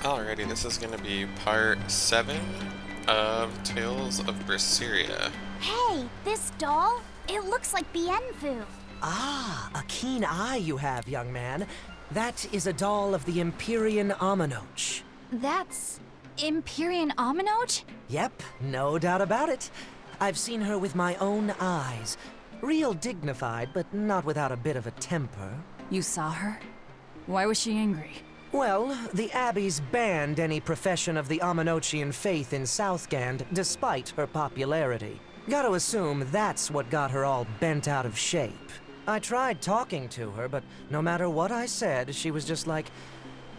Alrighty, this is going to be part 7 of Tales of Berseria. Hey, this doll? It looks like Bienfu. Ah, a keen eye you have, young man. That is a doll of the Empyrean Aminoch. That's... Empyrean Aminoch? Yep, no doubt about it. I've seen her with my own eyes. Real dignified, but not without a bit of a temper. You saw her? Why was she angry? Well, the Abbeys banned any profession of the Aminochian faith in Southgand, despite her popularity. Gotta assume that's what got her all bent out of shape. I tried talking to her, but no matter what I said, she was just like,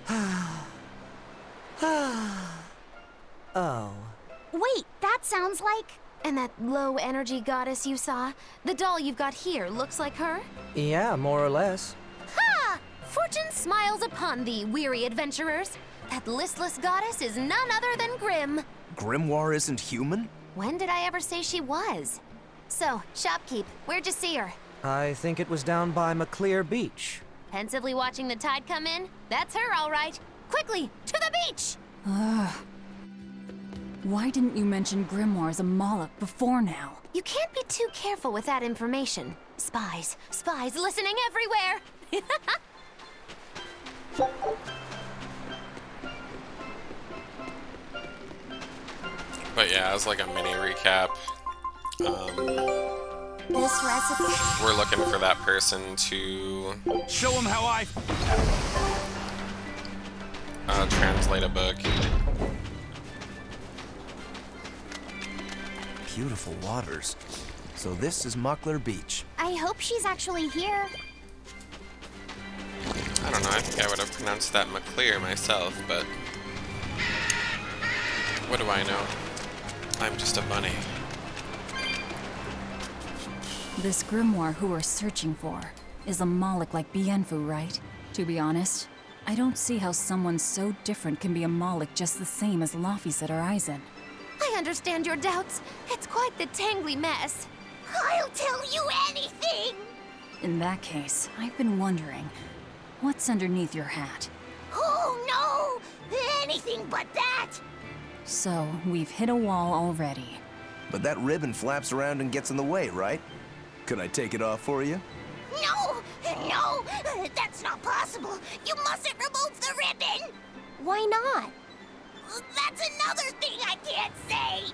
oh. Wait, that sounds like... And that low-energy goddess you saw? The doll you've got here looks like her? Yeah, more or less. Ha! Fortune smiles upon thee, weary adventurers. That listless goddess is none other than Grim. Grimoire isn't human? When did I ever say she was? So, shopkeep, where'd you see her? I think it was down by McClear Beach. Pensively watching the tide come in? That's her, all right. Quickly, to the beach! Ugh. Why didn't you mention Grimoire as a Moloch before now? You can't be too careful with that information. Spies listening everywhere! But yeah, as like a mini recap, This recipe... we're looking for that person to Show him how I... translate a book. Beautiful waters. So this is Muckler Beach. I hope she's actually here. I don't know, I think I would have pronounced that McClear myself, but what do I know? I'm just a bunny. This Grimoire who we're searching for is a Moloch like Bienfu, right? To be honest, I don't see how someone so different can be a Moloch just the same as Laphicet or Eisen. I understand your doubts. It's quite the tangly mess. I'll tell you anything! In that case, I've been wondering, what's underneath your hat? Oh no! Anything but that! So, we've hit a wall already. But that ribbon flaps around and gets in the way, right? Could I take it off for you? No, that's not possible. You mustn't remove the ribbon. Why not? That's another thing I can't say.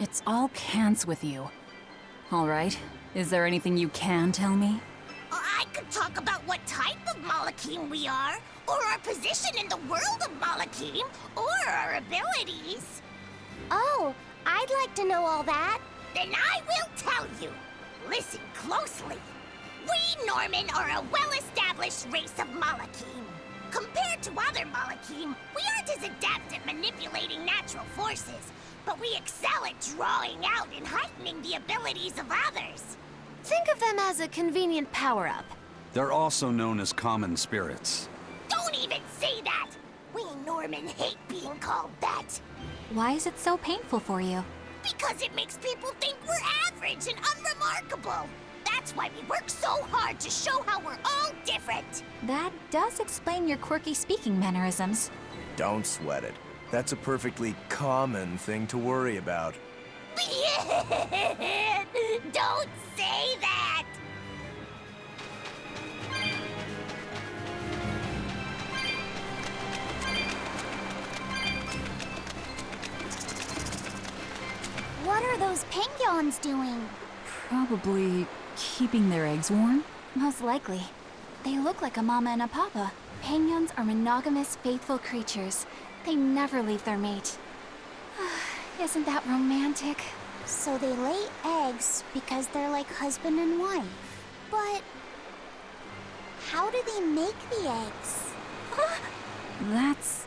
It's all cants with you. All right, is there anything you can tell me? I could talk about what type of Malachim we are, or our position in the world of Malachim, or our abilities. Oh, I'd like to know all that. Then I will tell you. Listen closely. We Norman are a well-established race of Malachim. Compared to other Malachim, we aren't as adept at manipulating natural forces, but we excel at drawing out and heightening the abilities of others. Think of them as a convenient power-up. They're also known as common spirits. Don't even say that! We Norman hate being called that. Why is it so painful for you? Because it makes people think we're average and unremarkable. That's why we work so hard to show how we're all different. That does explain your quirky speaking mannerisms. Don't sweat it. That's a perfectly common thing to worry about. Don't say that! What are those penguins doing? Probably keeping their eggs warm? Most likely. They look like a mama and a papa. Penguins are monogamous, faithful creatures. They never leave their mate. Isn't that romantic? So they lay eggs because they're like husband and wife. But how do they make the eggs? That's...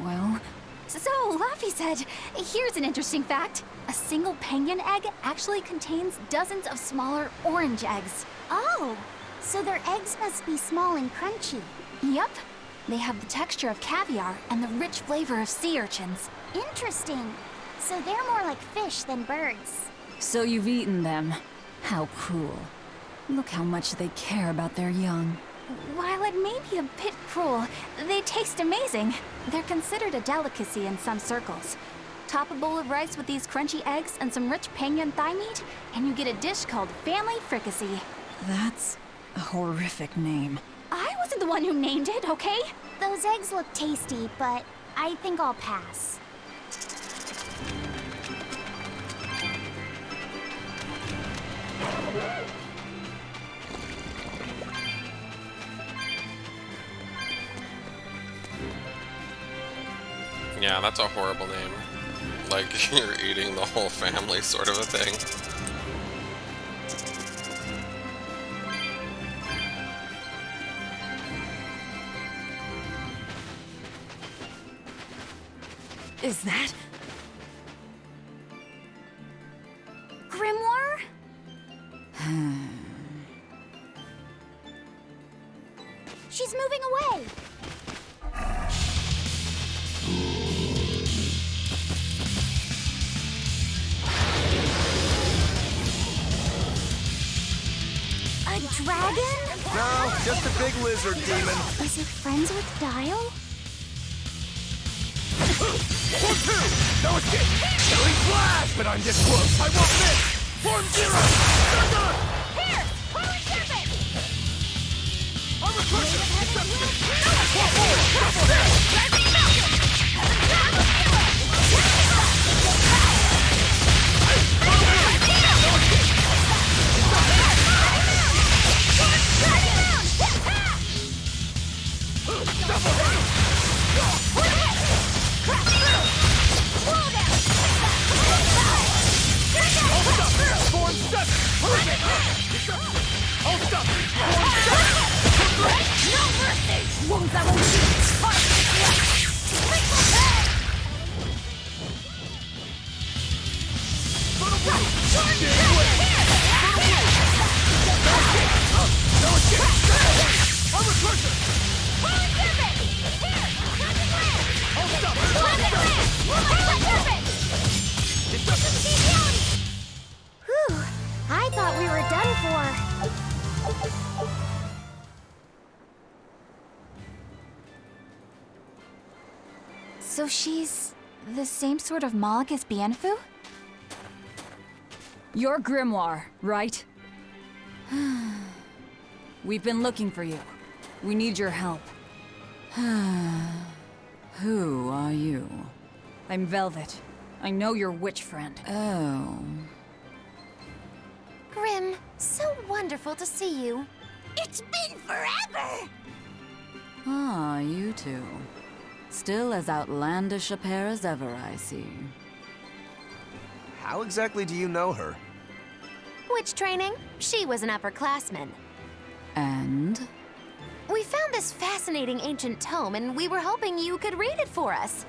well... So, Laffy said, here's an interesting fact. A single penguin egg actually contains dozens of smaller orange eggs. Oh, so their eggs must be small and crunchy. Yep. They have the texture of caviar and the rich flavor of sea urchins. Interesting. So they're more like fish than birds. So you've eaten them. How cruel. Look how much they care about their young. While it may be a bit cruel, they taste amazing. They're considered a delicacy in some circles. Top a bowl of rice with these crunchy eggs and some rich Penguin thigh meat, and you get a dish called family fricassee. That's a horrific name. I wasn't the one who named it, okay? Those eggs look tasty, but I think I'll pass. Yeah, that's a horrible name. Like, you're eating the whole family sort of a thing. Is that? Grimoire? She's moving away. A dragon? No, just a big lizard demon. Is it friends with Dial? 1, 2! No escape! Killing flash! But I'm this close, I won't miss! Form 0! Thunder! Here! Holy Serpent! Armor Crusher! Form 7! Hold up! Form 7! No mercy! Wounds I won't shoot! Triple peg! No escape! Armor Crusher! Holy Serpent! Here! Crushing Land! Hold up! Crushing Land! Holy Serpent! Whew! I thought we were done for. So she's the same sort of Moloch as Bienfu? You're Grimoire, right? We've been looking for you. We need your help. Who are you? I'm Velvet. I know your witch friend. Oh. Grim, so wonderful to see you. It's been forever! Ah, you two. Still as outlandish a pair as ever, I see. How exactly do you know her? Witch training? She was an upperclassman. And? We found this fascinating ancient tome, and we were hoping you could read it for us.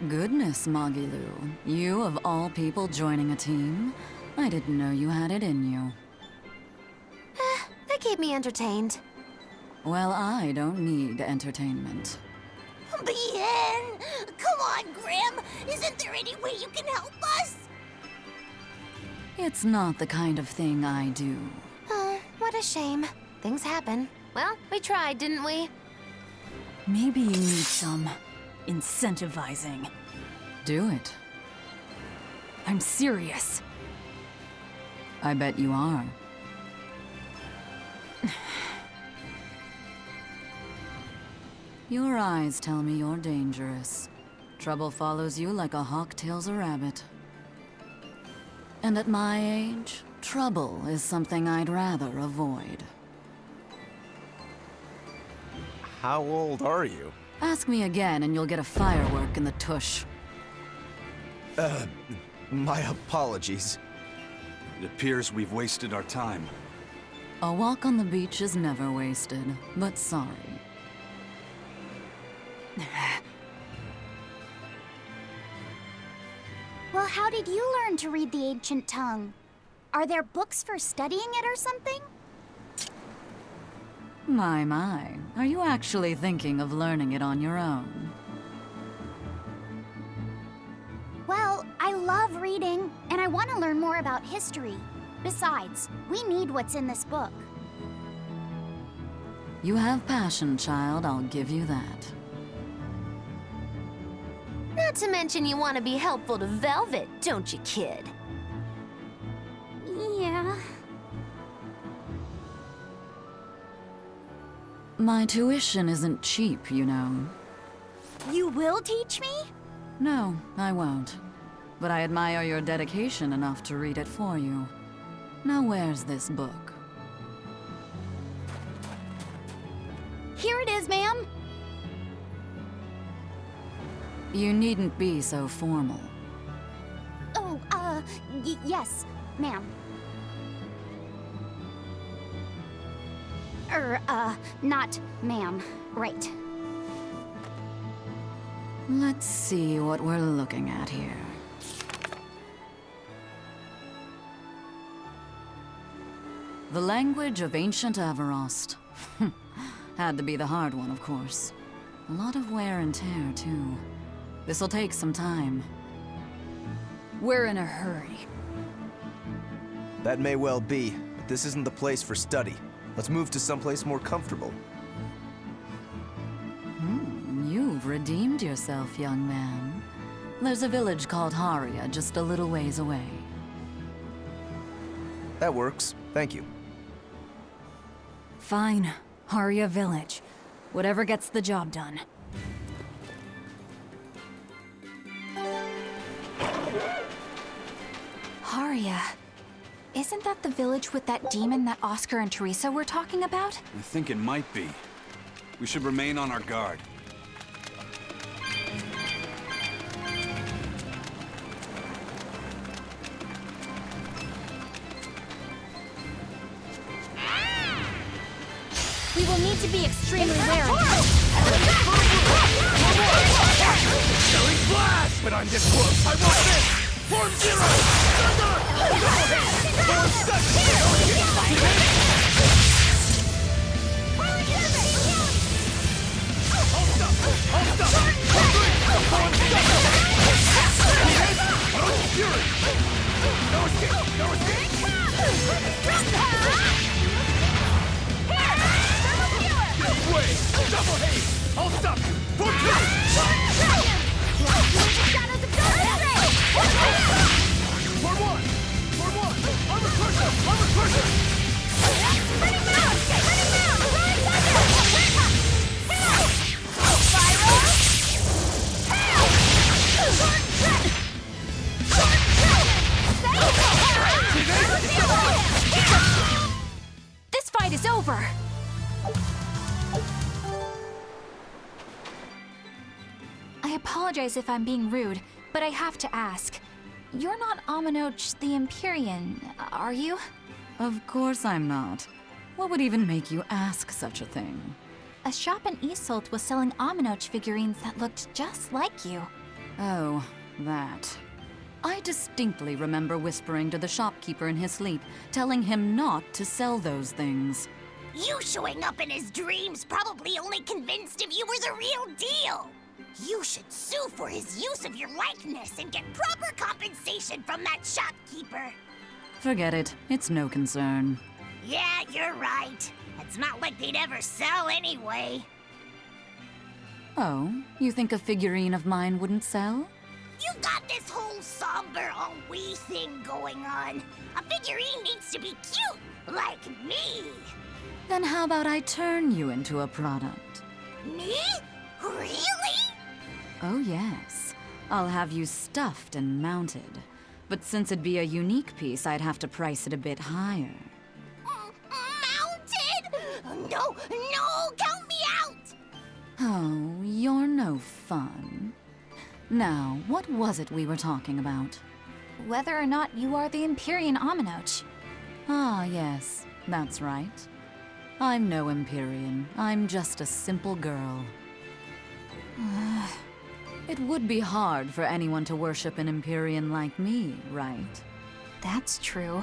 Goodness, Magilu. You, of all people, joining a team? I didn't know you had it in you. They keep me entertained. Well, I don't need entertainment. Bien! Come on, Grim! Isn't there any way you can help us? It's not the kind of thing I do. Oh, what a shame. Things happen. Well, we tried, didn't we? Maybe you need some incentivizing. Do it. I'm serious. I bet you are. Your eyes tell me you're dangerous. Trouble follows you like a hawk tails a rabbit. And at my age, trouble is something I'd rather avoid. How old are you? Ask me again and you'll get a firework in the tush. My apologies. It appears we've wasted our time. A walk on the beach is never wasted, but sorry. Well, how did you learn to read the ancient tongue? Are there books for studying it or something? My. Are you actually thinking of learning it on your own? Well, I love reading, and I want to learn more about history. Besides, we need what's in this book. You have passion, child, I'll give you that. Not to mention you want to be helpful to Velvet, don't you, kid? Yeah. My tuition isn't cheap, you know. You will teach me? No, I won't. But I admire your dedication enough to read it for you. Now where's this book? Here it is, ma'am. You needn't be so formal. Oh, yes, ma'am. Not ma'am. Right. Let's see what we're looking at here. The language of ancient Avarost. Had to be the hard one, of course. A lot of wear and tear, too. This'll take some time. We're in a hurry. That may well be, but this isn't the place for study. Let's move to someplace more comfortable. You've redeemed yourself, young man. There's a village called Haria just a little ways away. That works. Thank you. Fine. Haria Village. Whatever gets the job done. Haria. Isn't that the village with that demon that Oscar and Teresa were talking about? I think it might be. We should remain on our guard. We will need to be extremely wary. Shelling flash! But I'm this close, I won't miss! Form zero! Form Hold up! Hold up! Form fury! No escape! No escape! Give way! Double haste! I'll stop you! Form two! For one! For one! Armor crusher! Armor crusher! This fight is over. I apologize if I'm being rude, but I have to ask. You're not Aminoch the Empyrean, are you? Of course I'm not. What would even make you ask such a thing? A shop in Isolt was selling Aminoch figurines that looked just like you. Oh, that. I distinctly remember whispering to the shopkeeper in his sleep, telling him not to sell those things. You showing up in his dreams probably only convinced him you were the real deal. You should sue for his use of your likeness and get proper compensation from that shopkeeper. Forget it. It's no concern. Yeah, you're right. It's not like they'd ever sell anyway. Oh, you think a figurine of mine wouldn't sell? You've got this whole somber ennui thing going on. A figurine needs to be cute, like me. Then how about I turn you into a product? Me? Really? Oh yes. I'll have you stuffed and mounted. But since it'd be a unique piece, I'd have to price it a bit higher. Mounted? No, count me out! Oh, you're no fun. Now, what was it we were talking about? Whether or not you are the Empyrean Aminoch. Ah, yes, that's right. I'm no Empyrean. I'm just a simple girl. It would be hard for anyone to worship an Empyrean like me, right? That's true.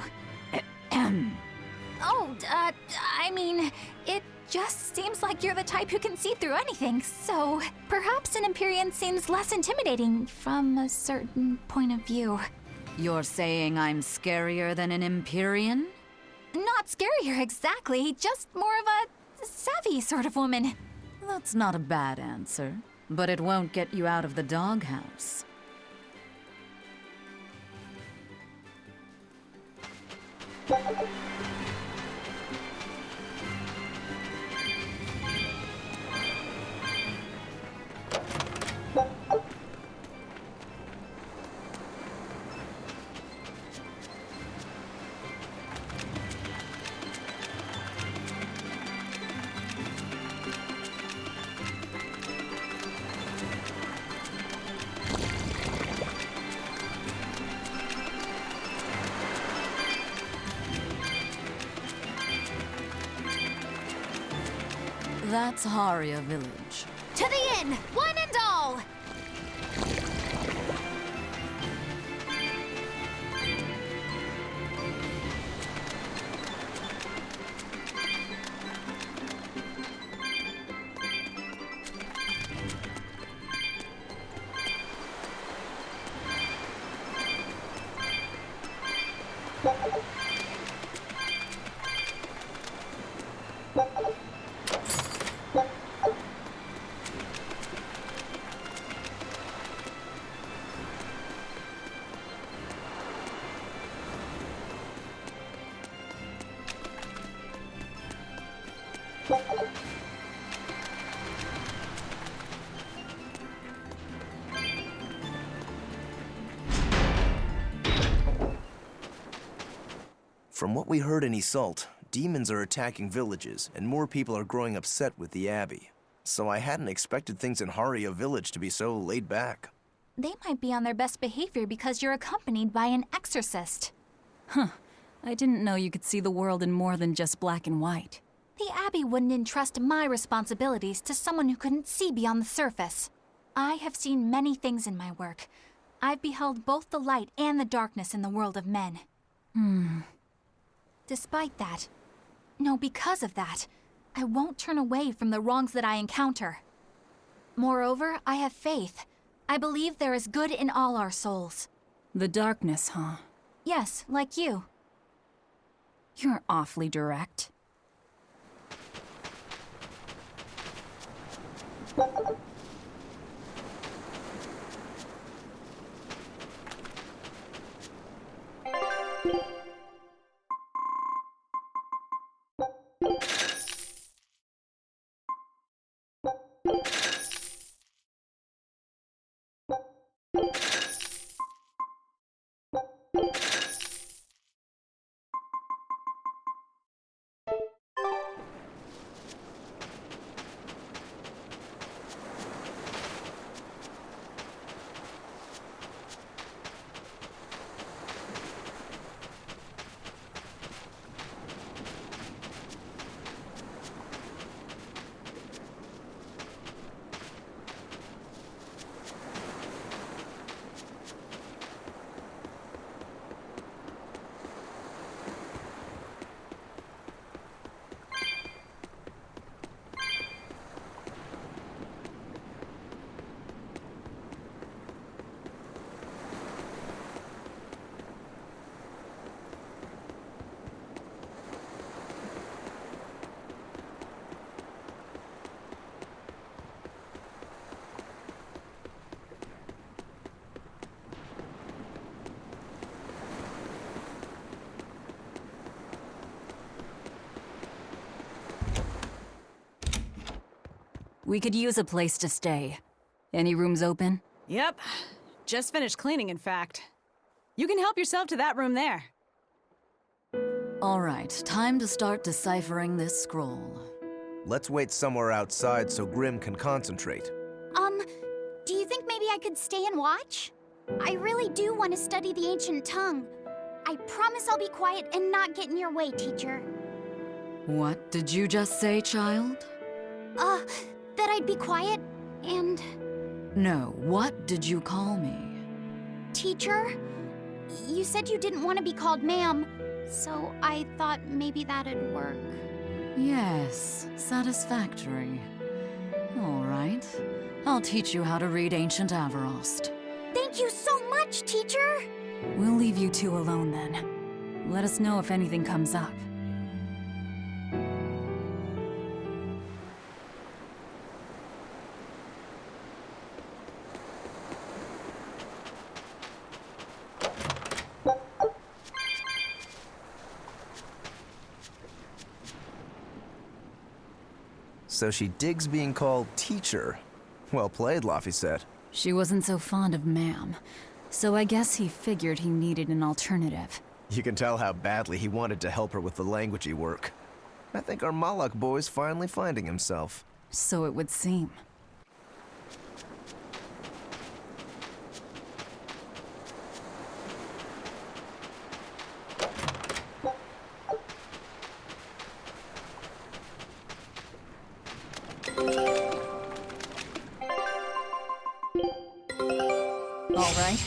I mean, it just seems like you're the type who can see through anything, so perhaps an Empyrean seems less intimidating from a certain point of view. You're saying I'm scarier than an Empyrean? Not scarier exactly, just more of a savvy sort of woman. That's not a bad answer, but it won't get you out of the doghouse. That's Haria Village. To the inn, one and all! From what we heard in Iseult, demons are attacking villages, and more people are growing upset with the Abbey. So I hadn't expected things in Haria Village to be so laid back. They might be on their best behavior because you're accompanied by an exorcist. I didn't know you could see the world in more than just black and white. The Abbey wouldn't entrust my responsibilities to someone who couldn't see beyond the surface. I have seen many things in my work. I've beheld both the light and the darkness in the world of men. Despite that, no, because of that, I won't turn away from the wrongs that I encounter. Moreover, I have faith. I believe there is good in all our souls. The darkness, huh? Yes, like you. You're awfully direct. We could use a place to stay. Any rooms open? Yep. Just finished cleaning, in fact. You can help yourself to that room there. All right, time to start deciphering this scroll. Let's wait somewhere outside so Grim can concentrate. Do you think maybe I could stay and watch? I really do want to study the ancient tongue. I promise I'll be quiet and not get in your way, teacher. What did you just say, child? That I'd be quiet and... No, what did you call me? Teacher? You said you didn't want to be called ma'am, so I thought maybe that'd work. Yes, satisfactory. All right. I'll teach you how to read Ancient Avarost. Thank you so much, teacher! We'll leave you two alone then. Let us know if anything comes up. So she digs being called teacher. Well played, Laffy said. She wasn't so fond of ma'am, so I guess he figured he needed an alternative. You can tell how badly he wanted to help her with the languagey work. I think our Malak boy's finally finding himself. So it would seem. All right.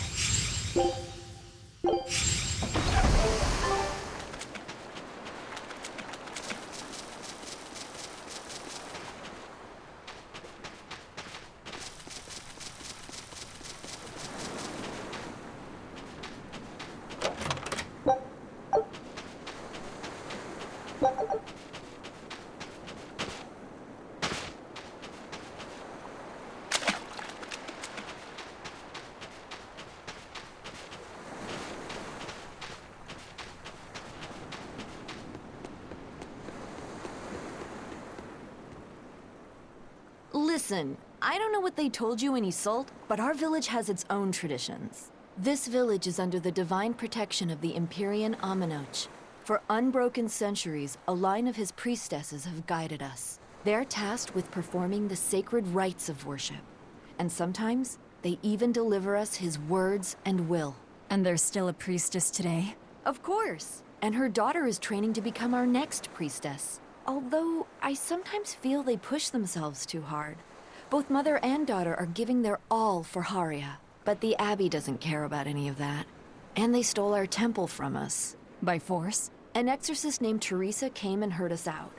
Listen, I don't know what they told you in Isolt, but our village has its own traditions. This village is under the divine protection of the Empyrean Aminoch. For unbroken centuries, a line of his priestesses have guided us. They're tasked with performing the sacred rites of worship. And sometimes, they even deliver us his words and will. And there's still a priestess today? Of course. And her daughter is training to become our next priestess. Although, I sometimes feel they push themselves too hard. Both mother and daughter are giving their all for Haria. But the Abbey doesn't care about any of that. And they stole our temple from us. By force? An exorcist named Teresa came and heard us out.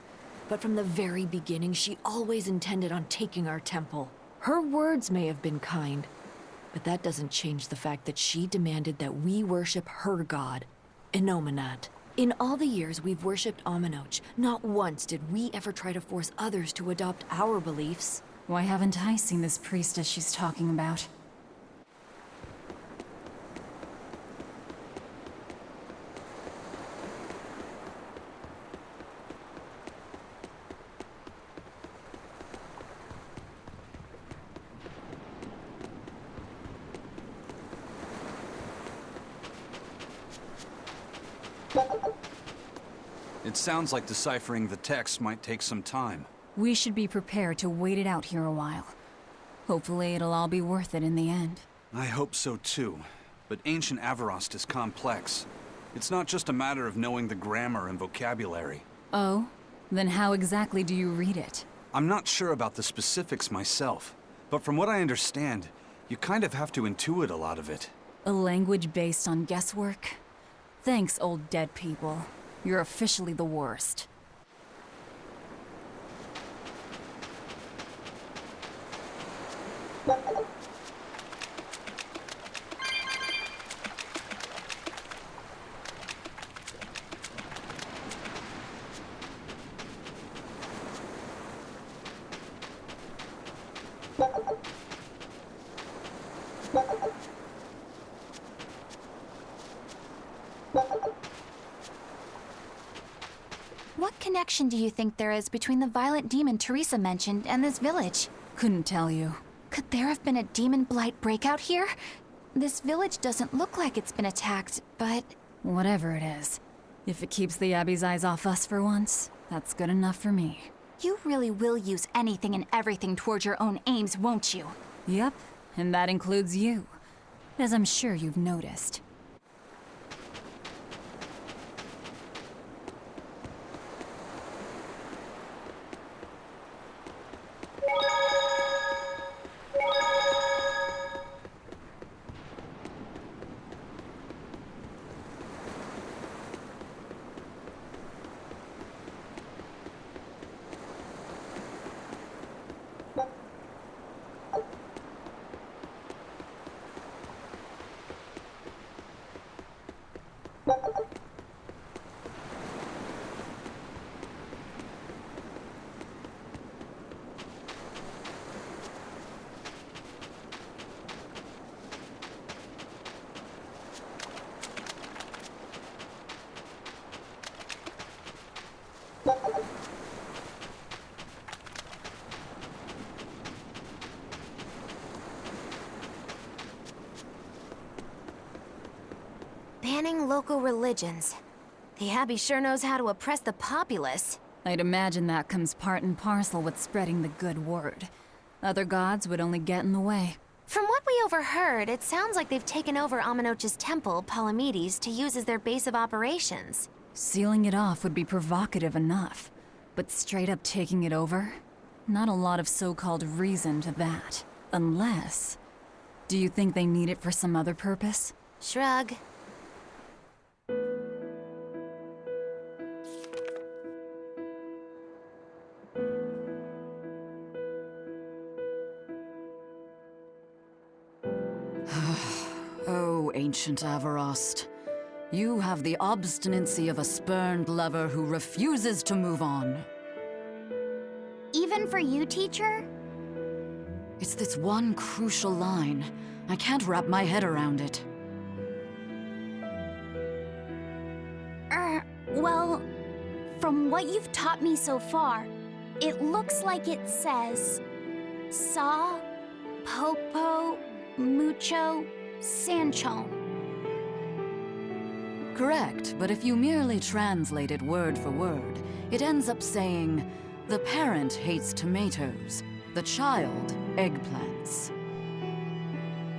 But from the very beginning, she always intended on taking our temple. Her words may have been kind, but that doesn't change the fact that she demanded that we worship her god, Inominat. In all the years we've worshipped Aminoch, not once did we ever try to force others to adopt our beliefs. Why haven't I seen this priestess she's talking about? It sounds like deciphering the text might take some time. We should be prepared to wait it out here a while. Hopefully it'll all be worth it in the end. I hope so too. But ancient Avarost is complex. It's not just a matter of knowing the grammar and vocabulary. Oh? Then how exactly do you read it? I'm not sure about the specifics myself, but from what I understand, you kind of have to intuit a lot of it. A language based on guesswork? Thanks, old dead people. You're officially the worst. What connection do you think there is between the violent demon Teresa mentioned and this village? Couldn't tell you. Could there have been a demon blight breakout here? This village doesn't look like it's been attacked, but... Whatever it is. If it keeps the Abbey's eyes off us for once, that's good enough for me. You really will use anything and everything towards your own aims, won't you? Yep, and that includes you. As I'm sure you've noticed. Fostering local religions. The Abbey sure knows how to oppress the populace. I'd imagine that comes part and parcel with spreading the good word. Other gods would only get in the way. From what we overheard, it sounds like they've taken over Amenoch's temple, Palamedes, to use as their base of operations. Sealing it off would be provocative enough, but straight up taking it over? Not a lot of so-called reason to that. Unless... Do you think they need it for some other purpose? Shrug. Oh, ancient Avarost. You have the obstinacy of a spurned lover who refuses to move on. Even for you, teacher? It's this one crucial line. I can't wrap my head around it. Well, from what you've taught me so far, it looks like it says... Saw, Popo, Mucho, Sanchon. Correct, but if you merely translate it word for word, it ends up saying, the parent hates tomatoes, the child eggplants.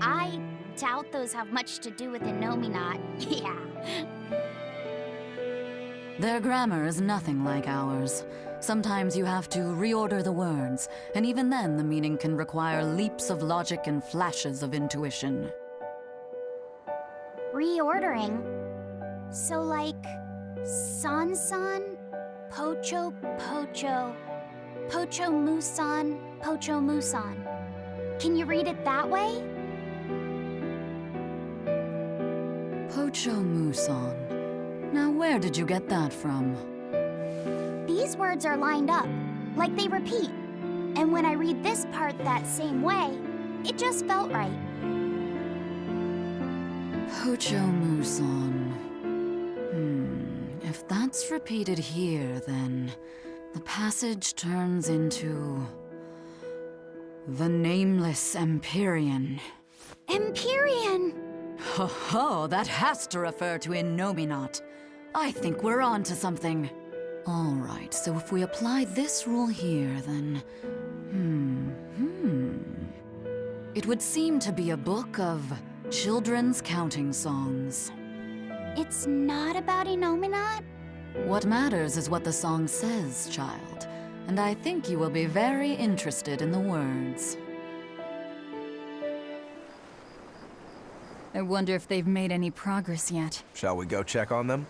I doubt those have much to do with Innominat. Yeah. Their grammar is nothing like ours. Sometimes you have to reorder the words, and even then the meaning can require leaps of logic and flashes of intuition. Reordering? So like... San-san, Pocho Pocho, Pocho Musan, Pocho Musan. Can you read it that way? Pocho Muson. Now where did you get that from? These words are lined up, like they repeat. And when I read this part that same way, it just felt right. Pocho Muson. If that's repeated here, then the passage turns into... the Nameless Empyrean. Empyrean! Ho ho, that has to refer to Innominat. I think we're on to something. All right, so if we apply this rule here, then... It would seem to be a book of children's counting songs. It's not about Innominat? What matters is what the song says, child. And I think you will be very interested in the words. I wonder if they've made any progress yet. Shall we go check on them?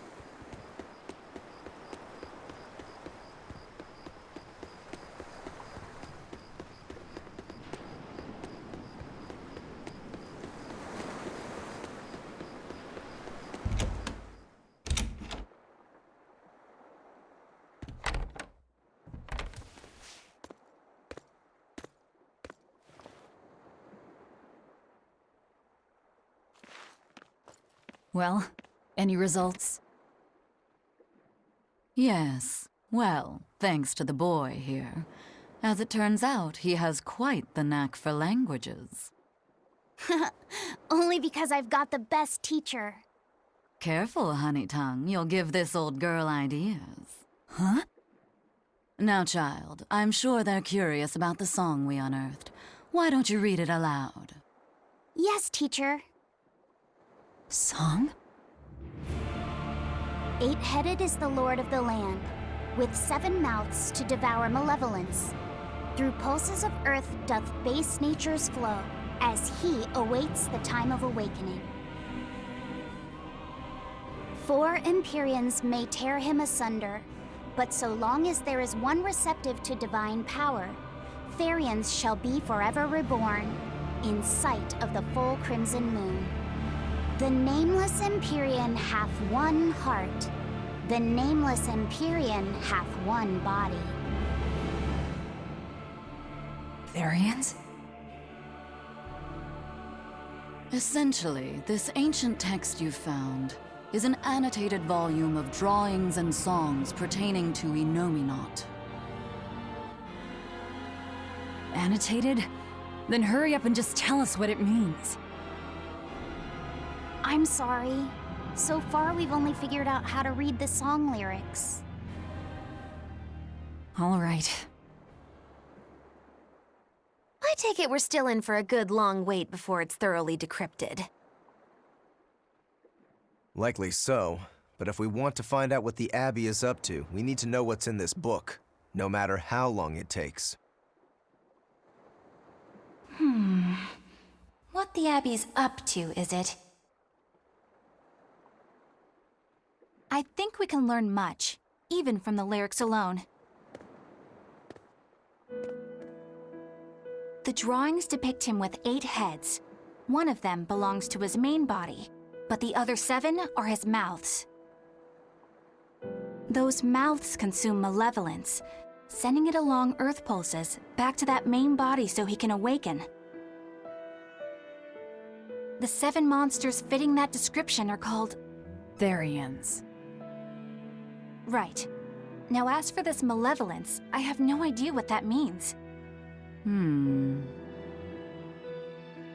Well, any results? Yes. Well, thanks to the boy here. As it turns out, he has quite the knack for languages. Only because I've got the best teacher. Careful, honey tongue. You'll give this old girl ideas. Huh? Now, child, I'm sure they're curious about the song we unearthed. Why don't you read it aloud? Yes, teacher. Song? 8-headed is the lord of the land, with 7 mouths to devour malevolence. Through pulses of earth doth base nature's flow, as he awaits the time of awakening. 4 Empyreans may tear him asunder, but so long as there is one receptive to divine power, Therions shall be forever reborn, in sight of the full crimson moon. The Nameless Empyrean hath one heart. The Nameless Empyrean hath one body. Therions? Essentially, this ancient text you found is an annotated volume of drawings and songs pertaining to Innominat. Annotated? Then hurry up and just tell us what it means. I'm sorry. So far, we've only figured out how to read the song lyrics. All right. I take it we're still in for a good long wait before it's thoroughly decrypted. Likely so, but if we want to find out what the Abbey is up to, we need to know what's in this book, no matter how long it takes. What the Abbey's up to, is it? I think we can learn much, even from the lyrics alone. The drawings depict him with 8 heads. One of them belongs to his main body, but the other 7 are his mouths. Those mouths consume malevolence, sending it along Earth pulses back to that main body so he can awaken. The 7 monsters fitting that description are called Therions. Right. Now as for this malevolence, I have no idea what that means.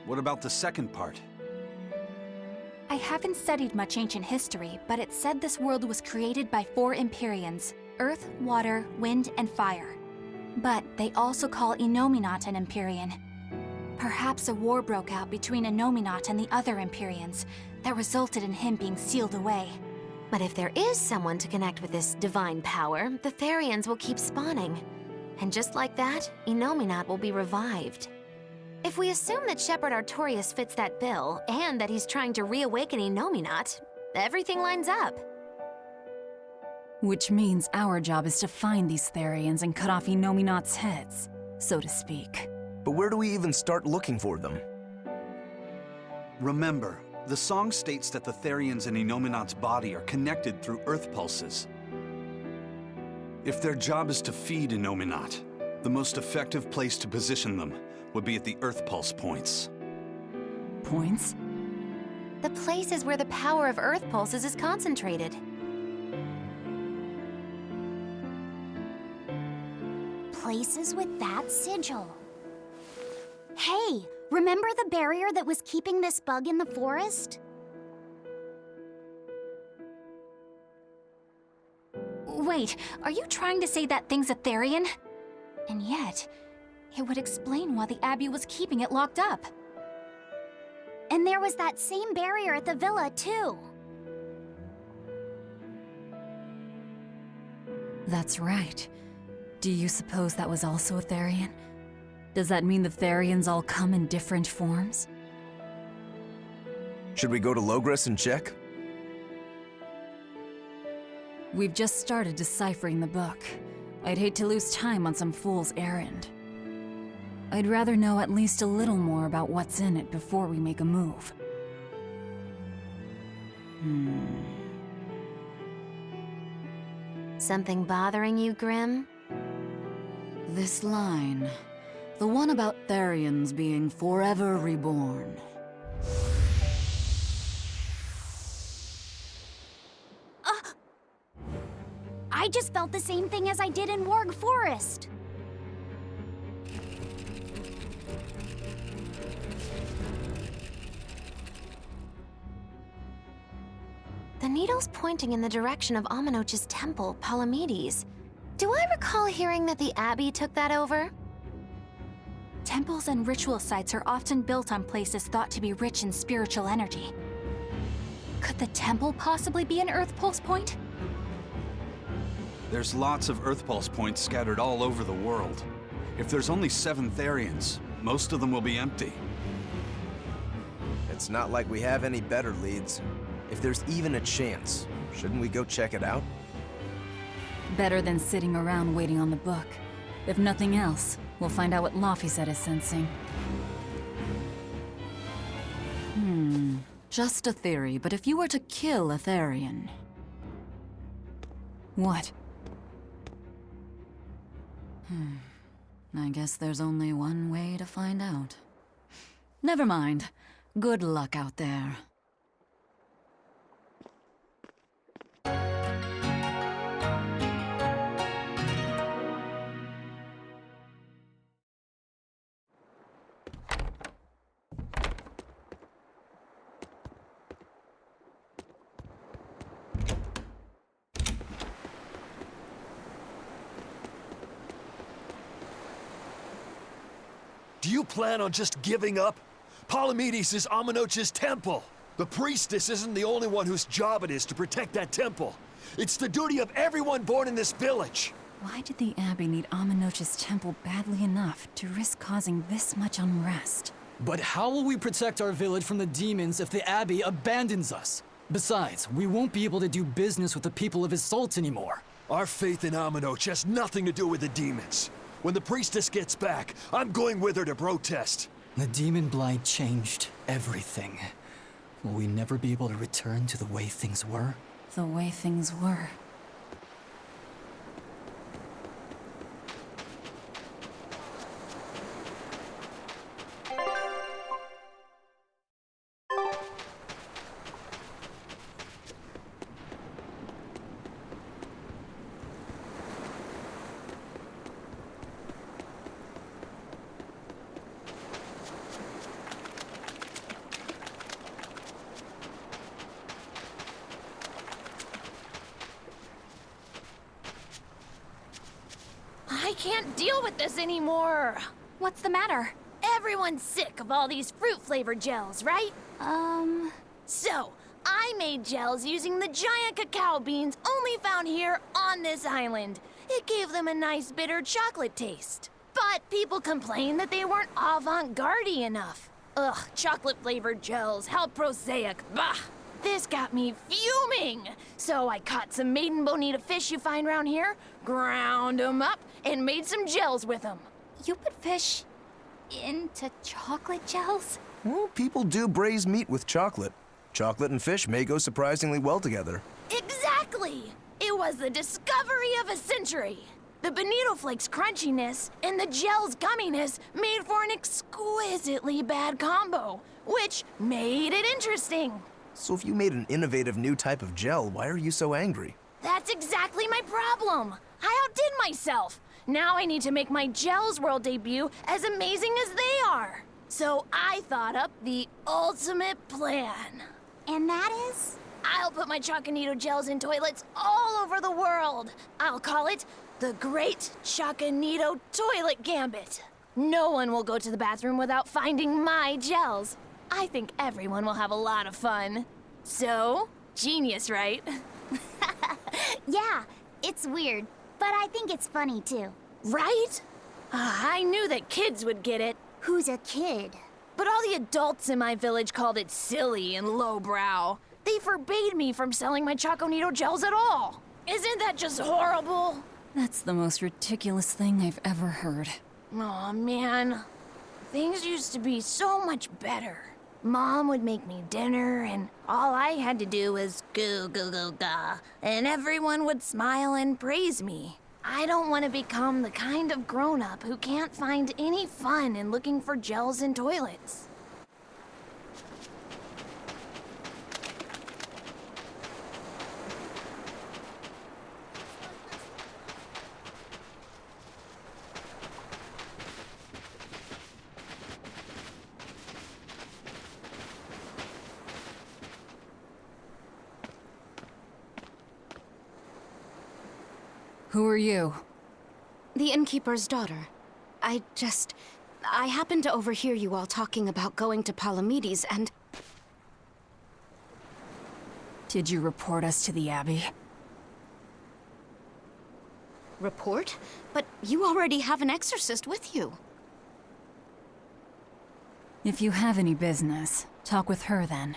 What about the second part? I haven't studied much ancient history, but it said this world was created by 4 Empyreans: Earth, Water, Wind, and Fire. But they also call Innominat an Empyrean. Perhaps a war broke out between Innominat and the other Empyreans that resulted in him being sealed away. But if there is someone to connect with this divine power, the Therions will keep spawning. And just like that, Innominat will be revived. If we assume that Shepherd Artorius fits that bill, and that he's trying to reawaken Innominat, everything lines up. Which means our job is to find these Therions and cut off Innominat's heads, so to speak. But where do we even start looking for them? Remember, the song states that the Therions in Innominat's body are connected through Earth pulses. If their job is to feed Innominat, the most effective place to position them would be at the Earth pulse points. Points? The places where the power of Earth pulses is concentrated. Places with that sigil. Hey, remember the barrier that was keeping this bug in the forest? Wait, are you trying to say that thing's a Therion? And yet, it would explain why the Abbey was keeping it locked up. And there was that same barrier at the villa, too. That's right. Do you suppose that was also a Therion? Does that mean the Therions all come in different forms? Should we go to Logres and check? We've just started deciphering the book. I'd hate to lose time on some fool's errand. I'd rather know at least a little more about what's in it before we make a move. Something bothering you, Grim? This line. The one about Therions being forever reborn. I just felt the same thing as I did in Warg Forest. The needle's pointing in the direction of Amenoch's temple, Palamedes. Do I recall hearing that the Abbey took that over? Temples and ritual sites are often built on places thought to be rich in spiritual energy. Could the temple possibly be an Earth Pulse point? There's lots of Earth pulse points scattered all over the world. If there's only 7 Therions, most of them will be empty. It's not like we have any better leads. If there's even a chance, shouldn't we go check it out? Better than sitting around waiting on the book. If nothing else, we'll find out what Laphicet is sensing. Just a theory, but if you were to kill a Therion... What? I guess there's only one way to find out. Never mind. Good luck out there. Do you plan on just giving up? Palamedes is Amenoch's temple. The priestess isn't the only one whose job it is to protect that temple. It's the duty of everyone born in this village. Why did the Abbey need Amenoch's temple badly enough to risk causing this much unrest? But how will we protect our village from the demons if the Abbey abandons us? Besides, we won't be able to do business with the people of Isolt anymore. Our faith in Amenoch has nothing to do with the demons. When the priestess gets back, I'm going with her to protest. The demon blight changed everything. Will we never be able to return to the way things were? The way things were. I can't deal with this anymore. What's the matter? Everyone's sick of all these fruit-flavored gels, right? So, I made gels using the giant cacao beans only found here on this island. It gave them a nice bitter chocolate taste. But people complained that they weren't avant-garde enough. Ugh, chocolate-flavored gels, how prosaic, bah! This got me fuming! So I caught some maiden bonita fish you find around here, ground them up, and made some gels with them. You put fish into chocolate gels? Well, people do braise meat with chocolate. Chocolate and fish may go surprisingly well together. Exactly! It was the discovery of a century. The bonito flakes crunchiness and the gel's gumminess made for an exquisitely bad combo, which made it interesting. So if you made an innovative new type of gel, why are you so angry? That's exactly my problem. I outdid myself. Now I need to make my Gels World debut as amazing as they are. So I thought up the ultimate plan. And that is? I'll put my Choconito gels in toilets all over the world. I'll call it the Great Choconito Toilet Gambit. No one will go to the bathroom without finding my gels. I think everyone will have a lot of fun. So, genius, right? Yeah, it's weird, but I think it's funny too. Right? I knew that kids would get it. Who's a kid? But all the adults in my village called it silly and lowbrow. They forbade me from selling my Choconito gels at all. Isn't that just horrible? That's the most ridiculous thing I've ever heard. Aw, man. Things used to be so much better. Mom would make me dinner, and all I had to do was goo goo goo ga, and everyone would smile and praise me. I don't want to become the kind of grown-up who can't find any fun in looking for gels in toilets. Who are you? The innkeeper's daughter. I happened to overhear you all talking about going to Palamedes, and... Did you report us to the Abbey? Report? But you already have an exorcist with you. If you have any business, talk with her then.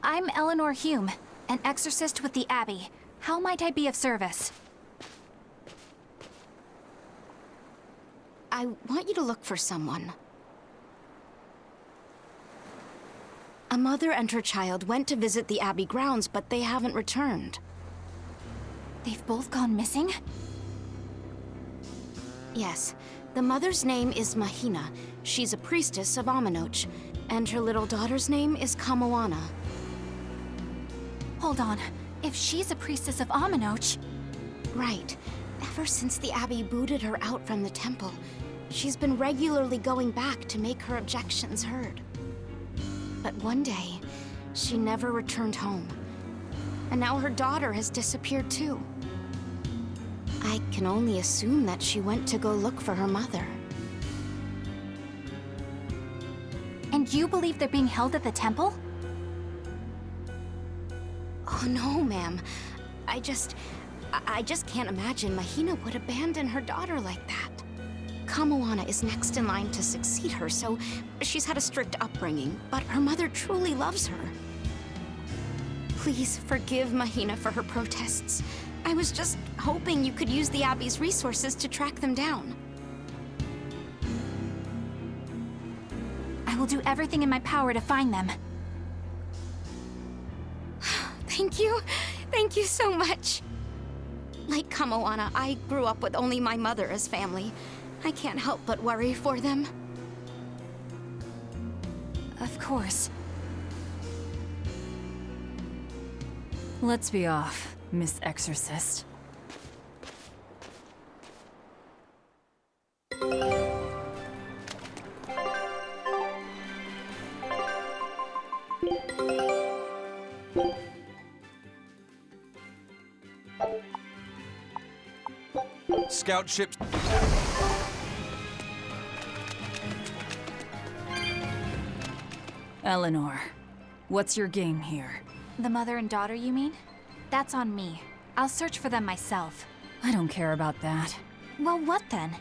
I'm Eleanor Hume, an exorcist with the Abbey. How might I be of service? I want you to look for someone. A mother and her child went to visit the Abbey grounds, but they haven't returned. They've both gone missing? Yes. The mother's name is Mahina. She's a priestess of Amenoch. And her little daughter's name is Kamoana. Hold on. If she's a priestess of Amenoch... Right. Ever since the Abbey booted her out from the temple, she's been regularly going back to make her objections heard. But one day, she never returned home. And now her daughter has disappeared too. I can only assume that she went to go look for her mother. And you believe they're being held at the temple? Oh no, ma'am. I just can't imagine Mahina would abandon her daughter like that. Kamoana is next in line to succeed her, so she's had a strict upbringing, but her mother truly loves her. Please forgive Mahina for her protests. I was just hoping you could use the Abbey's resources to track them down. I will do everything in my power to find them. Thank you. Thank you so much. Like Kamoana, I grew up with only my mother as family. I can't help but worry for them. Of course. Let's be off, Miss Exorcist. Scout ships. Eleanor, what's your game here? The mother and daughter, you mean? That's on me. I'll search for them myself. I don't care about that. Well, what then?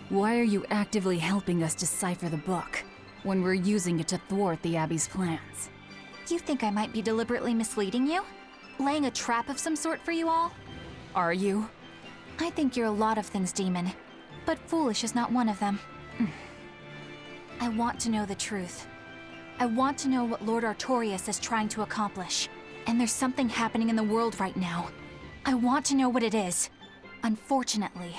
Why are you actively helping us decipher the book, when we're using it to thwart the Abbey's plans? You think I might be deliberately misleading you? Laying a trap of some sort for you all? Are you? I think you're a lot of things, Demon. But foolish is not one of them. I want to know the truth. I want to know what Lord Artorias is trying to accomplish. And there's something happening in the world right now. I want to know what it is. Unfortunately,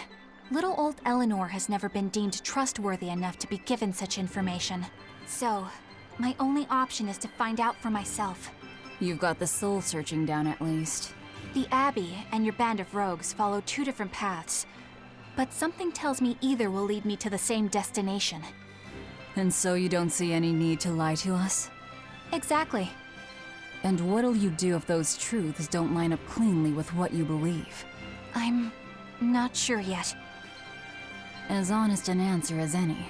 little old Eleanor has never been deemed trustworthy enough to be given such information. So, my only option is to find out for myself. You've got the soul searching down at least. The Abbey and your band of rogues follow two different paths. But something tells me either will lead me to the same destination. And so you don't see any need to lie to us? Exactly. And what'll you do if those truths don't line up cleanly with what you believe? I'm not sure yet. As honest an answer as any.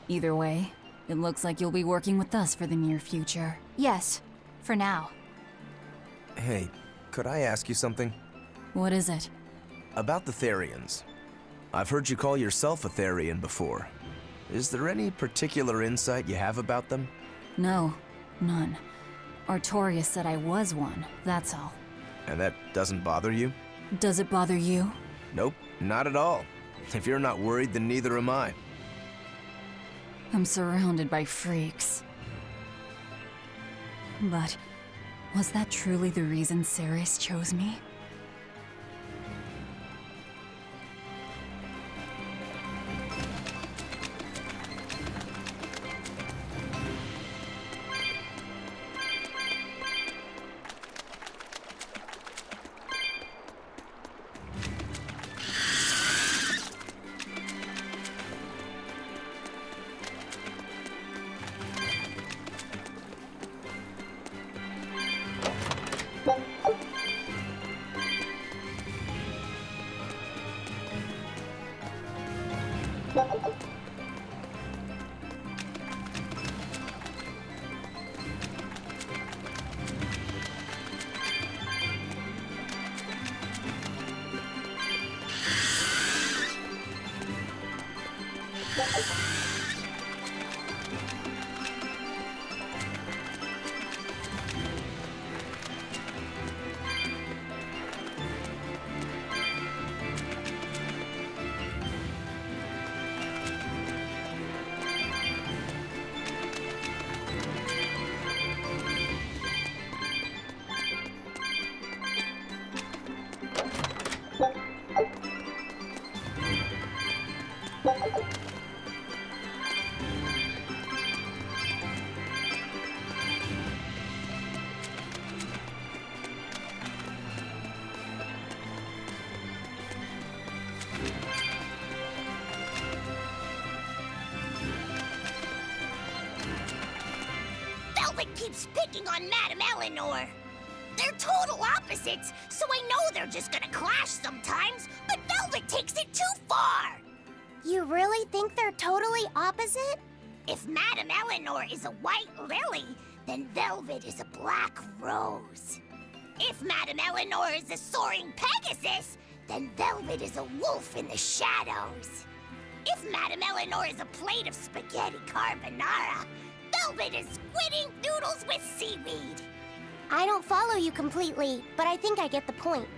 Either way, it looks like you'll be working with us for the near future. Yes, for now. Hey, could I ask you something? What is it? About the Therions. I've heard you call yourself a Therion before. Is there any particular insight you have about them? No, none. Artorias said I was one, that's all. And that doesn't bother you? Does it bother you? Nope, not at all. If you're not worried, then neither am I. I'm surrounded by freaks. But was that truly the reason Ceres chose me? Velvet keeps picking on Madame Eleanor. There They're total opposites, so I know they're just gonna clash sometimes, but Velvet takes it too far! You really think they're totally opposite? If Madame Eleanor is a white lily, then Velvet is a black rose. If Madame Eleanor is a soaring Pegasus, then Velvet is a wolf in the shadows. If Madame Eleanor is a plate of spaghetti carbonara, Velvet is squidding noodles with seaweed. I don't follow you completely, but I think I get the point.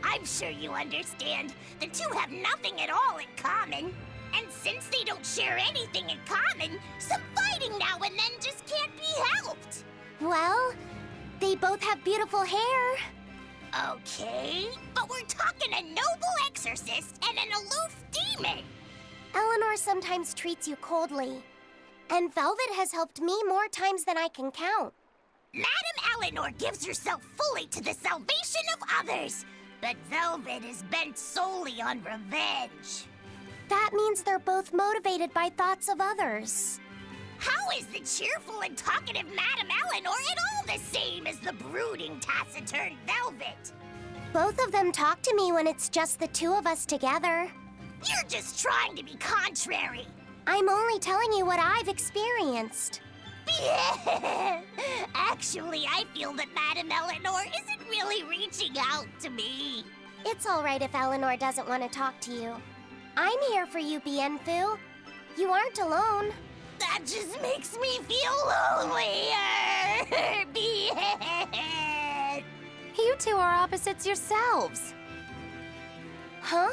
I'm sure you understand. The two have nothing at all in common. And since they don't share anything in common, some fighting now and then just can't be helped. Well, they both have beautiful hair. Okay, but we're talking a noble exorcist and an aloof demon. Eleanor sometimes treats you coldly, and Velvet has helped me more times than I can count. Madame Eleanor gives herself fully to the salvation of others, but Velvet is bent solely on revenge. That means they're both motivated by thoughts of others. How is the cheerful and talkative Madame Eleanor at all the same as the brooding, taciturn Velvet? Both of them talk to me when it's just the two of us together. You're just trying to be contrary. I'm only telling you what I've experienced. Actually, I feel that Madame Eleanor isn't really reaching out to me. It's all right if Eleanor doesn't want to talk to you. I'm here for you, Bienfu. You aren't alone. That just makes me feel lonelier. You two are opposites yourselves. Huh?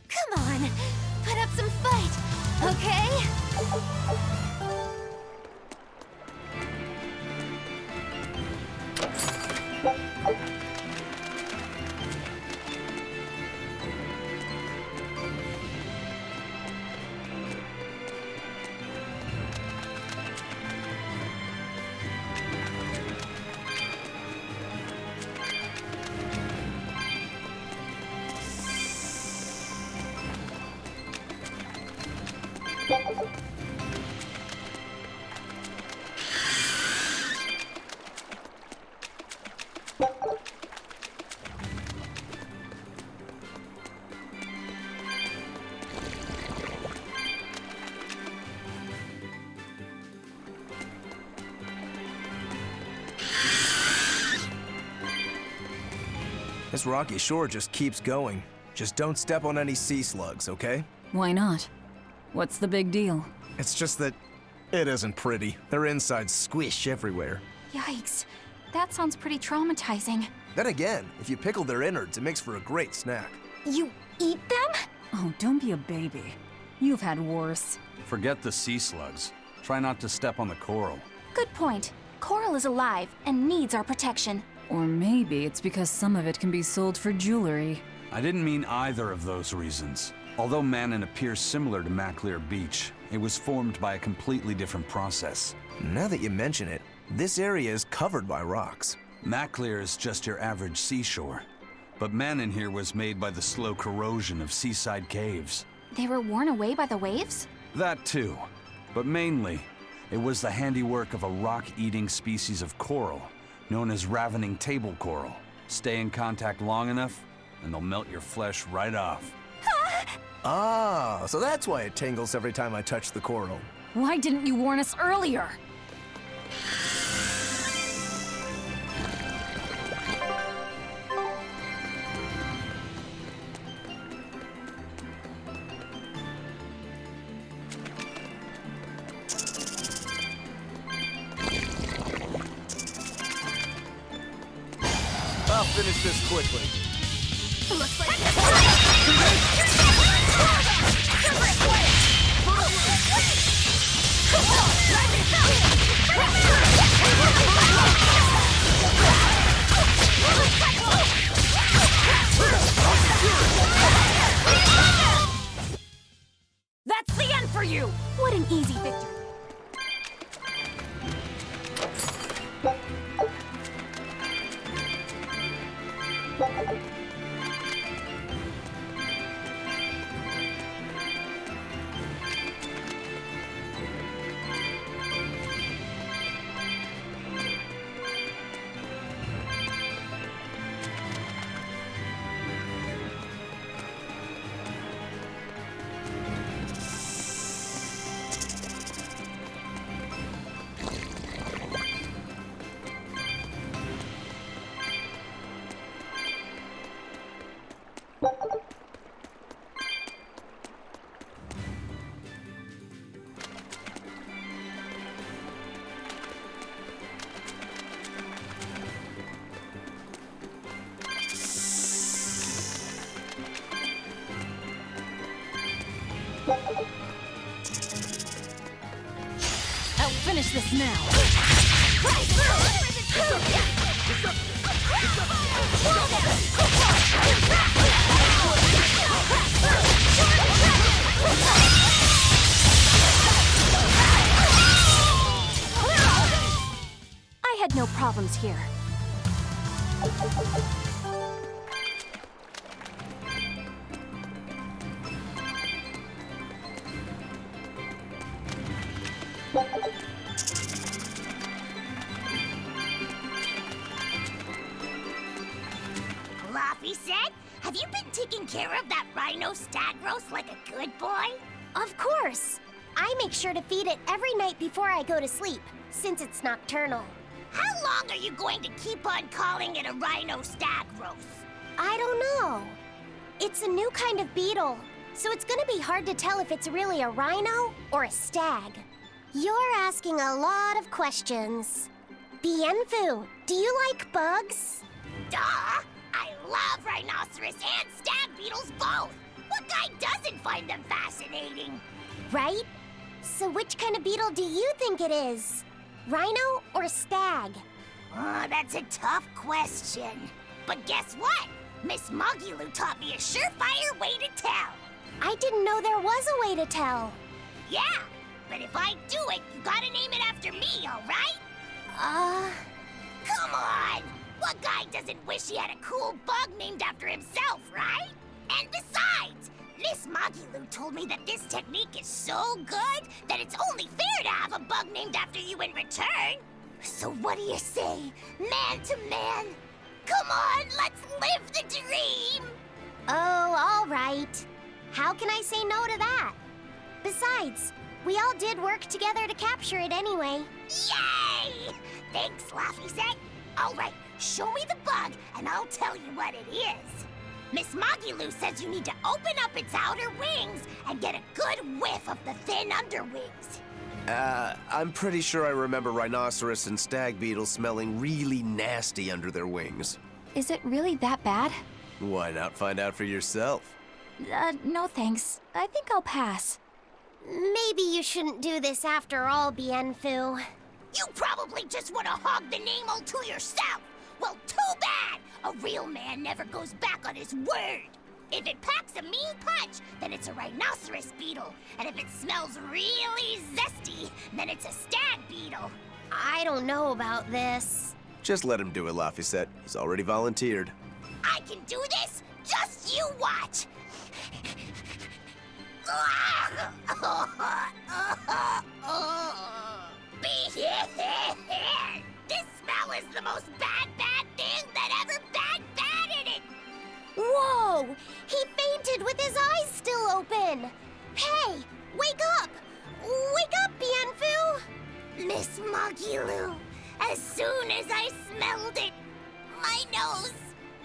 Come on, put up some fight, okay? This rocky shore just keeps going. Just don't step on any sea slugs, okay? Why not? What's the big deal? It's just that it isn't pretty. Their insides squish everywhere. Yikes. That sounds pretty traumatizing. Then again, if you pickle their innards, it makes for a great snack. You eat them? Oh, don't be a baby. You've had worse. Forget the sea slugs. Try not to step on the coral. Good point. Coral is alive and needs our protection. Or maybe it's because some of it can be sold for jewelry. I didn't mean either of those reasons. Although Manon appears similar to Maclear Beach, it was formed by a completely different process. Now that you mention it, this area is covered by rocks. Maclear is just your average seashore. But Manon here was made by the slow corrosion of seaside caves. They were worn away by the waves? That too. But mainly, it was the handiwork of a rock-eating species of coral, known as ravening table coral. Stay in contact long enough, and they'll melt your flesh right off. Ah, so that's why it tingles every time I touch the coral. Why didn't you warn us earlier? I'll finish this quickly. Looks like That's the end for you! What an easy victory. I'll finish this now. I had no problems here. Fluffy said, have you been taking care of that rhino stag roast like a good boy? Of course. I make sure to feed it every night before I go to sleep, since it's nocturnal. How long are you going to keep on calling it a rhino stag roast? I don't know. It's a new kind of beetle, so it's gonna be hard to tell if it's really a rhino or a stag. You're asking a lot of questions. Bienfu, do you like bugs? Duh! I love rhinoceros and stag beetles both! What guy doesn't find them fascinating? Right? So which kind of beetle do you think it is? Rhino or stag? Oh, that's a tough question. But guess what? Miss Mogulu taught me a surefire way to tell. I didn't know there was a way to tell. Yeah, but if I do it, you gotta name it after me, alright? Come on! What guy doesn't wish he had a cool bug named after himself, right? And besides, Miss Mogulu told me that this technique is so good that it's only fair to have a bug named after you in return. So what do you say, man to man? Come on, let's live the dream! Oh, all right. How can I say no to that? Besides, we all did work together to capture it anyway. Yay! Thanks, Laffy said. All right, Show me the bug, and I'll tell you what it is. Miss Magilou says you need to open up its outer wings and get a good whiff of the thin underwings. I'm pretty sure I remember rhinoceros and stag beetles smelling really nasty under their wings. Is it really that bad? Why not find out for yourself? No thanks. I think I'll pass. Maybe you shouldn't do this after all, Bienfu. You probably just want to hog the name all to yourself. Well, too bad! A real man never goes back on his word. If it packs a mean punch, then it's a rhinoceros beetle. And if it smells really zesty, then it's a stag beetle. I don't know about this. Just let him do it, Laphicet. He's already volunteered. I can do this? Just you watch! This smell is the most bad thing that ever bad it! Whoa! He fainted with his eyes still open! Hey! Wake up! Wake up, Bienfu! Miss Magilou, as soon as I smelled it, my nose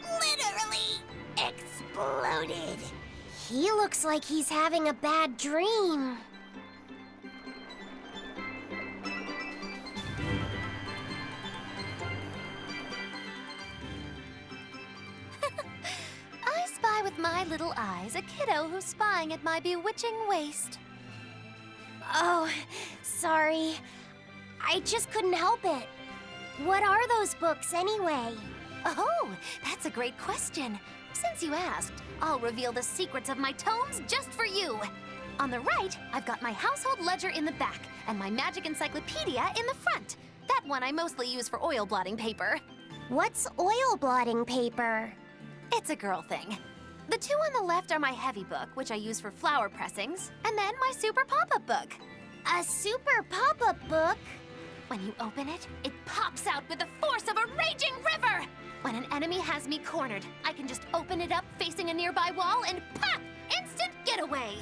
literally exploded. He looks like he's having a bad dream. I spy with my little eyes a kiddo who's spying at my bewitching waist. Oh, sorry. I just couldn't help it. What are those books anyway? Oh, that's a great question. Since you asked, I'll reveal the secrets of my tomes just for you. On the right, I've got my household ledger in the back and my magic encyclopedia in the front. That one I mostly use for oil blotting paper. What's oil blotting paper? It's a girl thing. The two on the left are my heavy book, which I use for flower pressings, and then my super pop-up book. A super pop-up book? When you open it, it pops out with the force of a raging river! When an enemy has me cornered, I can just open it up facing a nearby wall and pop! Instant getaway!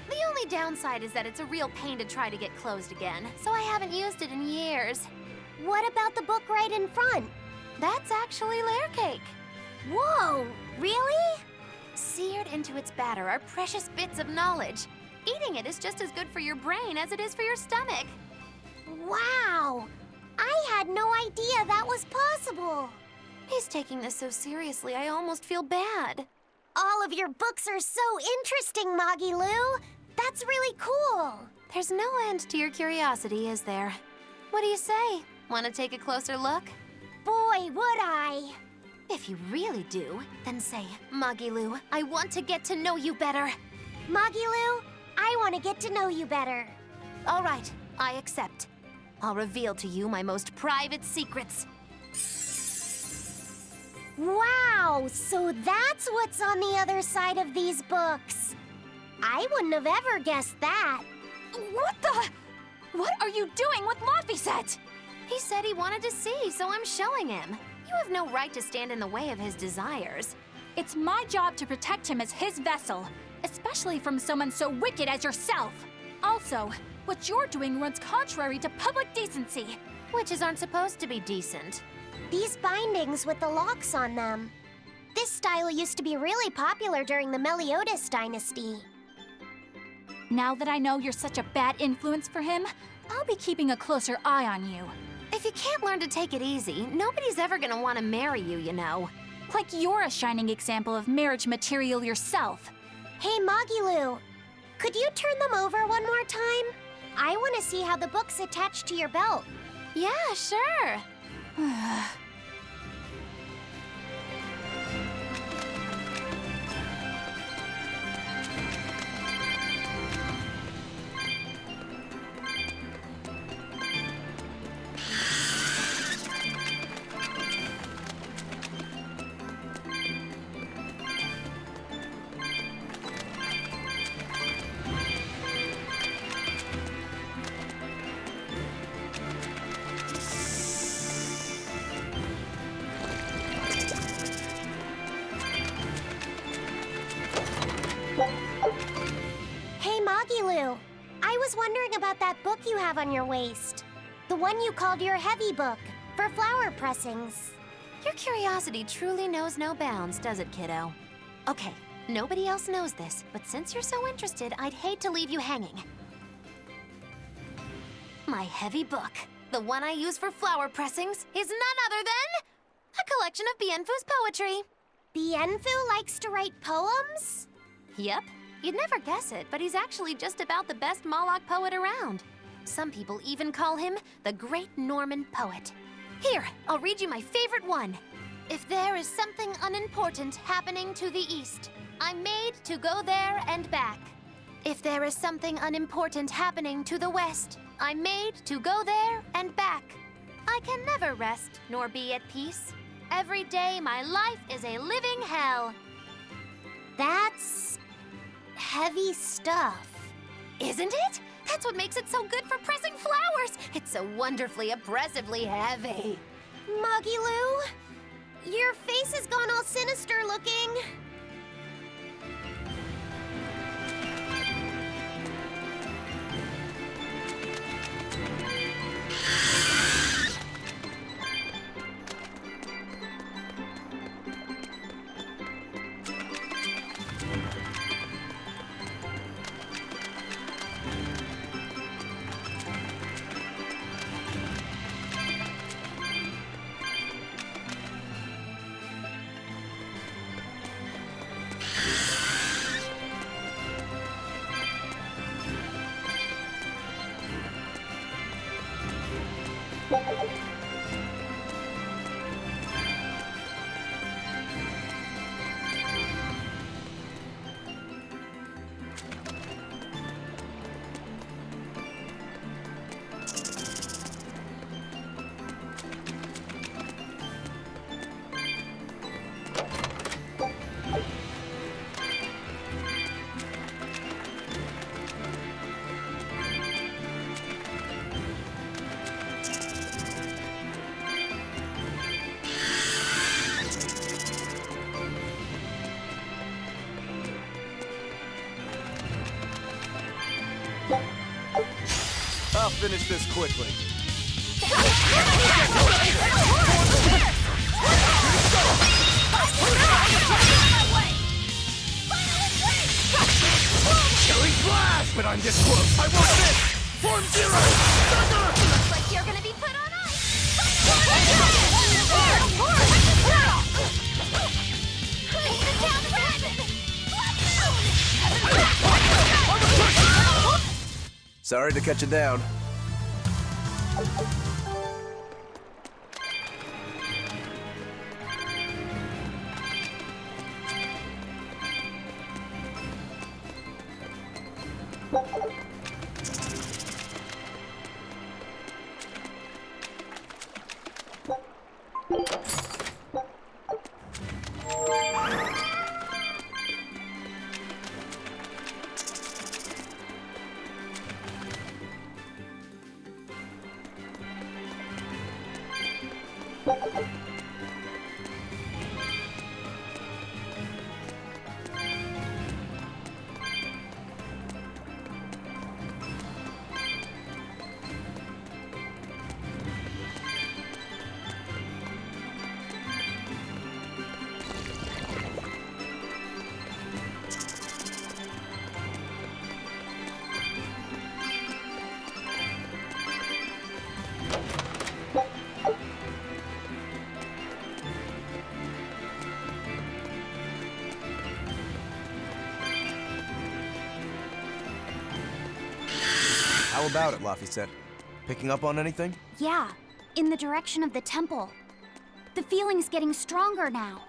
The only downside is that it's a real pain to try to get closed again, so I haven't used it in years. What about the book right in front? That's actually layer cake. Whoa, really? Seared into its batter are precious bits of knowledge. Eating it is just as good for your brain as it is for your stomach. Wow! I had no idea that was possible. He's taking this so seriously, I almost feel bad. All of your books are so interesting, Magilou. That's really cool. There's no end to your curiosity, is there? What do you say? Want to take a closer look? Boy, would I. If you really do, then say, Magilou, I want to get to know you better. Magilou, I want to get to know you better. All right, I accept. I'll reveal to you my most private secrets. Wow, so that's what's on the other side of these books. I wouldn't have ever guessed that. What the? What are you doing with Laphicet? He said he wanted to see, so I'm showing him. You have no right to stand in the way of his desires. It's my job to protect him as his vessel, especially from someone so wicked as yourself. Also, what you're doing runs contrary to public decency. Witches aren't supposed to be decent. These bindings with the locks on them. This style used to be really popular during the Meliodas dynasty. Now that I know you're such a bad influence for him, I'll be keeping a closer eye on you. If you can't learn to take it easy, nobody's ever gonna want to marry you, you know. Like you're a shining example of marriage material yourself. Hey, Magilou, could you turn them over one more time? I want to see how the books attach to your belt. Yeah, sure. Hey, Magilou, I was wondering about that book you have on your waist. The one you called your heavy book, for flower pressings. Your curiosity truly knows no bounds, does it, kiddo? Okay, nobody else knows this, but since you're so interested, I'd hate to leave you hanging. My heavy book, the one I use for flower pressings, is none other than a collection of Bienfu's poetry. Bienfu likes to write poems? Yep. You'd never guess it, but he's actually just about the best Moloch poet around. Some people even call him the Great Norman Poet. Here, I'll read you my favorite one. If there is something unimportant happening to the east, I'm made to go there and back. If there is something unimportant happening to the west, I'm made to go there and back. I can never rest nor be at peace. Every day my life is a living hell. That's heavy stuff. Isn't it? That's what makes it so good for pressing flowers. It's so wonderfully, oppressively heavy. Muggy Lou, your face has gone all sinister looking. I'll finish this quickly. Killing flash! But I'm this close. I want this! Form zero! Looks like you're gonna be put on Sorry to cut you down. How about it, Laphicet? Picking up on anything? Yeah, in the direction of the temple. The feeling's getting stronger now.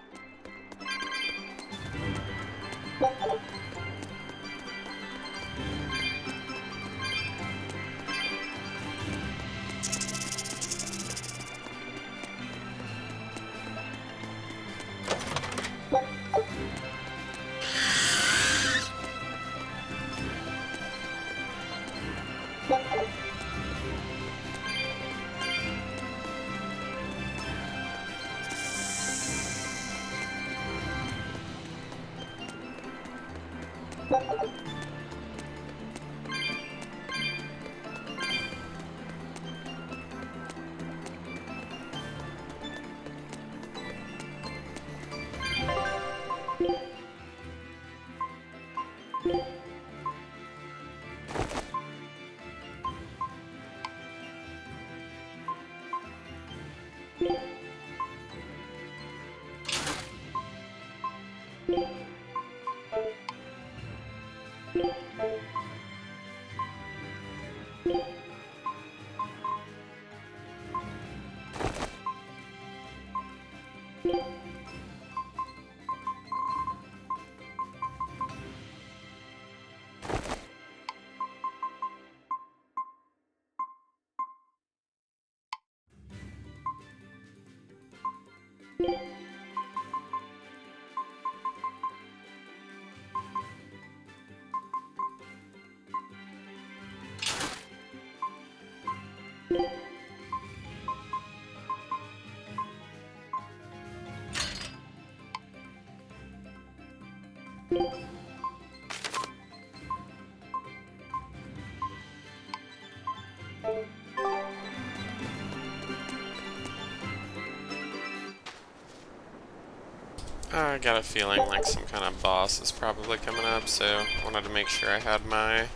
I got a feeling like some kind of boss is probably coming up, so wanted to make sure I had my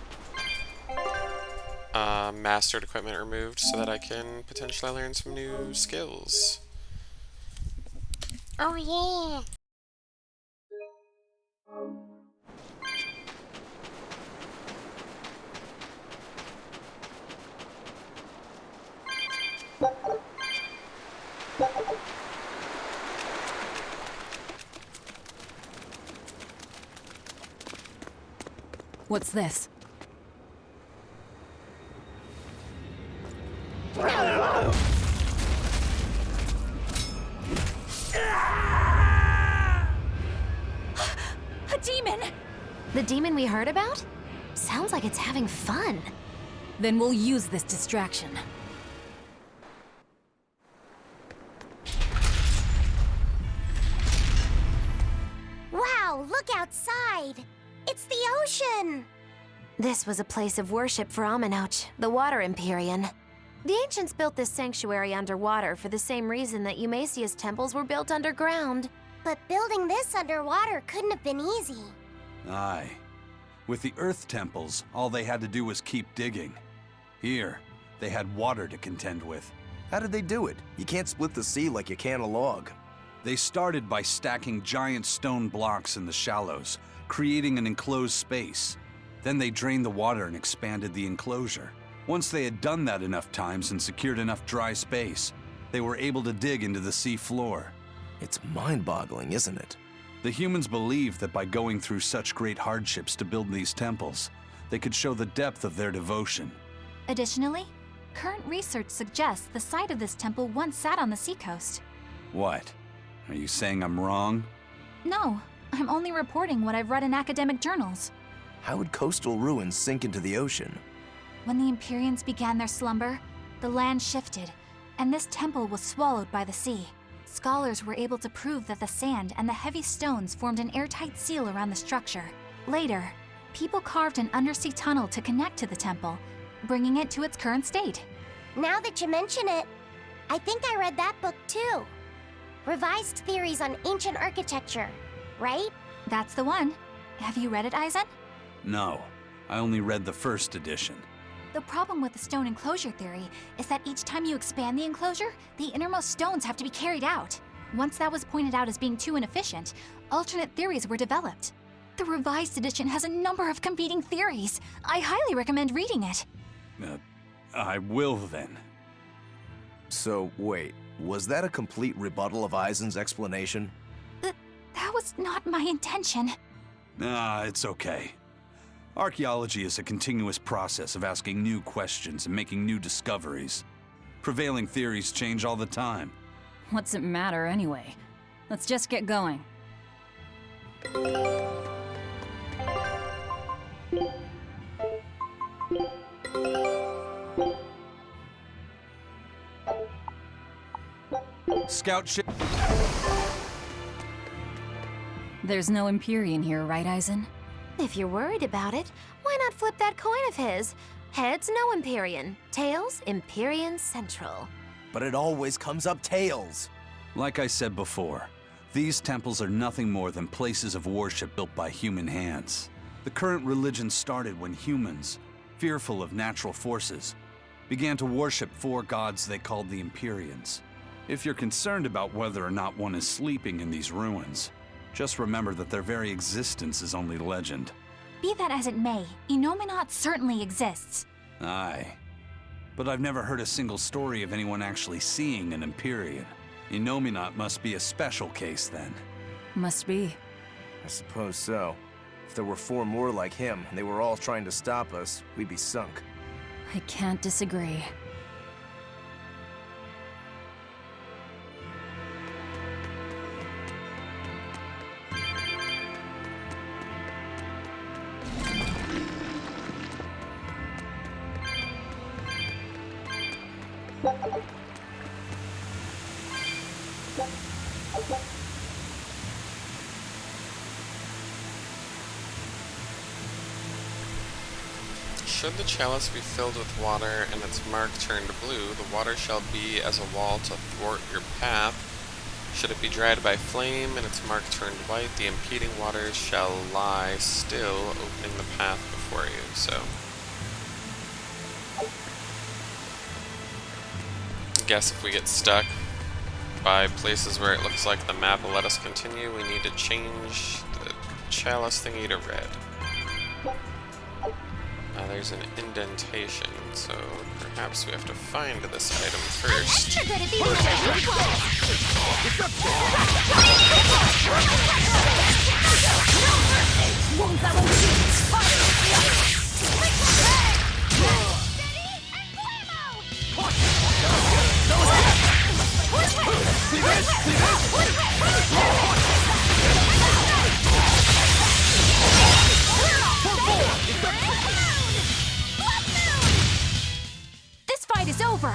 mastered equipment removed so that I can potentially learn some new skills. Oh yeah. What's this? A demon! The demon we heard about? Sounds like it's having fun. Then we'll use this distraction. Wow, look outside! It's the ocean! This was a place of worship for Aminoch, the Water Empyrean. The ancients built this sanctuary underwater for the same reason that Eumasia's temples were built underground. But building this underwater couldn't have been easy. Aye. With the Earth temples, all they had to do was keep digging. Here, they had water to contend with. How did they do it? You can't split the sea like you can a log. They started by stacking giant stone blocks in the shallows, creating an enclosed space. Then they drained the water and expanded the enclosure. Once they had done that enough times and secured enough dry space, they were able to dig into the sea floor. It's mind-boggling, isn't it? The humans believed that by going through such great hardships to build these temples, they could show the depth of their devotion. Additionally, current research suggests the site of this temple once sat on the seacoast. What? Are you saying I'm wrong? No, I'm only reporting what I've read in academic journals. How would coastal ruins sink into the ocean? When the Empyreans began their slumber, the land shifted, and this temple was swallowed by the sea. Scholars were able to prove that the sand and the heavy stones formed an airtight seal around the structure. Later, people carved an undersea tunnel to connect to the temple, bringing it to its current state. Now that you mention it, I think I read that book too. Revised Theories on Ancient Architecture, right? That's the one. Have you read it, Aizen? No, I only read the first edition. The problem with the stone enclosure theory is that each time you expand the enclosure, the innermost stones have to be carried out. Once that was pointed out as being too inefficient, alternate theories were developed. The revised edition has a number of competing theories. I highly recommend reading it. I will then. So, wait, was that a complete rebuttal of Aizen's explanation? That was not my intention. It's okay. Archaeology is a continuous process of asking new questions and making new discoveries. Prevailing theories change all the time. What's it matter anyway? Let's just get going. Scout ship. There's no Empyrean here, right, Aizen? If you're worried about it, why not flip that coin of his? Heads, no Empyrean. Tails, Empyrean Central. But it always comes up tails. Like I said before, these temples are nothing more than places of worship built by human hands. The current religion started when humans, fearful of natural forces, began to worship 4 gods they called the Empyreans. If you're concerned about whether or not one is sleeping in these ruins, just remember that their very existence is only legend. Be that as it may, Innominat certainly exists. Aye. But I've never heard a single story of anyone actually seeing an Empyrean. Innominat must be a special case then. Must be. I suppose so. If there were 4 more like him, and they were all trying to stop us, we'd be sunk. I can't disagree. Should the chalice be filled with water and its mark turned blue, the water shall be as a wall to thwart your path. Should it be dried by flame and its mark turned white, the impeding waters shall lie still, opening the path before you. So, I guess if we get stuck by places where it looks like the map will let us continue, we need to change the chalice thingy to red. There's an indentation, so perhaps we have to find this item first. This fight is over!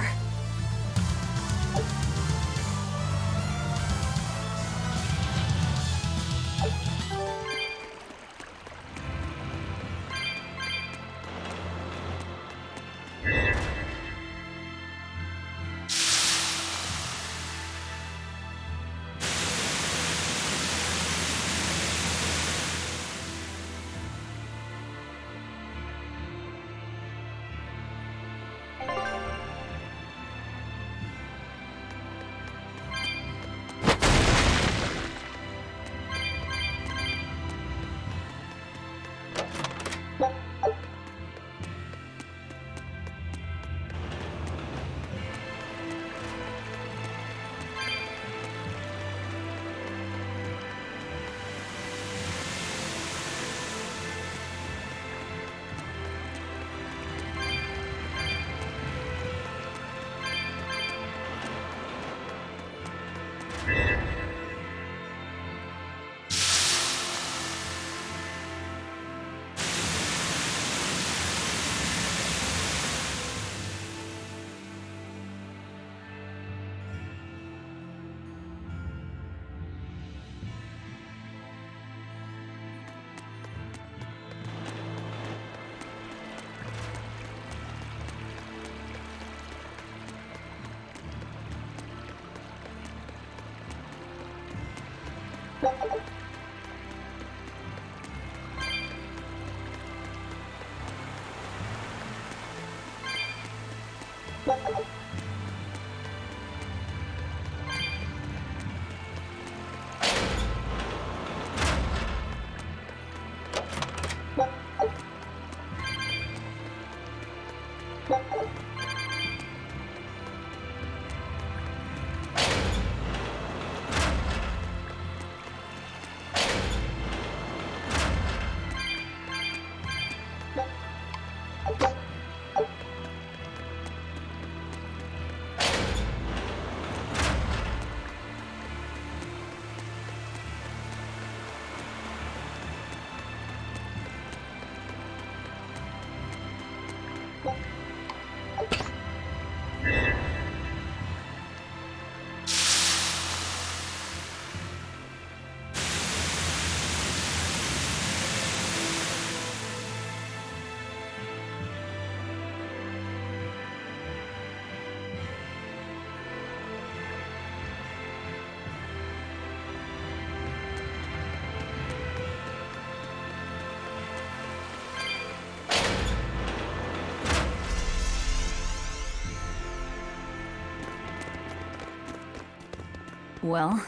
Well,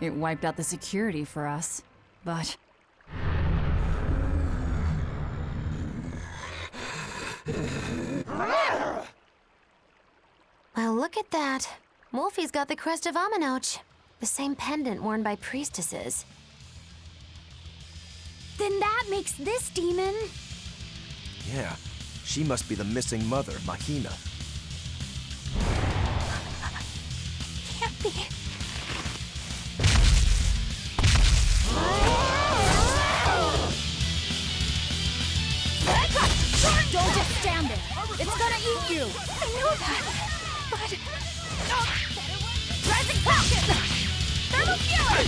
it wiped out the security for us, but... Well, look at that. Wolfie's got the crest of Aminoch. The same pendant worn by priestesses. Then that makes this demon... Yeah, she must be the missing mother, Mahina. Can't be. Don't just stand there. It's gonna eat you. I know that, but... Rising Falcon! Thermal Fury!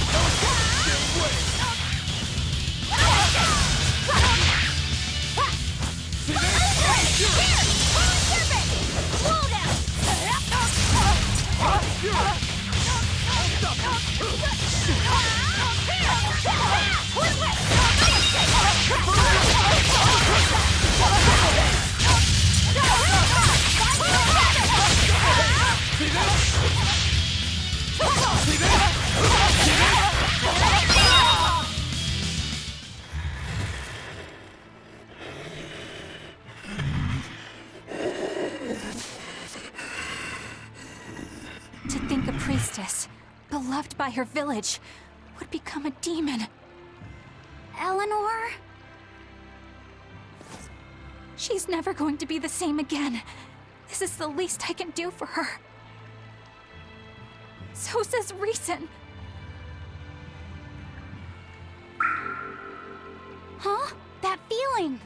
To think a priestess, beloved by her village, would become a demon. Eleanor? She's never going to be the same again. This is the least I can do for her. So says Reason. Huh? That feeling!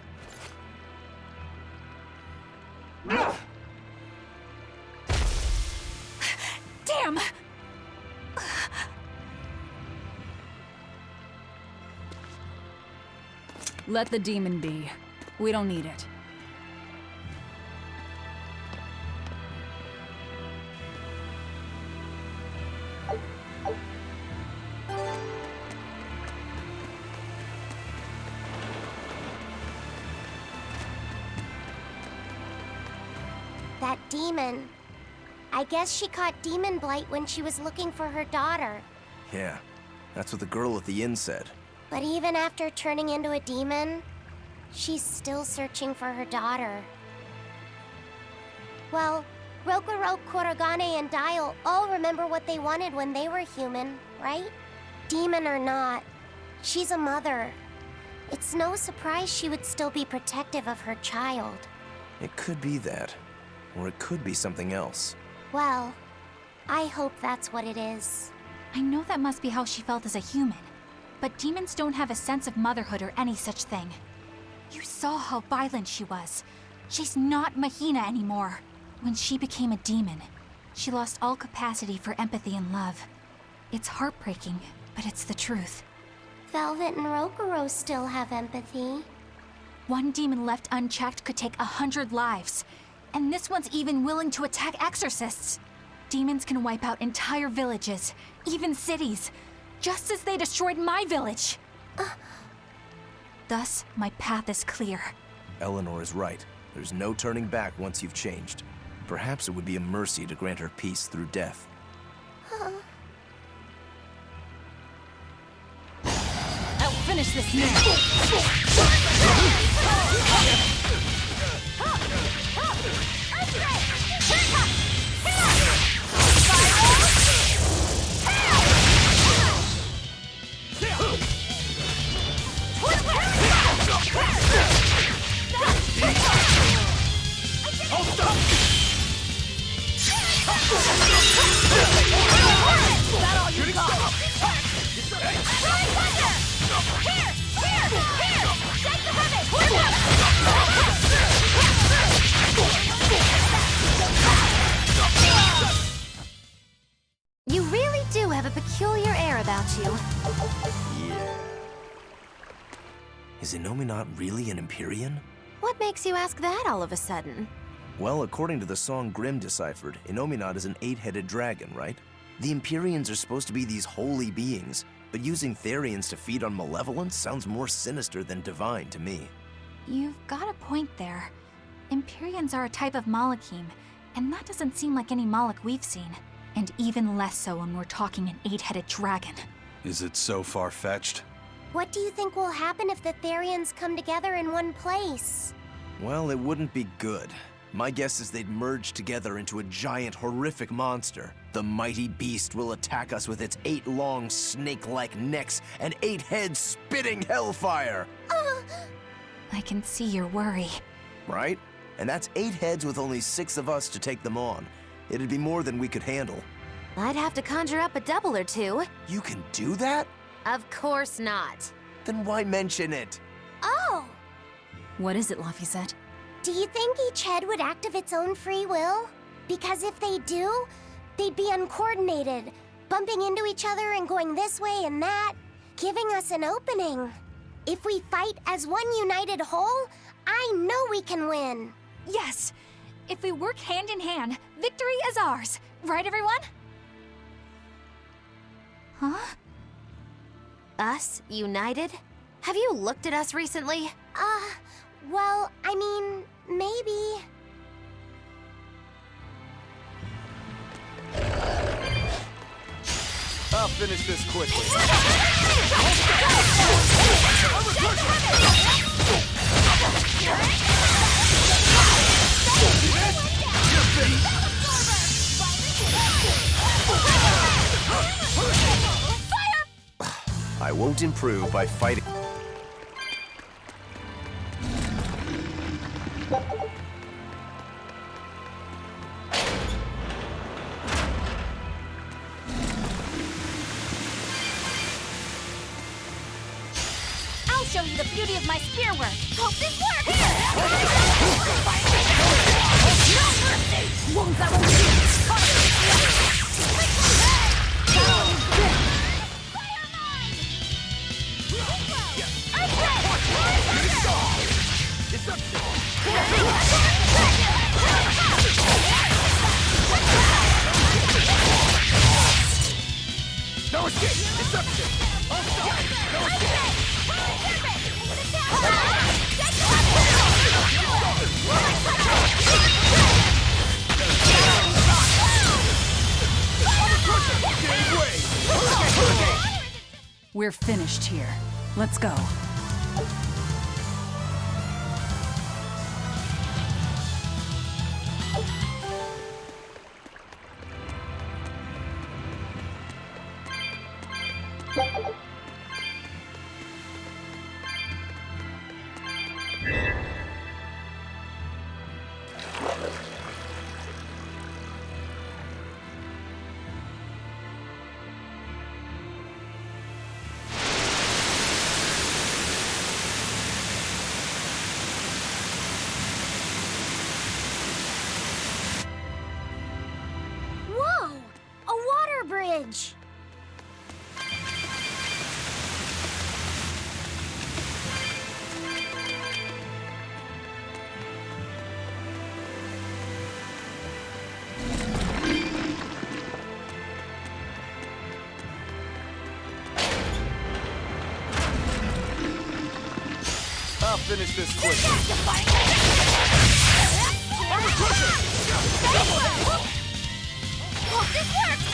Damn! Let the demon be. We don't need it. That demon. I guess she caught demon blight when she was looking for her daughter. Yeah, that's what the girl at the inn said. But even after turning into a demon, she's still searching for her daughter. Well, Rokurok, Korogane, and Dial all remember what they wanted when they were human, right? Demon or not, she's a mother. It's no surprise she would still be protective of her child. It could be that, or it could be something else. Well, I hope that's what it is. I know that must be how she felt as a human, but demons don't have a sense of motherhood or any such thing. You saw how violent she was. She's not Mahina anymore. When she became a demon, she lost all capacity for empathy and love. It's heartbreaking, but it's the truth. Velvet and Rokuro still have empathy. One demon left unchecked could take 100 lives. And this one's even willing to attack exorcists. Demons can wipe out entire villages, even cities, just as they destroyed my village. Thus, my path is clear. Eleanor is right. There's no turning back once you've changed. Perhaps it would be a mercy to grant her peace through death. I'll finish this now! You really do have a peculiar air about you. Yeah. Is Innominat really an Empyrean? What makes you ask that all of a sudden? Well, according to the song Grimm deciphered, Innominat is an 8-headed dragon, right? The Empyreans are supposed to be these holy beings, but using Therions to feed on malevolence sounds more sinister than divine to me. You've got a point there. Empyreans are a type of Malachim, and that doesn't seem like any Malach we've seen. And even less so when we're talking an 8-headed dragon. Is it so far-fetched? What do you think will happen if the Therions come together in one place? Well, it wouldn't be good. My guess is they'd merge together into a giant, horrific monster. The mighty beast will attack us with its 8 long, snake-like necks and 8 heads spitting hellfire! I can see your worry. Right? And that's 8 heads with only 6 of us to take them on. It'd be more than we could handle. I'd have to conjure up a double or two. You can do that? Of course not. Then why mention it? Oh! What is it, Laphicet? Do you think each head would act of its own free will? Because if they do, they'd be uncoordinated, bumping into each other and going this way and that, giving us an opening. If we fight as one united whole, I know we can win. Yes! If we work hand in hand, victory is ours. Right, everyone? Huh? Us united? Have you looked at us recently? Well, I mean, maybe. I'll finish this quickly. I won't improve by fighting. I'll show you the beauty of my spear work. Hope this works! Wounds that won't No escape! Deception! Offside! No escape! We're finished here. Let's go. Whoa! A water bridge! I'll finish this quickly. Hope this works!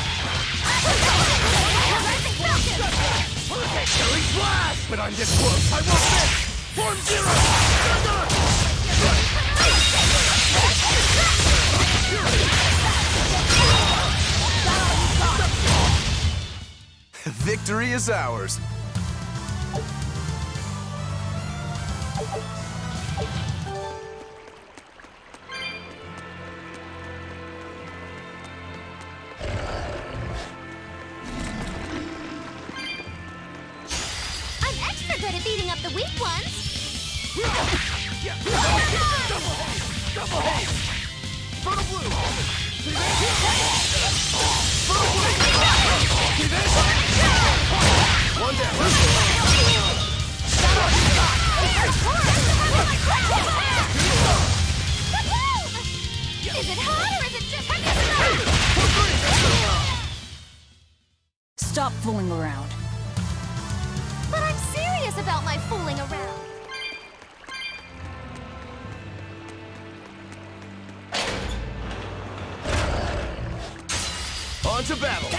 Cherry flash! But I'm this close, I won't miss! Form zero! Victory is ours. I'm extra good at beating up the weak ones! Double haze! Fertile blue! See this? Fertile blue! See this? One down! Is it hot or is it just... Stop fooling around. But I'm serious about my fooling around. on to battle!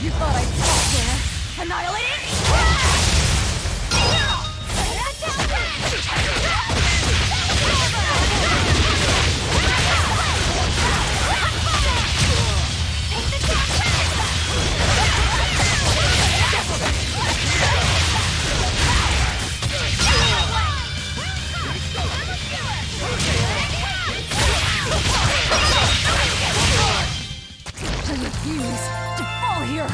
You thought I'd stop there? Annihilating! I refuse to fall here!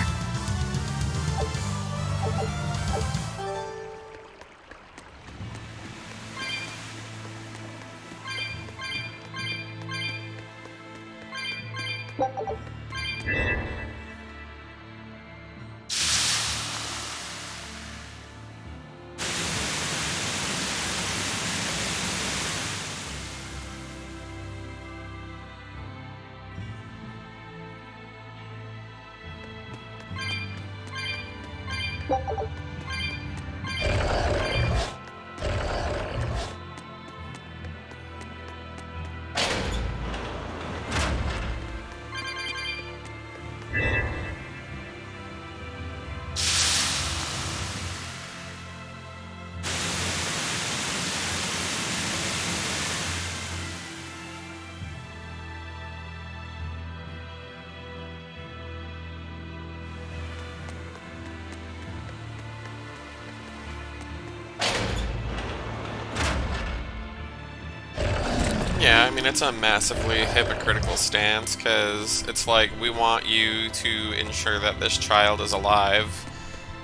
Yeah, I mean, it's a massively hypocritical stance, because it's like, we want you to ensure that this child is alive,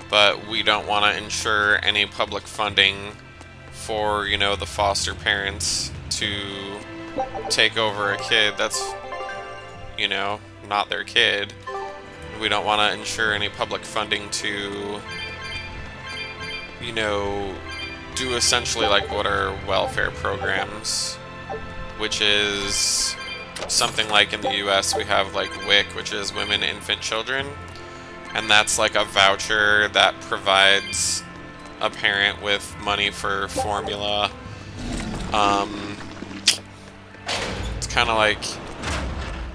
but we don't want to ensure any public funding for, you know, the foster parents to take over a kid that's, you know, not their kid. We don't want to ensure any public funding to, you know, do essentially like what are welfare programs, which is something like in the US we have like WIC, which is Women, Infant, Children, and that's like a voucher that provides a parent with money for formula. It's kind of like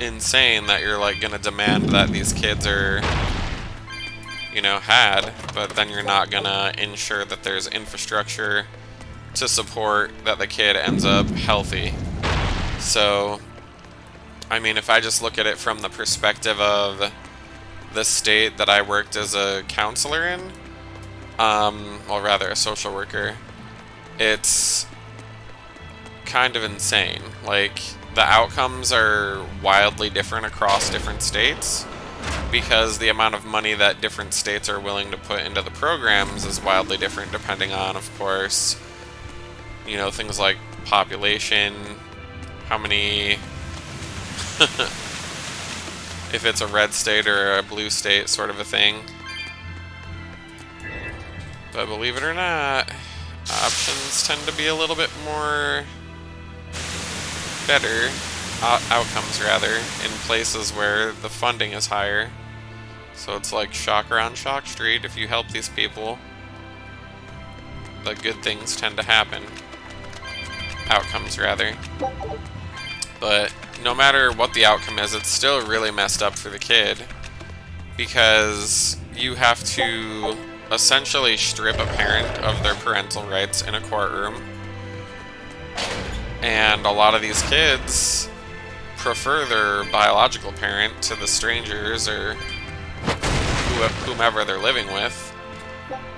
insane that you're like gonna demand that these kids are, you know, had, but then you're not gonna ensure that there's infrastructure to support that the kid ends up healthy. So, I mean, if I just look at it from the perspective of the state that I worked as a counselor in, or rather a social worker, it's kind of insane. Like, the outcomes are wildly different across different states, because the amount of money that different states are willing to put into the programs is wildly different depending on, of course, you know, things like population, how many, if it's a red state or a blue state sort of a thing. But believe it or not, options tend to be a little bit more better, outcomes rather, in places where the funding is higher. So it's like shocker on Shock Street. If you help these people, the good things tend to happen. Outcomes rather. But no matter what the outcome is, it's still really messed up for the kid, because you have to essentially strip a parent of their parental rights in a courtroom. And a lot of these kids prefer their biological parent to the strangers or whomever they're living with,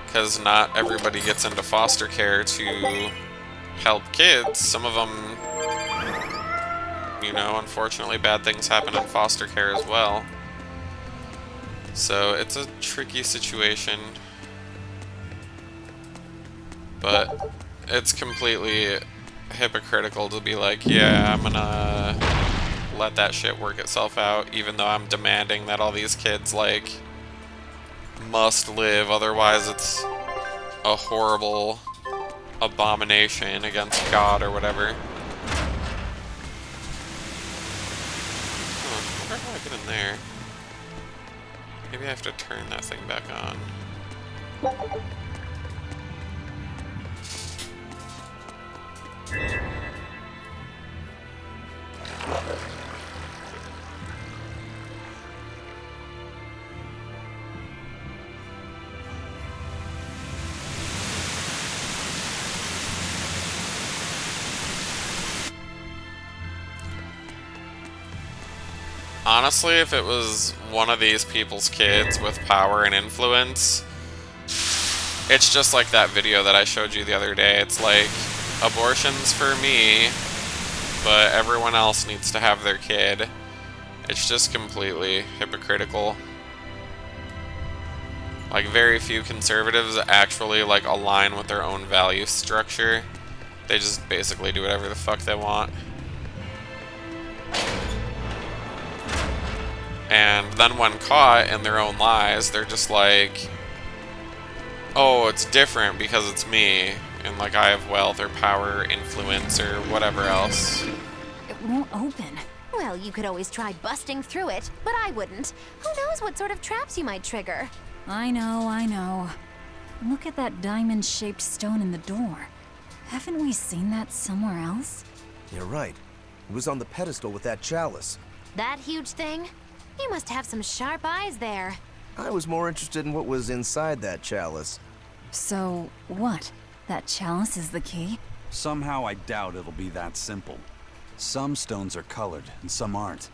because not everybody gets into foster care to help kids. Some of them, you know, unfortunately bad things happen in foster care as well. So it's a tricky situation. But it's completely hypocritical to be like, yeah, I'm gonna let that shit work itself out, even though I'm demanding that all these kids, like, must live, otherwise it's a horrible abomination against God or whatever. Huh, I wonder how I get in there. Maybe I have to turn that thing back on. Honestly, if it was one of these people's kids with power and influence, it's just like that video that I showed you the other day. It's like, abortion's for me, but everyone else needs to have their kid. It's just completely hypocritical. Like, very few conservatives actually, like, align with their own value structure. They just basically do whatever the fuck they want. And then when caught in their own lies, they're just like, oh, it's different because it's me, and like I have wealth or power, influence, or whatever else. It won't open. Well, you could always try busting through it, but I wouldn't. Who knows what sort of traps you might trigger? I know. Look at that diamond-shaped stone in the door. Haven't we seen that somewhere else? You're right. It was on the pedestal with that chalice. That huge thing? You must have some sharp eyes there. I was more interested in what was inside that chalice. So, what? That chalice is the key? Somehow I doubt it'll be that simple. Some stones are colored and some aren't.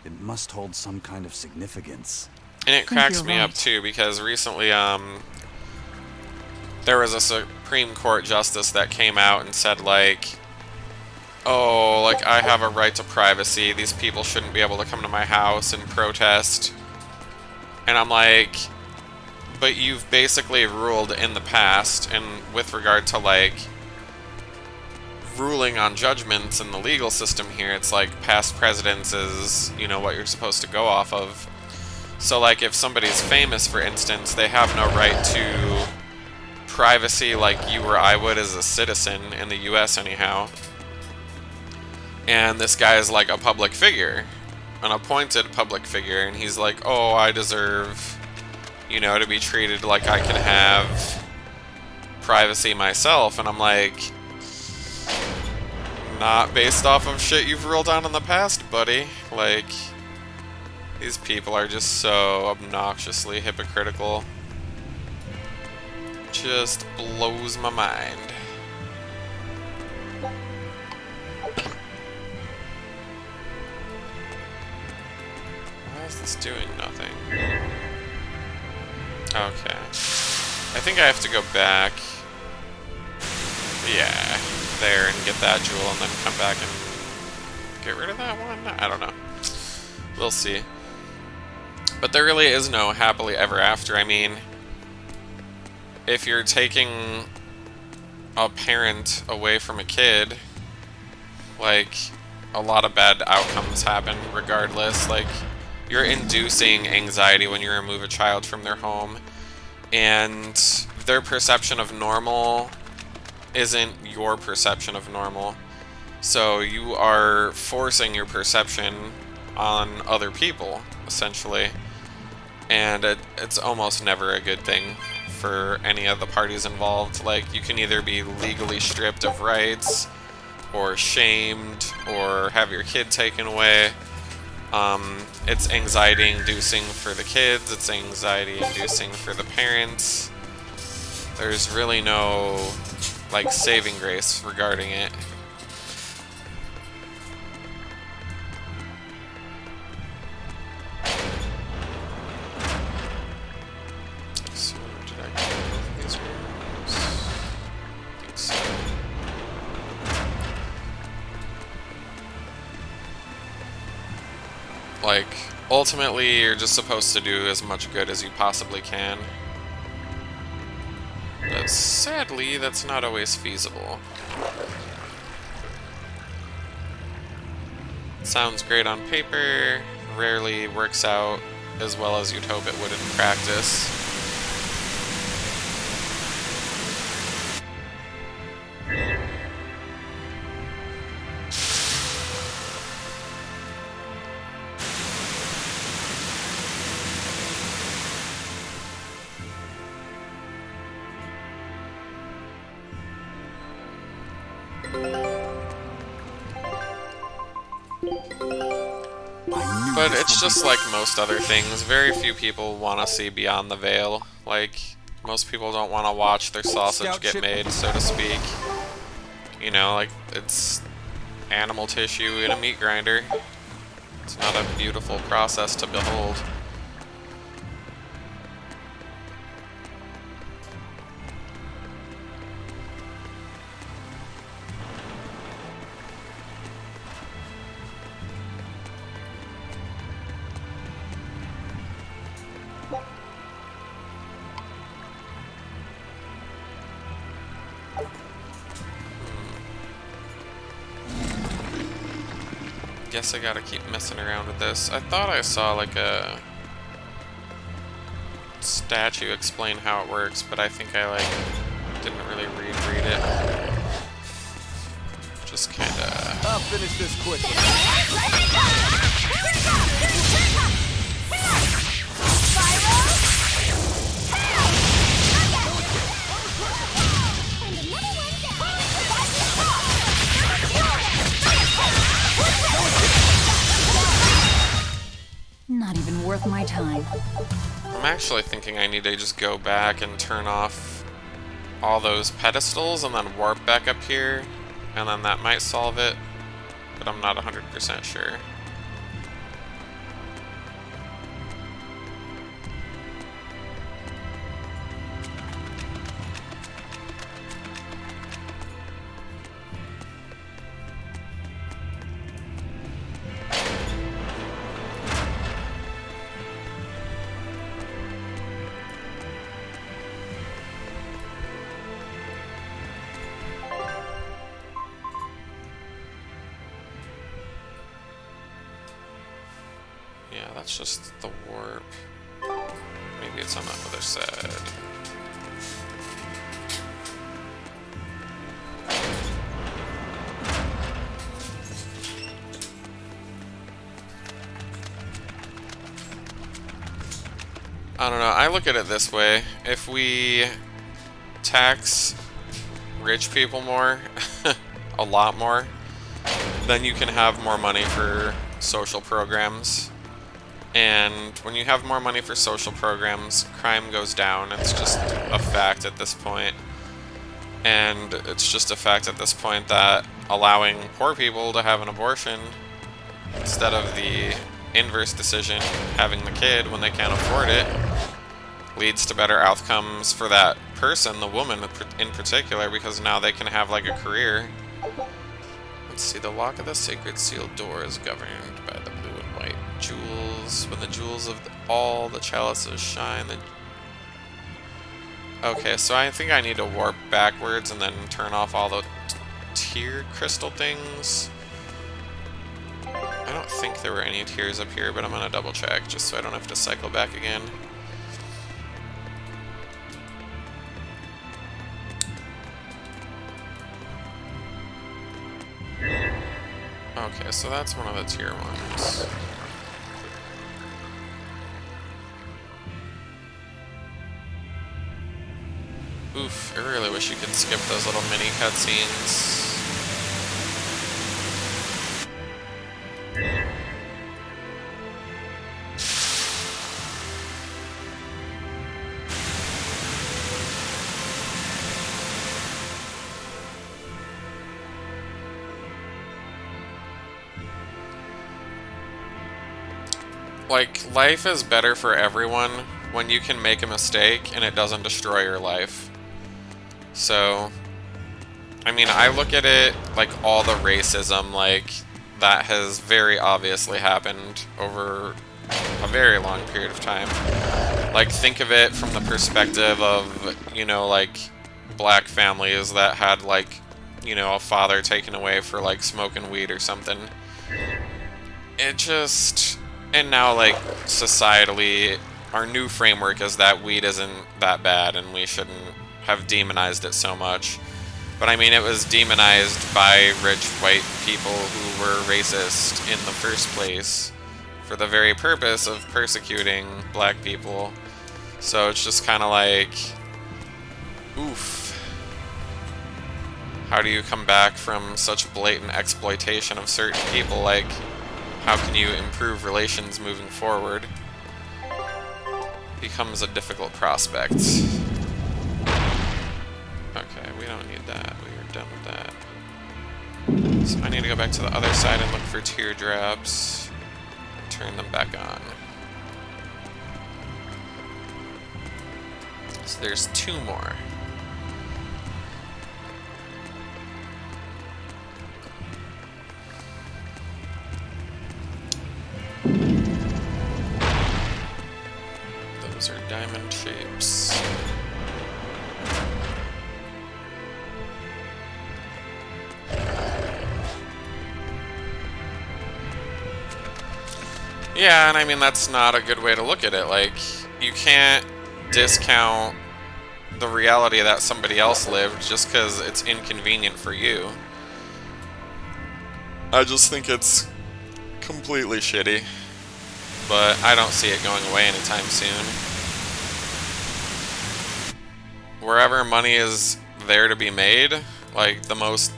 It must hold some kind of significance. And it cracks me up too, because recently there was a Supreme Court justice that came out and said, like, oh, like, I have a right to privacy, these people shouldn't be able to come to my house and protest. And I'm like, but you've basically ruled in the past, and with regard to, like, ruling on judgments in the legal system here, it's like past precedents is, you know, what you're supposed to go off of. So, like, if somebody's famous, for instance, they have no right to privacy like you or I would as a citizen in the US anyhow. And this guy is like a public figure, an appointed public figure, and he's like, oh, I deserve, you know, to be treated like I can have privacy myself. And I'm like, not based off of shit you've ruled on in the past, buddy. Like, these people are just so obnoxiously hypocritical. Just blows my mind. Why is this doing nothing? Okay. I think I have to go back. Yeah, there and get that jewel and then come back and get rid of that one? I don't know. We'll see. But there really is no happily ever after. I mean, if you're taking a parent away from a kid, like, a lot of bad outcomes happen regardless. Like, you're inducing anxiety when you remove a child from their home, and their perception of normal isn't your perception of normal. So you are forcing your perception on other people, essentially. And it's almost never a good thing for any of the parties involved. Like, you can either be legally stripped of rights, or shamed, or have your kid taken away. It's anxiety-inducing for the kids, it's anxiety-inducing for the parents. There's really no, like, saving grace regarding it. So, did I get both of these rooms? I think so. Like, ultimately, you're just supposed to do as much good as you possibly can. But sadly, that's not always feasible. Sounds great on paper, rarely works out as well as you'd hope it would in practice. But it's just like most other things. Very few people want to see beyond the veil. Like, most people don't want to watch their sausage get made, so to speak. You know, like, it's animal tissue in a meat grinder. It's not a beautiful process to behold. Guess I gotta keep messing around with this. I thought I saw like a statue explain how it works, but I think I like didn't really read it. Just kinda... I'll finish this quickly. Not even worth my time. I'm actually thinking I need to just go back and turn off all those pedestals and then warp back up here, and then that might solve it, but I'm not 100% sure. Yeah, that's just the warp. Maybe it's on the other side. I don't know, I look at it this way. If we tax rich people more, a lot more, then you can have more money for social programs. And when you have more money for social programs, crime goes down. It's just a fact at this point. And it's just a fact at this point that allowing poor people to have an abortion instead of the inverse decision, having the kid when they can't afford it, leads to better outcomes for that person, the woman in particular, because now they can have like a career. Let's see, the lock of the sacred sealed door is governed by the blue and white jewels. When the jewels of all the chalices shine, okay, so I think I need to warp backwards and then turn off all the tiered crystal things. I don't think there were any tiers up here, but I'm gonna double check just so I don't have to cycle back again. Okay, so that's one of the tier ones. Oof, I really wish you could skip those little mini cutscenes. Like, life is better for everyone when you can make a mistake and it doesn't destroy your life. So, I mean, I look at it like all the racism, like that has very obviously happened over a very long period of time. Like, think of it from the perspective of, you know, like, black families that had, like, you know, a father taken away for, like, smoking weed or something. It just... And now, like, societally, our new framework is that weed isn't that bad and we shouldn't have demonized it so much. But I mean, it was demonized by rich white people who were racist in the first place for the very purpose of persecuting black people. So it's just kind of like, oof. How do you come back from such blatant exploitation of certain people? Like, how can you improve relations moving forward? Becomes a difficult prospect. Okay, we don't need that. We are done with that. So I need to go back to the other side and look for teardrops. Turn them back on. So there's 2 more. Those are diamond shapes. Yeah, and I mean, that's not a good way to look at it. Like, you can't discount the reality that somebody else lived just because it's inconvenient for you. I just think it's completely shitty. But I don't see it going away anytime soon. Wherever money is there to be made, like, the most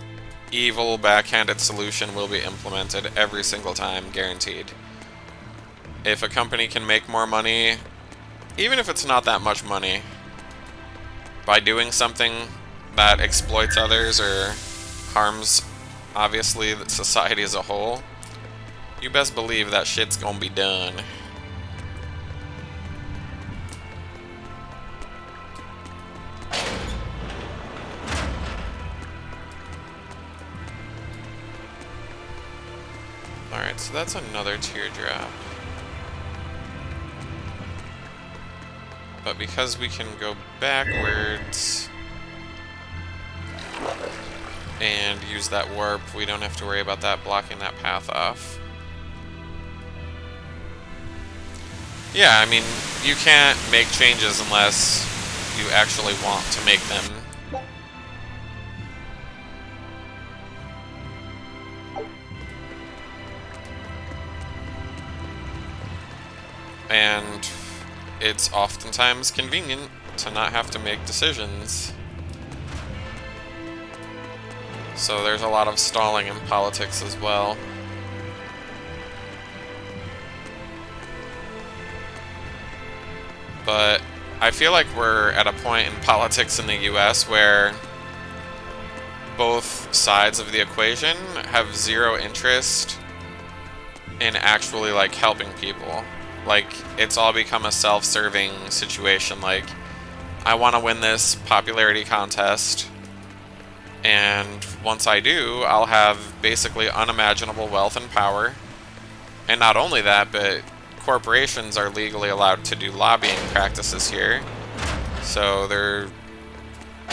evil, backhanded solution will be implemented every single time, guaranteed. If a company can make more money, even if it's not that much money, by doing something that exploits others or harms, obviously, society as a whole, you best believe that shit's gonna be done. Alright, so that's another teardrop. But because we can go backwards and use that warp, we don't have to worry about that blocking that path off. Yeah, I mean, you can't make changes unless you actually want to make them. And it's oftentimes convenient to not have to make decisions. So there's a lot of stalling in politics as well. But I feel like we're at a point in politics in the US where both sides of the equation have zero interest in actually, like, helping people. Like, it's all become a self-serving situation. Like, I want to win this popularity contest, and once I do, I'll have basically unimaginable wealth and power. And not only that, but corporations are legally allowed to do lobbying practices here. So they're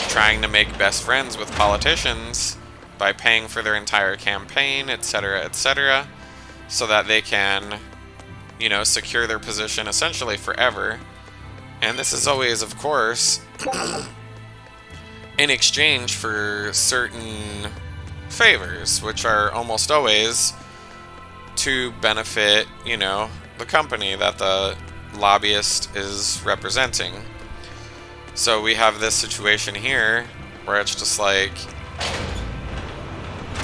trying to make best friends with politicians by paying for their entire campaign, etc., so that they can, you know, secure their position essentially forever. And this is always, of course, in exchange for certain favors, which are almost always to benefit, you know, the company that the lobbyist is representing. So we have this situation here where it's just like,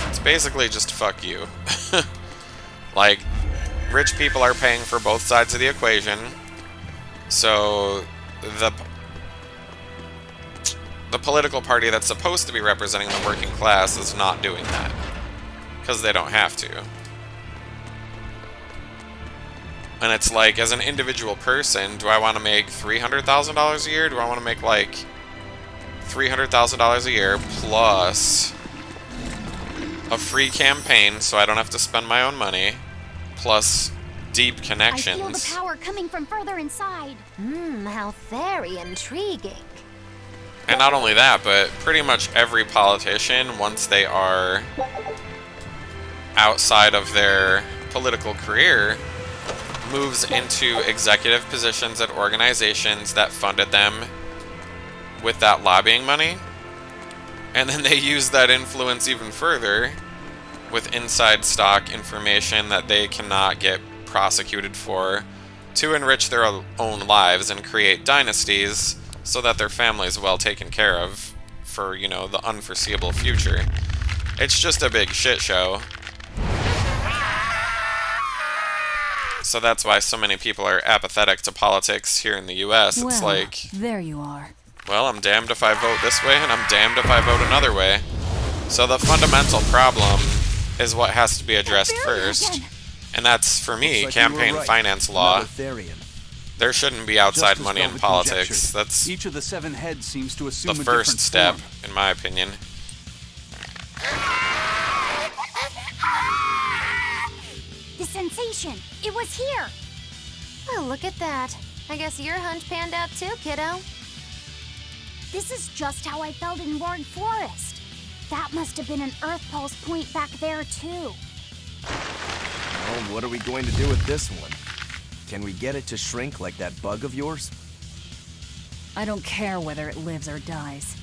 it's basically just fuck you. Like, rich people are paying for both sides of the equation, so the political party that's supposed to be representing the working class is not doing that, because they don't have to. And it's like, as an individual person, do I want to make $300,000 a year? Do I want to make, like, $300,000 a year plus a free campaign so I don't have to spend my own money, plus deep connections. I feel the power coming from further inside. How very intriguing. And not only that, but pretty much every politician, once they are outside of their political career, moves into executive positions at organizations that funded them with that lobbying money. And then they use that influence even further with inside stock information that they cannot get prosecuted for to enrich their own lives and create dynasties so that their family is well taken care of for, you know, the unforeseeable future. It's just a big shit show. So that's why so many people are apathetic to politics here in the US. It's Well, like, there you are. well, I'm damned if I vote this way, and I'm damned if I vote another way. So the fundamental problem is what has to be addressed first. And that's, for me, Looks like you were campaign right. finance law. Another Therion. There shouldn't be outside Just as money in Velvet politics. conjectured, That's each of the 7 heads seems to assume the a first different step, form. in my opinion. The sensation. It was here. Well, look at that. I guess your hunch panned out too, kiddo. This is just how I felt in Ward Forest. That must have been an Earth Pulse point back there, too. Well, what are we going to do with this one? Can we get it to shrink like that bug of yours? I don't care whether it lives or dies.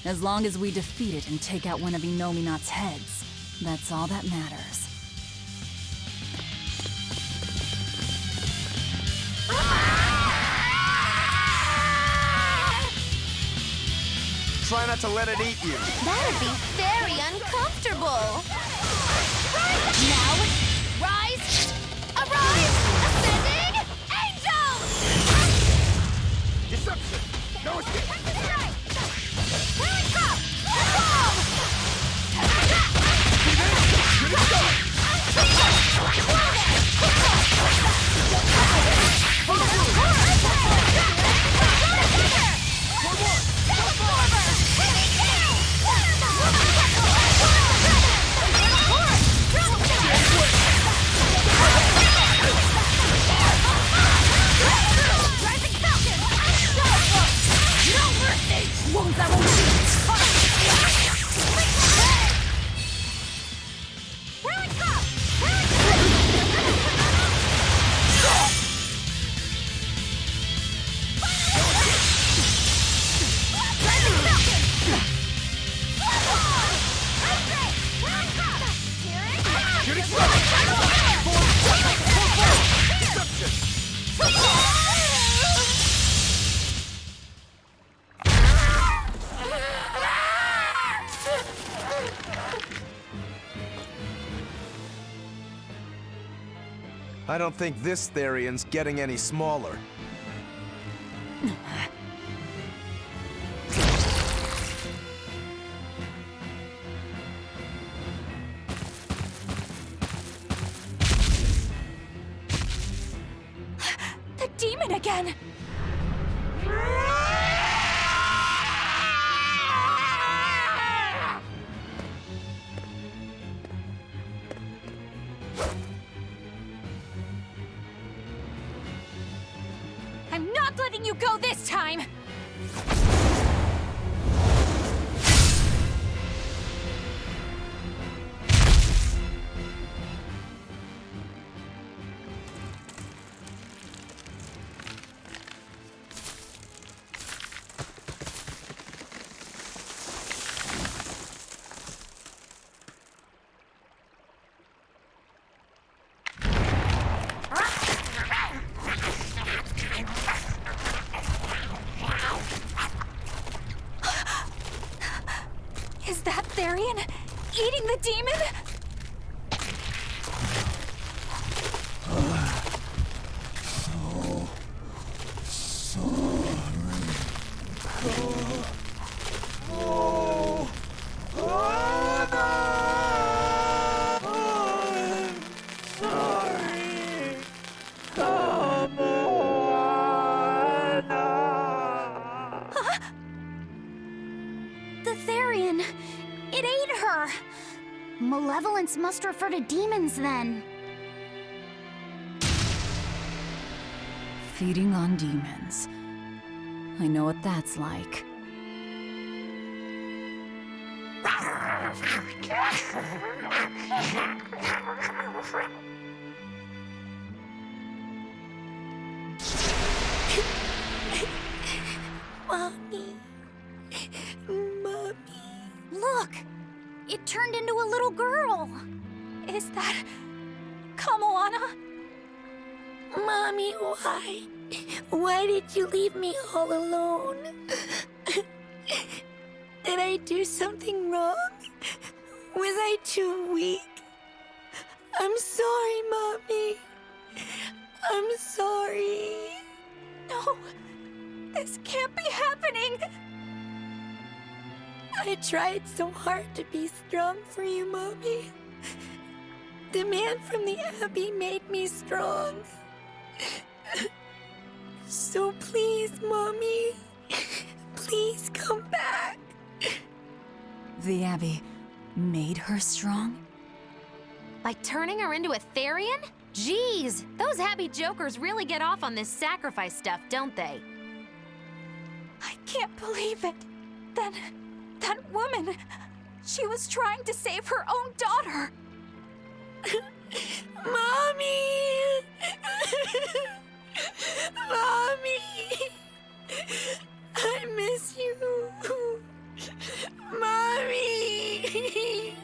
As long as we defeat it and take out one of Inominat's heads, that's all that matters. Try not to let it eat you. That'd be very uncomfortable. Now, rise! Arise, ascending angels! Deception! No escape! Here we come! I don't think this Therion's getting any smaller. The demon again! I'm not letting you go this time! Is that Therion eating the demon? The Therion, It ate her! Malevolence must refer to demons then. Feeding on demons. I know what that's like. Mommy. Mommy. Look! It turned into a little girl. Is that Kamoana? Mommy, why? Why did you leave me all alone? Did I do something wrong? Was I too weak? I'm sorry, Mommy. I'm sorry. No, this can't be happening. I tried so hard to be strong for you, Mommy. The man from the Abbey made me strong. So please, Mommy, please come back. The Abbey made her strong? By turning her into a Therion? Jeez, those Abbey jokers really get off on this sacrifice stuff, don't they? I can't believe it. That woman, she was trying to save her own daughter. Mommy! Mommy! I miss you. Mommy!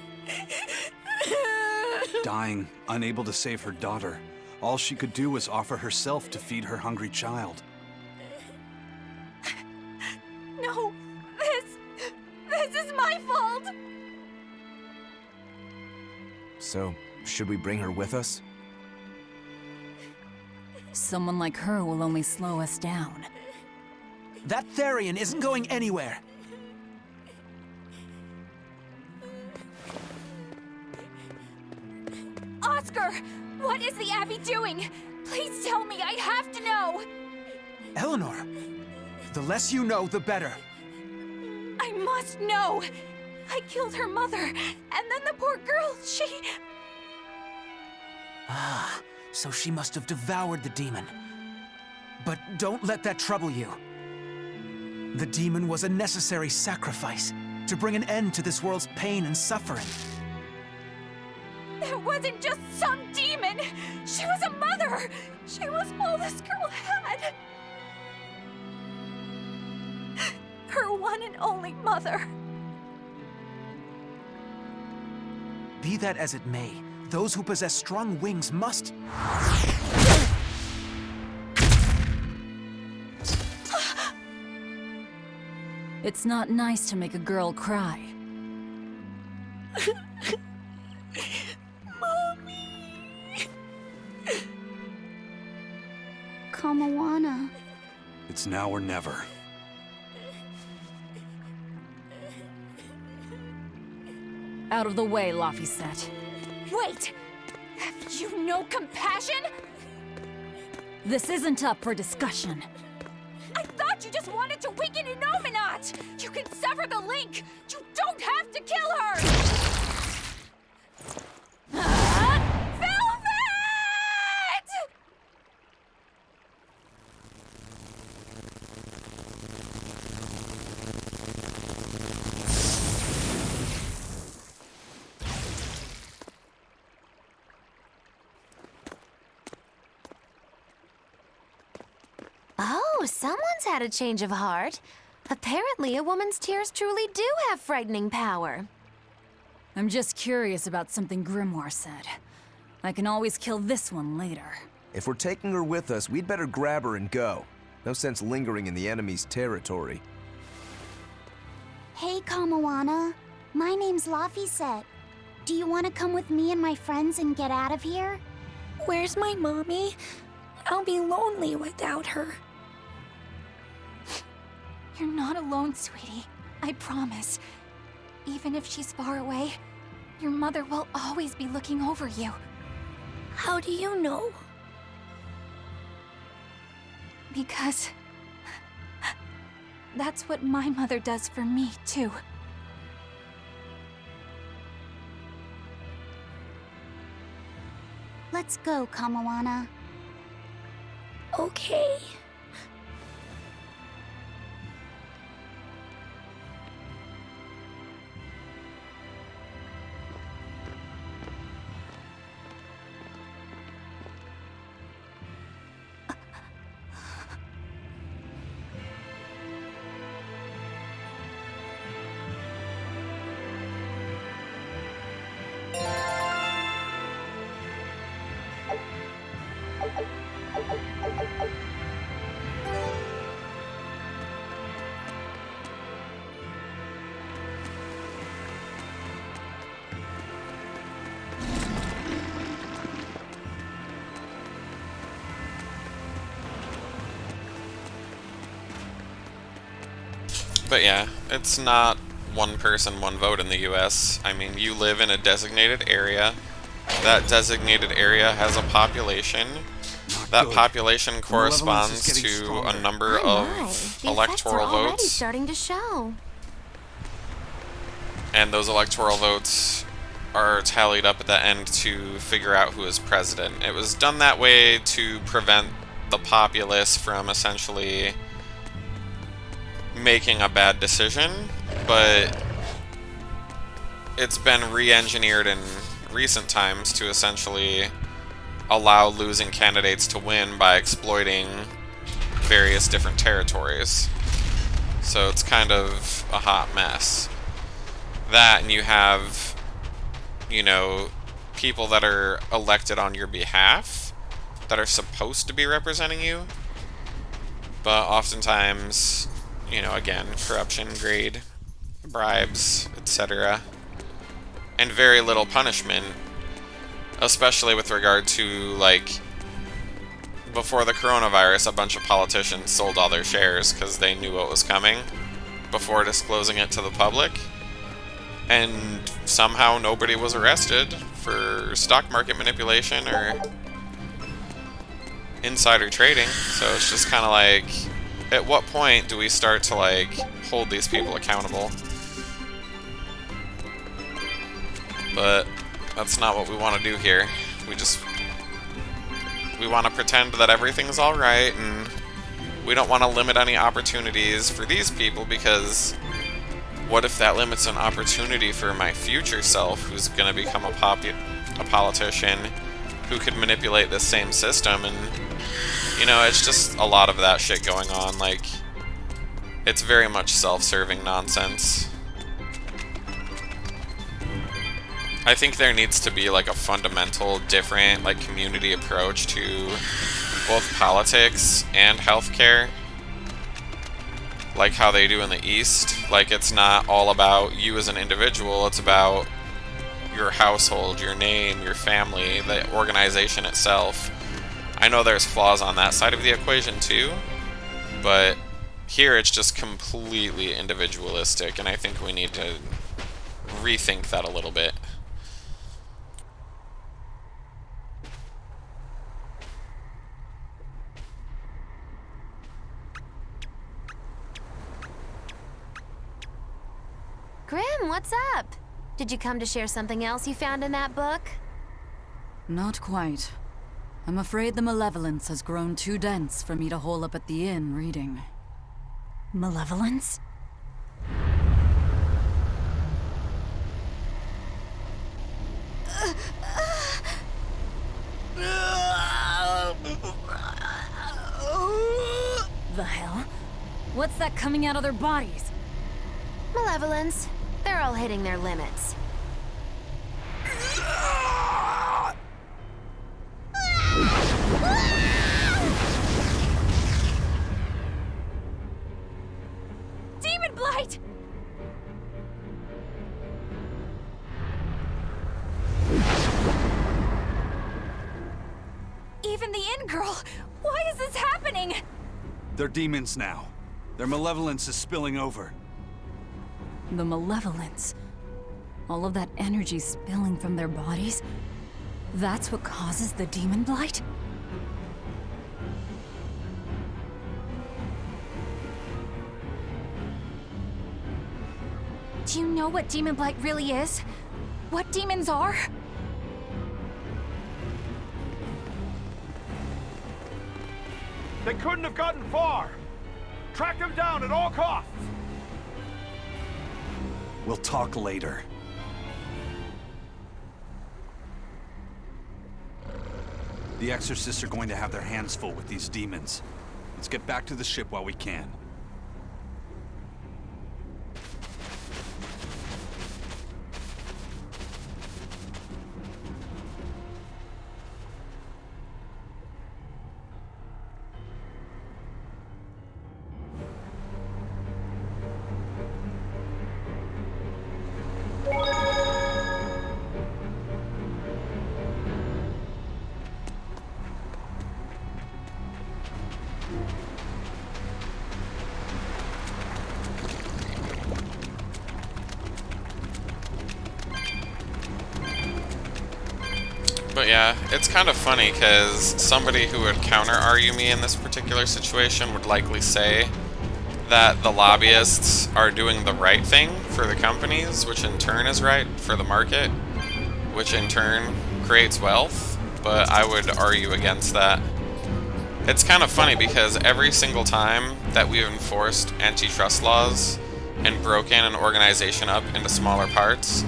Dying, unable to save her daughter, all she could do was offer herself to feed her hungry child. No, this is my fault. So, should we bring her with us? Someone like her will only slow us down. That Therion isn't going anywhere. Oscar, what is the Abbey doing? Please tell me, I have to know. Eleanor, the less you know, the better. I must know. I killed her mother, and then the poor girl, she... Ah, so she must have devoured the demon. But don't let that trouble you. The demon was a necessary sacrifice to bring an end to this world's pain and suffering. It wasn't just some demon. She was a mother. She was all this girl had. Her one and only mother. Be that as it may, those who possess strong wings must... It's not nice to make a girl cry. Mommy. Kamoana. It's now or never. Out of the way, Laphicet. Wait! Have you no compassion? This isn't up for discussion. I thought you just wanted to weaken Innominat! You can sever the link! You don't have to kill her! Velvet! Oh, someone's had a change of heart. Apparently, a woman's tears truly do have frightening power. I'm just curious about something Grimoire said. I can always kill this one later. If we're taking her with us, we'd better grab her and go. No sense lingering in the enemy's territory. Hey, Kamoana. My name's Laphicet. Do you want to come with me and my friends and get out of here? Where's my mommy? I'll be lonely without her. You're not alone, sweetie. I promise. Even if she's far away, your mother will always be looking over you. How do you know? Because that's what my mother does for me, too. Let's go, Kamawana. Okay. But yeah, it's not one person, one vote in the US. I mean, you live in a designated area. That designated area has a population. That population corresponds to a number of electoral votes. Starting to show. And those electoral votes are tallied up at the end to figure out who is president. It was done that way to prevent the populace from essentially making a bad decision, but it's been re-engineered in recent times to essentially allow losing candidates to win by exploiting various different territories. So it's kind of a hot mess. That, and you have, you know, people that are elected on your behalf that are supposed to be representing you, but oftentimes, you know, again, corruption, greed, bribes, etc. And very little punishment, especially with regard to, like, before the coronavirus, a bunch of politicians sold all their shares because they knew what was coming before disclosing it to the public. And somehow nobody was arrested for stock market manipulation or insider trading. So it's just kind of like, at what point do we start to, like, hold these people accountable? But that's not what we want to do here. We want to pretend that everything's alright, and we don't want to limit any opportunities for these people, because what if that limits an opportunity for my future self, who's going to become a politician who could manipulate this same system? And, you know, it's just a lot of that shit going on. Like, it's very much self-serving nonsense. I think there needs to be, like, a fundamental, different, like, community approach to both politics and healthcare, like how they do in the East. Like, it's not all about you as an individual, it's about your household, your name, your family, the organization itself. I know there's flaws on that side of the equation too, but here it's just completely individualistic, and I think we need to rethink that a little bit. Grim, what's up? Did you come to share something else you found in that book? Not quite. I'm afraid the malevolence has grown too dense for me to hole up at the inn reading. Malevolence? The hell? What's that coming out of their bodies? Malevolence. They're all hitting their limits. Demon Blight! Even the inn girl! Why is this happening? They're demons now. Their malevolence is spilling over. The malevolence. All of that energy spilling from their bodies? That's what causes the demon blight? Do you know what demon blight really is? What demons are? They couldn't have gotten far. Track them down at all costs. We'll talk later. The Exorcists are going to have their hands full with these demons. Let's get back to the ship while we can. But yeah, it's kind of funny because somebody who would counter-argue me in this particular situation would likely say that the lobbyists are doing the right thing for the companies, which in turn is right for the market, which in turn creates wealth, but I would argue against that. It's kind of funny because every single time that we've enforced antitrust laws and broken an organization up into smaller parts,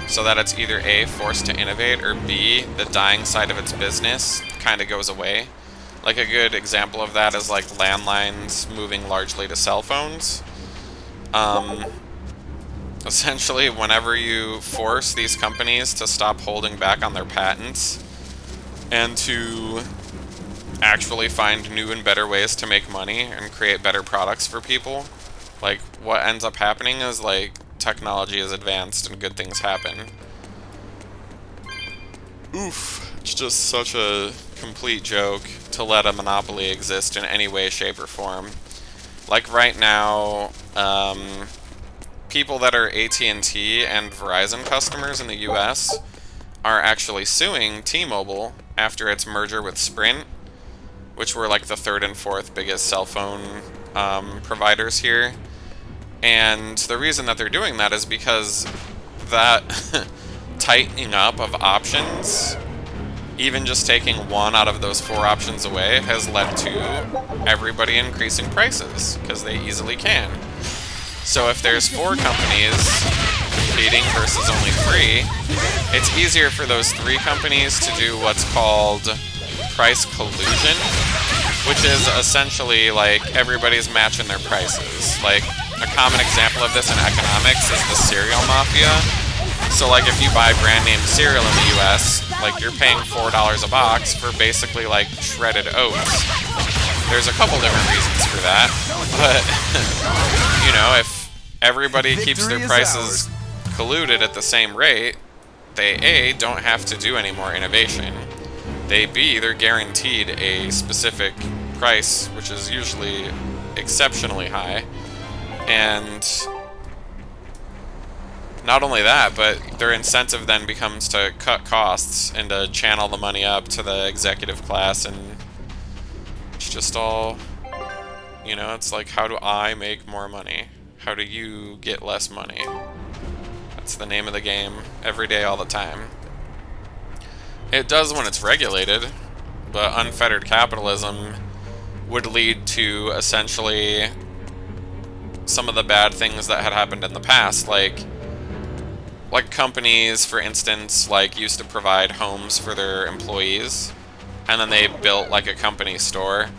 so that it's either A, forced to innovate, or B, the dying side of its business kind of goes away. Like a good example of that is like landlines moving largely to cell phones. Essentially, whenever you force these companies to stop holding back on their patents and to actually find new and better ways to make money and create better products for people, like what ends up happening is like technology is advanced and good things happen. Oof, it's just such a complete joke to let a monopoly exist in any way, shape, or form. Like right now, people that are AT&T and Verizon customers in the US are actually suing T-Mobile after its merger with Sprint, which were like the third and fourth biggest cell phone providers here. And the reason that they're doing that is because that tightening up of options, even just taking one out of those 4 options away, has led to everybody increasing prices, because they easily can. So if there's 4 companies competing versus only 3, it's easier for those 3 companies to do what's called price collusion, which is essentially like everybody's matching their prices. Like, a common example of this in economics is the cereal mafia. So like if you buy brand name cereal in the US, like you're paying $4 a box for basically like shredded oats. There's a couple different reasons for that, but you know, if everybody keeps their prices colluded at the same rate, they A, don't have to do any more innovation. They B, they're guaranteed a specific price, which is usually exceptionally high. And not only that, but their incentive then becomes to cut costs and to channel the money up to the executive class, and it's just all, you know, it's like, how do I make more money? How do you get less money? That's the name of the game, every day, all the time. It does when it's regulated, but unfettered capitalism would lead to essentially some of the bad things that had happened in the past, like companies, for instance, like used to provide homes for their employees, and then they built like a company store,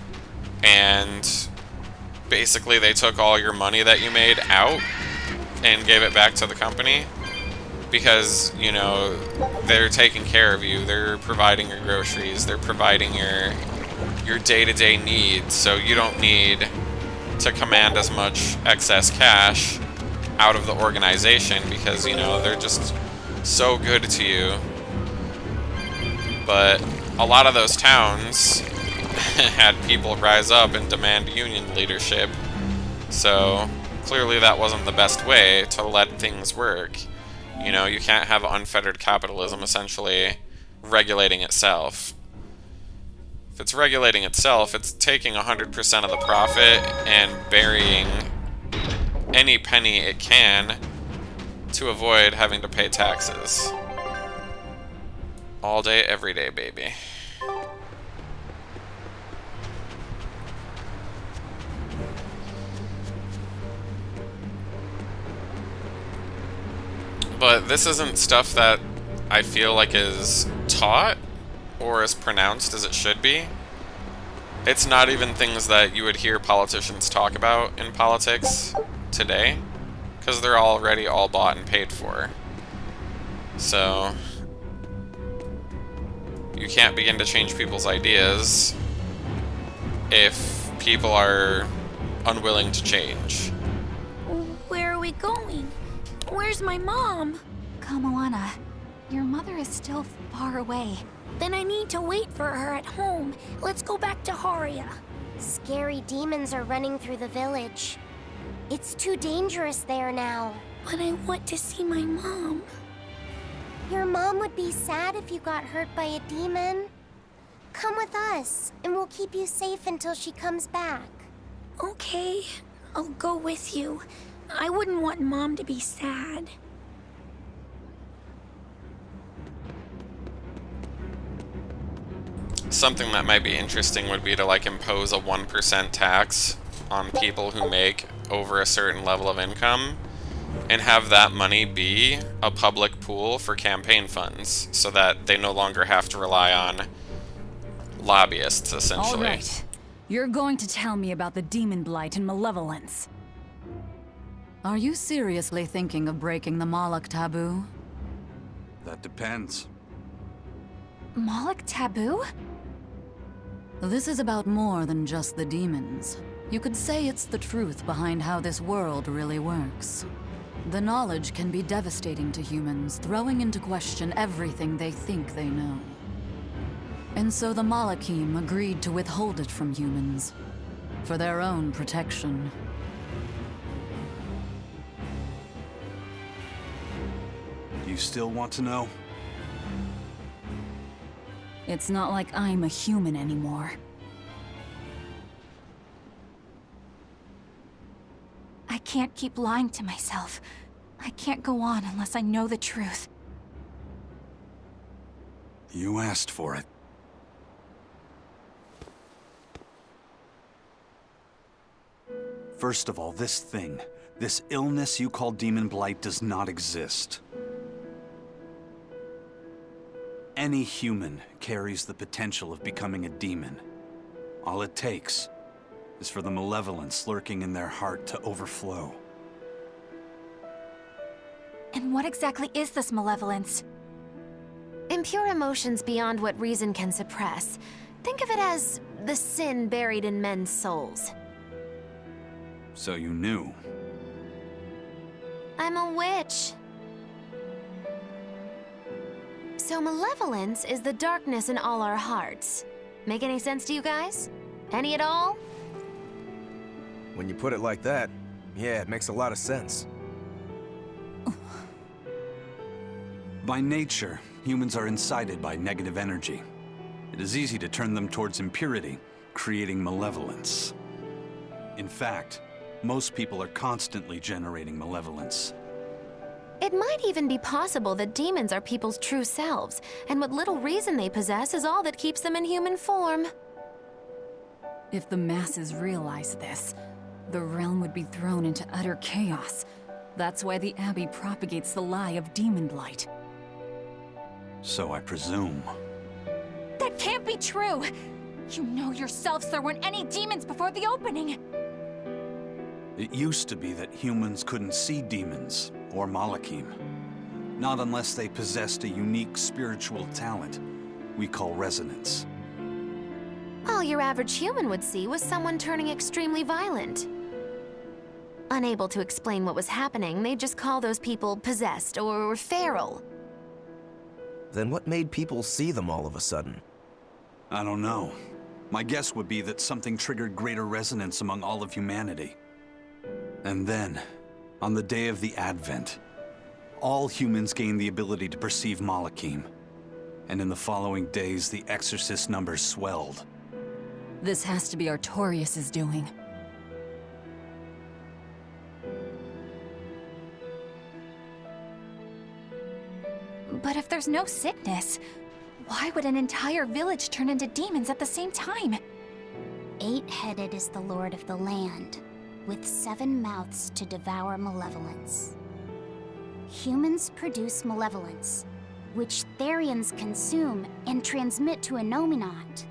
and basically they took all your money that you made out and gave it back to the company, because, you know, they're taking care of you, they're providing your groceries, they're providing your day-to-day needs, so you don't need to command as much excess cash out of the organization, because, you know, they're just so good to you. But a lot of those towns had people rise up and demand union leadership, so clearly that wasn't the best way to let things work. You know, you can't have unfettered capitalism essentially regulating itself. If it's regulating itself, it's taking 100% of the profit and burying any penny it can to avoid having to pay taxes. All day, every day, baby. But this isn't stuff that I feel like is taught or as pronounced as it should be. It's not even things that you would hear politicians talk about in politics today, because they're already all bought and paid for. So you can't begin to change people's ideas if people are unwilling to change. Where are we going? Where's my mom? Kamoana, your mother is still far away. Then I need to wait for her at home. Let's go back to Haria. Scary demons are running through the village. It's too dangerous there now. But I want to see my mom. Your mom would be sad if you got hurt by a demon. Come with us, and we'll keep you safe until she comes back. Okay, I'll go with you. I wouldn't want Mom to be sad. Something that might be interesting would be to like impose a 1% tax on people who make over a certain level of income and have that money be a public pool for campaign funds so that they no longer have to rely on lobbyists, essentially. All right. You're going to tell me about the demon blight and malevolence. Are you seriously thinking of breaking the Moloch taboo? That depends. Moloch taboo? This is about more than just the demons. You could say it's the truth behind how this world really works. The knowledge can be devastating to humans, throwing into question everything they think they know. And so the Malachim agreed to withhold it from humans, for their own protection. You still want to know? It's not like I'm a human anymore. I can't keep lying to myself. I can't go on unless I know the truth. You asked for it. First of all, this illness you call demon blight does not exist. Any human carries the potential of becoming a demon. All it takes is for the malevolence lurking in their heart to overflow. And what exactly is this malevolence? Impure emotions beyond what reason can suppress. Think of it as the sin buried in men's souls. So you knew. I'm a witch. So malevolence is the darkness in all our hearts. Make any sense to you guys? Any at all? When you put it like that, yeah, it makes a lot of sense. By nature, humans are incited by negative energy. It is easy to turn them towards impurity, creating malevolence. In fact, most people are constantly generating malevolence. It might even be possible that demons are people's true selves, and what little reason they possess is all that keeps them in human form. If the masses realize this, the realm would be thrown into utter chaos. That's why the Abbey propagates the lie of demon blight. So I presume. That can't be true! You know yourselves there weren't any demons before the opening! It used to be that humans couldn't see demons, or Malachim. Not unless they possessed a unique spiritual talent we call resonance. All your average human would see was someone turning extremely violent. Unable to explain what was happening, they'd just call those people possessed or feral. Then what made people see them all of a sudden? I don't know. My guess would be that something triggered greater resonance among all of humanity. And then, on the day of the Advent, all humans gained the ability to perceive Malachim. And in the following days, the exorcist numbers swelled. This has to be Artorius' doing. But if there's no sickness, why would an entire village turn into demons at the same time? 8-headed is the lord of the land, with 7 mouths to devour malevolence. Humans produce malevolence, which Therions consume and transmit to Innominaut.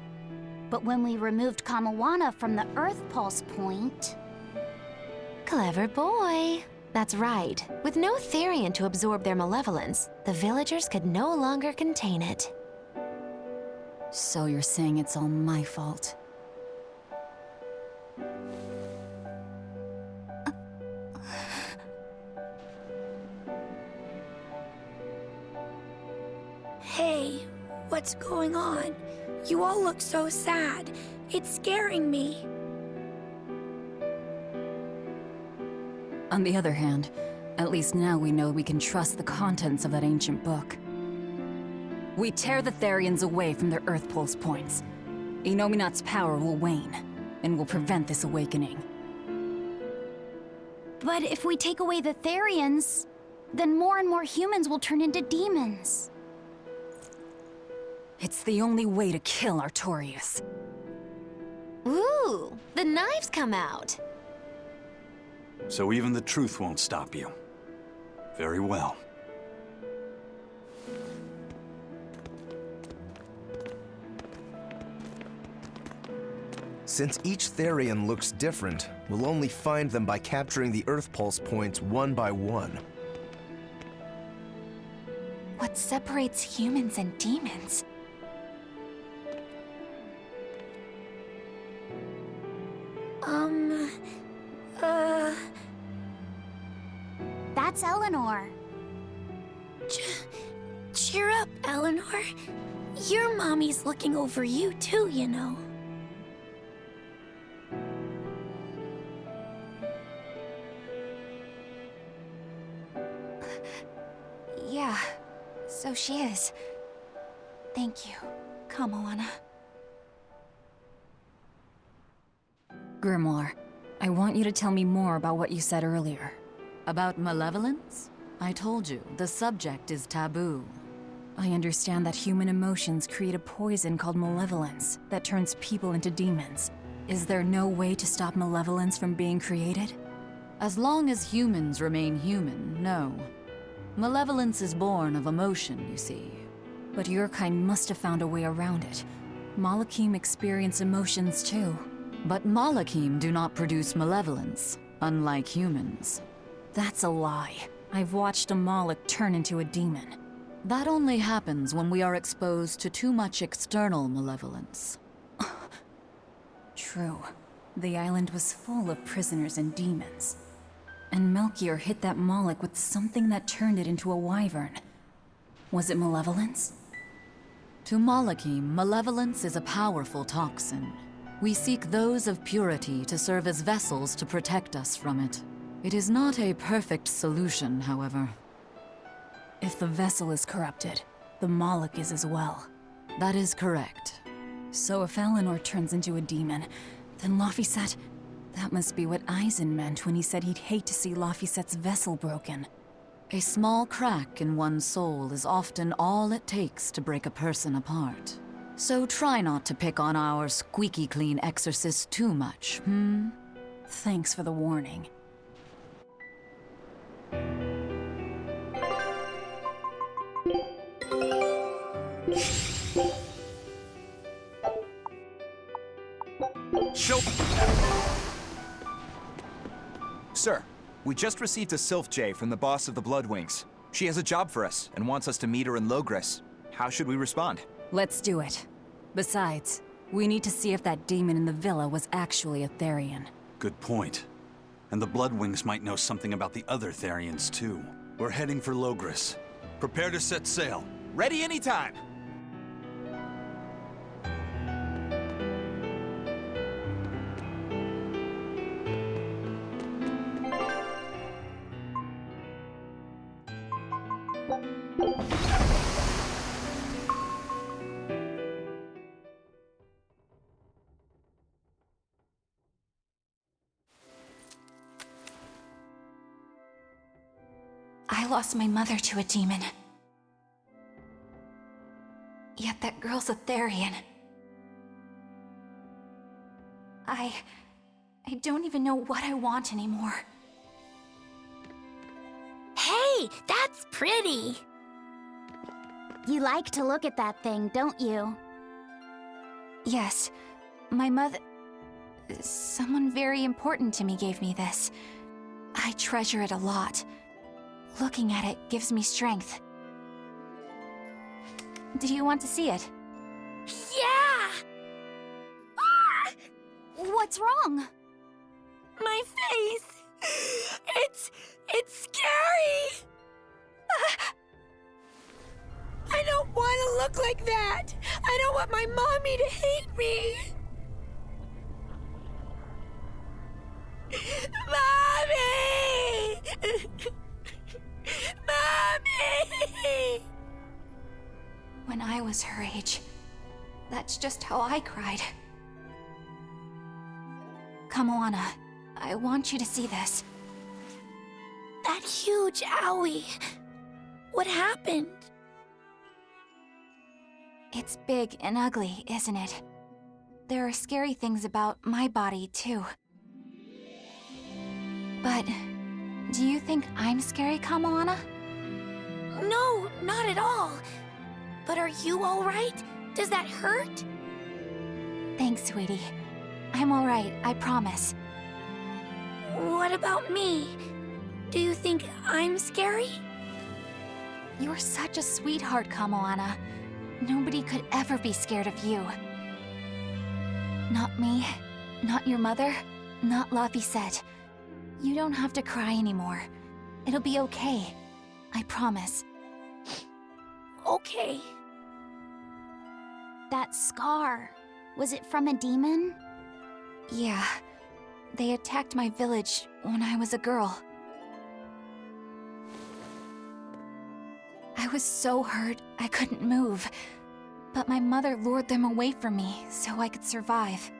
But when we removed Kamawana from the Earth Pulse point... Clever boy. That's right. With no Therion to absorb their malevolence, the villagers could no longer contain it. So you're saying it's all my fault? Hey, what's going on? You all look so sad. It's scaring me. On the other hand, at least now we know we can trust the contents of that ancient book. We tear the Therions away from their Earth Pulse points. Innominaut's power will wane, and will prevent this awakening. But if we take away the Therions, then more and more humans will turn into demons. It's the only way to kill Artorias. Ooh, the knives come out. So even the truth won't stop you. Very well. Since each Therion looks different, we'll only find them by capturing the Earth Pulse points one by one. What separates humans and demons? That's Eleanor. Cheer up, Eleanor. Your mommy's looking over you too, you know. Yeah, so she is. Thank you, Kamawana. Grimoire, I want you to tell me more about what you said earlier. About malevolence? I told you, the subject is taboo. I understand that human emotions create a poison called malevolence that turns people into demons. Is there no way to stop malevolence from being created? As long as humans remain human, no. Malevolence is born of emotion, you see. But your kind must have found a way around it. Malakim experience emotions too. But Malakim do not produce malevolence, unlike humans. That's a lie. I've watched a Moloch turn into a demon. That only happens when we are exposed to too much external malevolence. True. The island was full of prisoners and demons. And Melchior hit that Moloch with something that turned it into a wyvern. Was it malevolence? To Malakim, malevolence is a powerful toxin. We seek those of purity to serve as vessels to protect us from it. It is not a perfect solution, however. If the vessel is corrupted, the Moloch is as well. That is correct. So if Eleanor turns into a demon, then Laphicet... That must be what Eisen meant when he said he'd hate to see Laphicet's vessel broken. A small crack in one's soul is often all it takes to break a person apart. So try not to pick on our squeaky clean exorcist too much, hmm? Thanks for the warning. Show. Sir, we just received a Sylph J from the boss of the Bloodwings. She has a job for us and wants us to meet her in Logres. How should we respond? Let's do it. Besides, we need to see if that demon in the villa was actually a Therion. Good point. And the Bloodwings might know something about the other Therions, too. We're heading for Logres. Prepare to set sail. Ready anytime! I lost my mother to a demon. Yet that girl's a Therion. I don't even know what I want anymore. Hey! Hey, that's pretty. You like to look at that thing, don't you? Yes. My mother... Someone very important to me gave me this. I treasure it a lot. Looking at it gives me strength. Do you want to see it? Yeah! Ah! What's wrong? My face. It's scary. I don't want to look like that. I don't want my mommy to hate me. Mommy! Mommy! When I was her age, that's just how I cried. Come, Moana. I want you to see this. That huge owie. What happened? It's big and ugly, isn't it? There are scary things about my body, too. But do you think I'm scary, Kamoana? No, not at all. But are you all right? Does that hurt? Thanks, sweetie. I'm all right, I promise. What about me? Do you think I'm scary? You're such a sweetheart, Kamoana. Nobody could ever be scared of you. Not me, not your mother, not Laphicet. You don't have to cry anymore. It'll be okay. I promise. Okay. That scar, was it from a demon? Yeah. They attacked my village when I was a girl. I was so hurt, I couldn't move. But my mother lured them away from me so I could survive.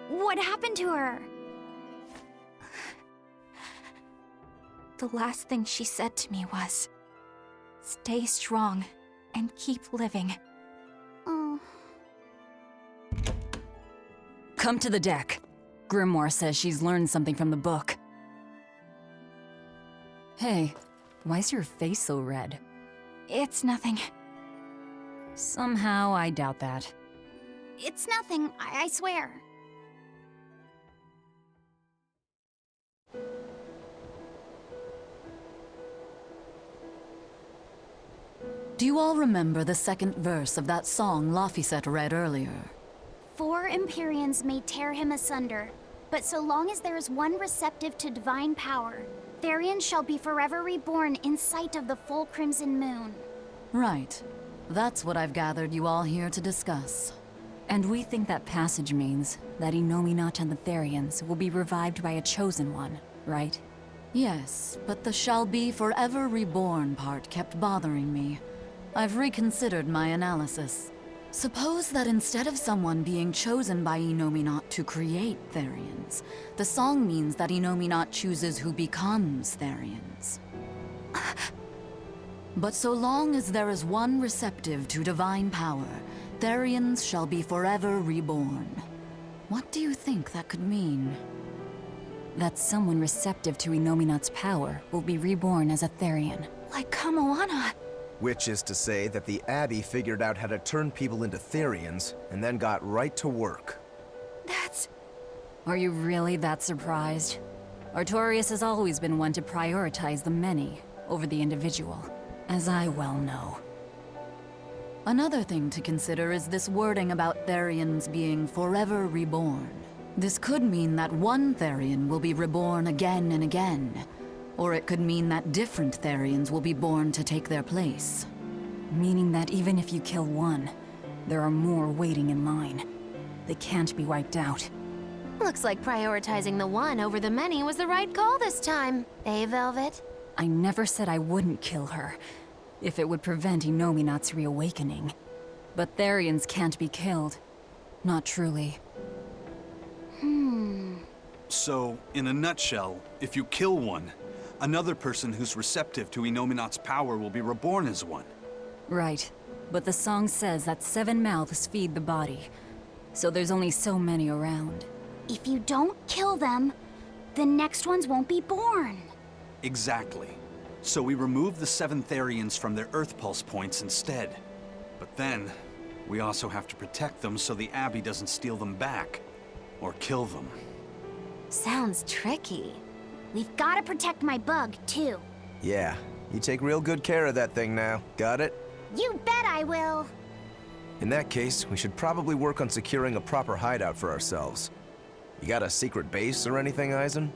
What happened to her? The last thing she said to me was, "Stay strong and keep living." Oh. Come to the deck. Grimoire says she's learned something from the book. Hey, why's your face so red? It's nothing. Somehow, I doubt that. It's nothing, I swear. Do you all remember the second verse of that song Laphicet read earlier? 4 Empyreans may tear him asunder, but so long as there is one receptive to divine power, Therions shall be forever reborn in sight of the full crimson moon. Right. That's what I've gathered you all here to discuss. And we think that passage means that Innominat and the Therions will be revived by a chosen one, right? Yes, but the shall be forever reborn part kept bothering me. I've reconsidered my analysis. Suppose that instead of someone being chosen by Innominat to create Therions, the song means that Innominat chooses who becomes Therions. But so long as there is one receptive to divine power, Therions shall be forever reborn. What do you think that could mean? That someone receptive to Innominat's power will be reborn as a Therion. Like Kamoana. Which is to say that the Abbey figured out how to turn people into Therions, and then got right to work. That's... Are you really that surprised? Artorias has always been one to prioritize the many over the individual, as I well know. Another thing to consider is this wording about Therions being forever reborn. This could mean that one Therion will be reborn again and again, or it could mean that different Therions will be born to take their place. Meaning that even if you kill one, there are more waiting in line. They can't be wiped out. Looks like prioritizing the one over the many was the right call this time, eh, Velvet? I never said I wouldn't kill her, if it would prevent Innominat's reawakening. But Therions can't be killed. Not truly. So, in a nutshell, if you kill one, another person who's receptive to Innominat's power will be reborn as one. Right. But the song says that 7 mouths feed the body, so there's only so many around. If you don't kill them, the next ones won't be born. Exactly. So we removed the 7 Therions from their Earth Pulse points instead. But then, we also have to protect them so the Abbey doesn't steal them back. Or kill them. Sounds tricky. We've got to protect my bug, too. Yeah, you take real good care of that thing now. Got it? You bet I will. In that case, we should probably work on securing a proper hideout for ourselves. You got a secret base or anything, Eisen?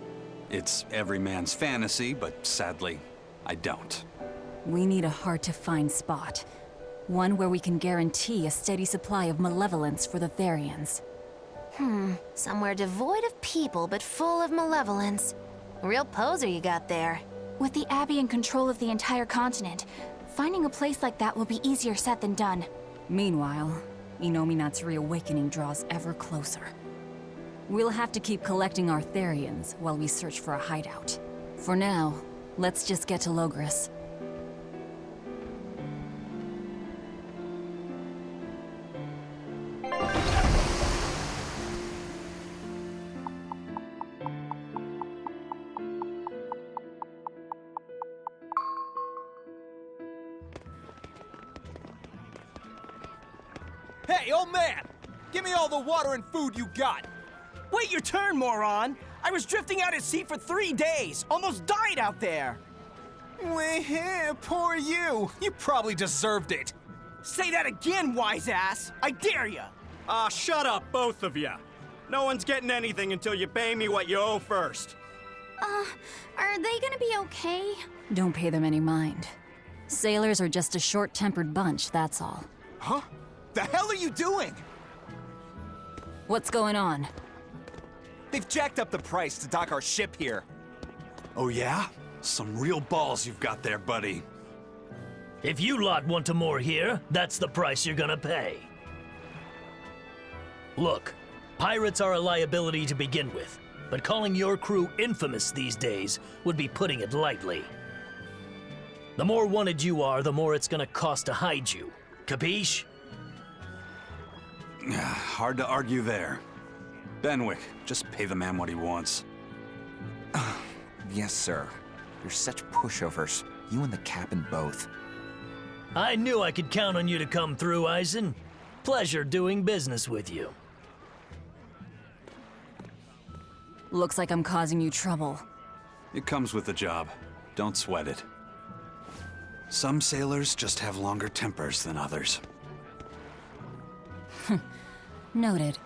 It's every man's fantasy, but sadly, I don't. We need a hard-to-find spot. One where we can guarantee a steady supply of malevolence for the Therions. Somewhere devoid of people but full of malevolence. Real poser you got there. With the Abbey in control of the entire continent, finding a place like that will be easier said than done. Meanwhile, Inominat's reawakening draws ever closer. We'll have to keep collecting our Therions while we search for a hideout. For now, let's just get to Logris. Hey, old man! Give me all the water and food you got! Wait your turn, moron! I was drifting out at sea for 3 days! Almost died out there! Poor you! You probably deserved it! Say that again, wise ass! I dare ya! Ah, shut up, both of ya! No one's getting anything until you pay me what you owe first. Are they gonna be okay? Don't pay them any mind. Sailors are just a short-tempered bunch, that's all. Huh? The hell are you doing? What's going on? They've jacked up the price to dock our ship here. Oh yeah? Some real balls you've got there, buddy. If you lot want to moor here, that's the price you're gonna pay. Look, pirates are a liability to begin with, but calling your crew infamous these days would be putting it lightly. The more wanted you are, the more it's gonna cost to hide you. Capiche? Hard to argue there. Benwick, just pay the man what he wants. Yes, sir. You're such pushovers. You and the captain both. I knew I could count on you to come through, Eisen. Pleasure doing business with you. Looks like I'm causing you trouble. It comes with the job. Don't sweat it. Some sailors just have longer tempers than others. Noted.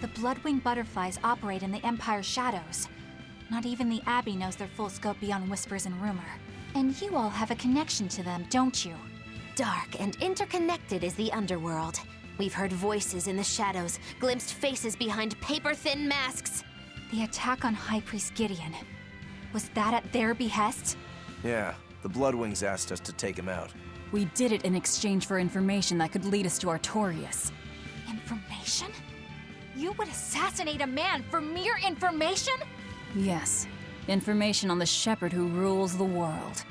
The Bloodwing butterflies operate in the Empire's shadows. Not even the Abbey knows their full scope beyond whispers and rumor. And you all have a connection to them, don't you? Dark and interconnected is the underworld. We've heard voices in the shadows, glimpsed faces behind paper-thin masks. The attack on High Priest Gideon. Was that at their behest? Yeah, the Bloodwings asked us to take him out. We did it in exchange for information that could lead us to Artorias. Information? You would assassinate a man for mere information? Yes. Information on the shepherd who rules the world.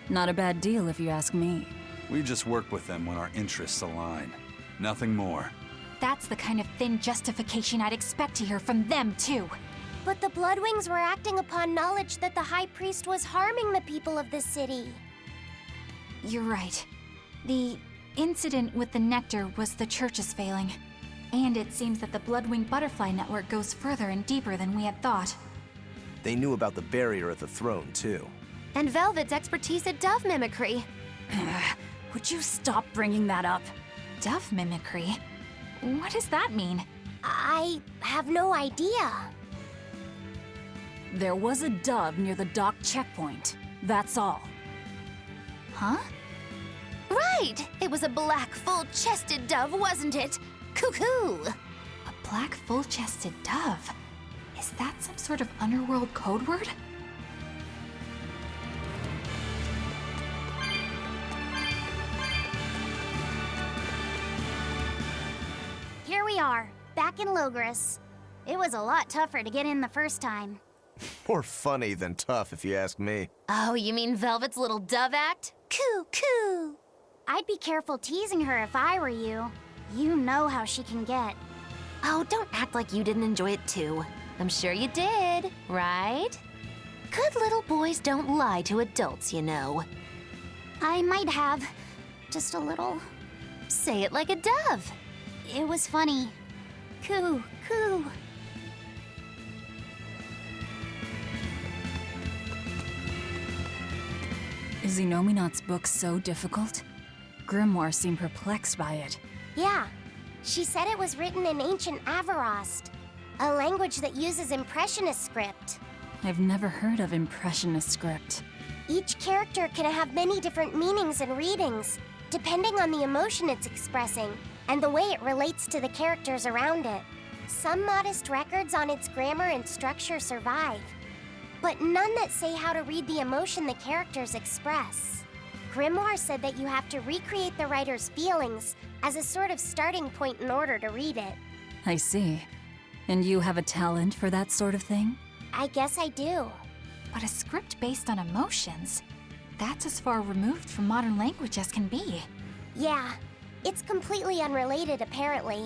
Not a bad deal if you ask me. We just work with them when our interests align. Nothing more. That's the kind of thin justification I'd expect to hear from them, too. But the Bloodwings were acting upon knowledge that the High Priest was harming the people of the city. You're right. The incident with the nectar was the Church's failing. And it seems that the Bloodwing Butterfly Network goes further and deeper than we had thought. They knew about the barrier at the throne, too. And Velvet's expertise at dove mimicry. Would you stop bringing that up? Dove mimicry? What does that mean? I have no idea. There was a dove near the dock checkpoint. That's all. Huh? Right! It was a black, full-chested dove, wasn't it? Cuckoo! A black, full-chested dove? Is that some sort of underworld code word? Here we are, back in Logris. It was a lot tougher to get in the first time. More funny than tough, if you ask me. Oh, you mean Velvet's little dove act? Coo, coo! I'd be careful teasing her if I were you. You know how she can get. Oh, don't act like you didn't enjoy it too. I'm sure you did, right? Good little boys don't lie to adults, you know. I might have. Just a little. Say it like a dove. It was funny. Coo, coo. Is Inominat's book so difficult? Grimoire seemed perplexed by it. Yeah. She said it was written in ancient Avarost, a language that uses Impressionist script. I've never heard of Impressionist script. Each character can have many different meanings and readings, depending on the emotion it's expressing and the way it relates to the characters around it. Some modest records on its grammar and structure survive, but none that say how to read the emotion the characters express. Grimoire said that you have to recreate the writer's feelings as a sort of starting point in order to read it. I see. And you have a talent for that sort of thing? I guess I do. But a script based on emotions? That's as far removed from modern language as can be. Yeah, it's completely unrelated apparently.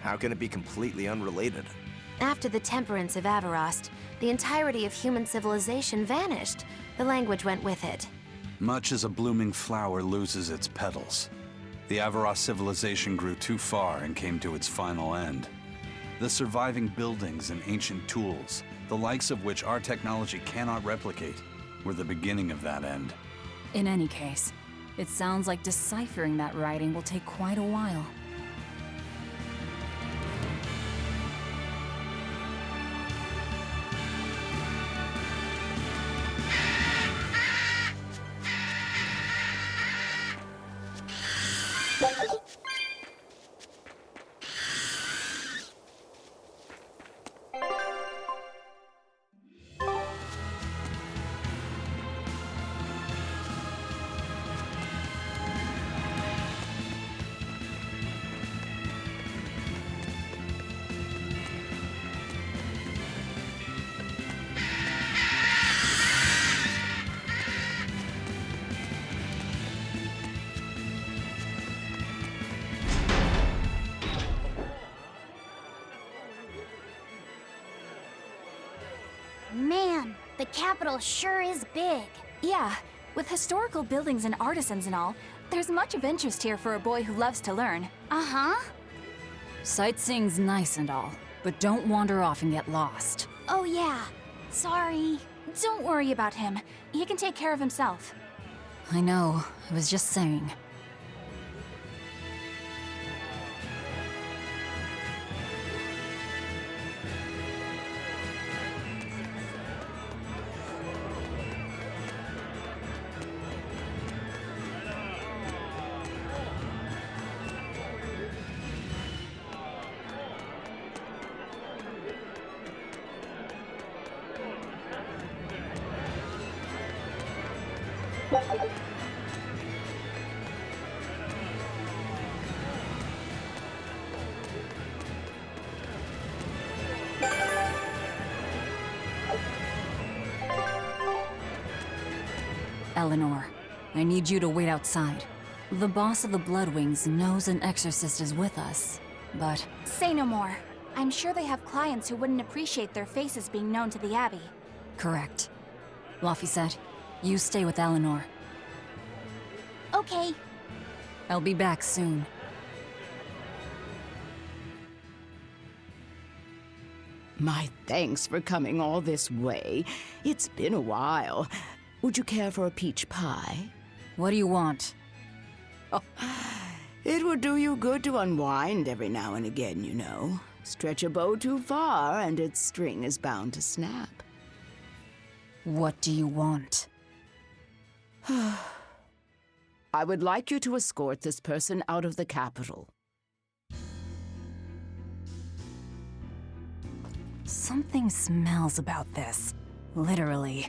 How can it be completely unrelated? After the temperance of Avarost, the entirety of human civilization vanished. The language went with it. Much as a blooming flower loses its petals, the Avarost civilization grew too far and came to its final end. The surviving buildings and ancient tools, the likes of which our technology cannot replicate, were the beginning of that end. In any case, it sounds like deciphering that writing will take quite a while. Man, the capital sure is big. Yeah, with historical buildings and artisans and all, there's much of interest here for a boy who loves to learn. Uh-huh. Sightseeing's nice and all, but don't wander off and get lost. Oh yeah, sorry. Don't worry about him. He can take care of himself. I know, I was just saying. Eleanor, I need you to wait outside. The boss of the Bloodwings knows an exorcist is with us, but... Say no more. I'm sure they have clients who wouldn't appreciate their faces being known to the Abbey. Correct. Laphicet, you stay with Eleanor. Okay. I'll be back soon. My thanks for coming all this way. It's been a while. Would you care for a peach pie? What do you want? Oh, it would do you good to unwind every now and again, you know. Stretch a bow too far and its string is bound to snap. What do you want? I would like you to escort this person out of the capital. Something smells about this. Literally.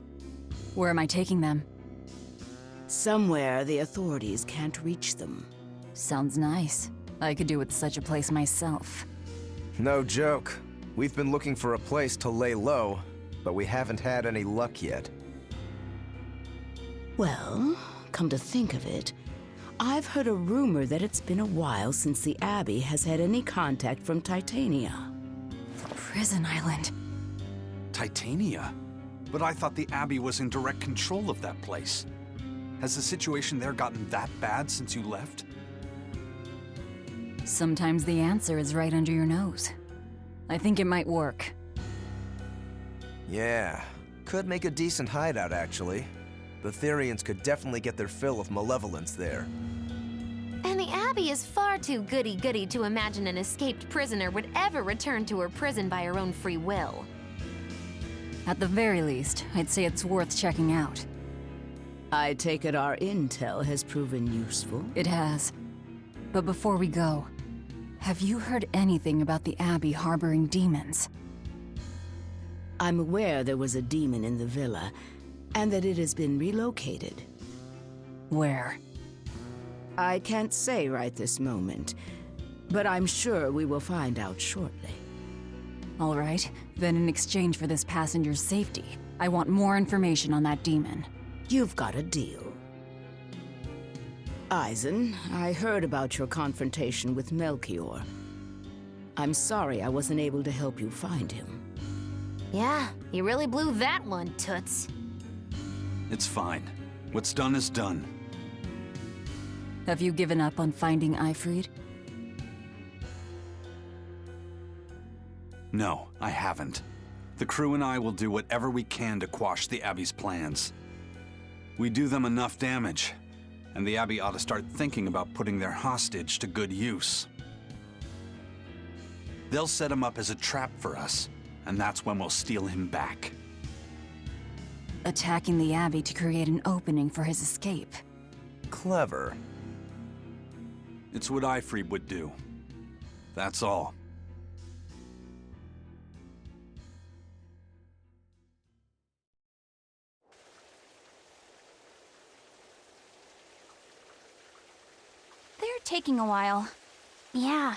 Where am I taking them? Somewhere the authorities can't reach them. Sounds nice. I could do with such a place myself. No joke. We've been looking for a place to lay low, but we haven't had any luck yet. Well, come to think of it, I've heard a rumor that it's been a while since the Abbey has had any contact from Titania. Prison Island. Titania? But I thought the Abbey was in direct control of that place. Has the situation there gotten that bad since you left? Sometimes the answer is right under your nose. I think it might work. Yeah, could make a decent hideout, actually. The Therions could definitely get their fill of malevolence there. And the Abbey is far too goody-goody to imagine an escaped prisoner would ever return to her prison by her own free will. At the very least, I'd say it's worth checking out. I take it our intel has proven useful. It has. But before we go, have you heard anything about the Abbey harboring demons? I'm aware there was a demon in the villa, and that it has been relocated. Where? I can't say right this moment, but I'm sure we will find out shortly. All right, then in exchange for this passenger's safety, I want more information on that demon. You've got a deal. Eisen, I heard about your confrontation with Melchior. I'm sorry I wasn't able to help you find him. Yeah, you really blew that one, Toots. It's fine. What's done is done. Have you given up on finding Eifried? No, I haven't. The crew and I will do whatever we can to quash the Abbey's plans. We do them enough damage, and the Abbey ought to start thinking about putting their hostage to good use. They'll set him up as a trap for us, and that's when we'll steal him back. Attacking the Abbey to create an opening for his escape. Clever. It's what Eifried would do. That's all. They're taking a while. Yeah.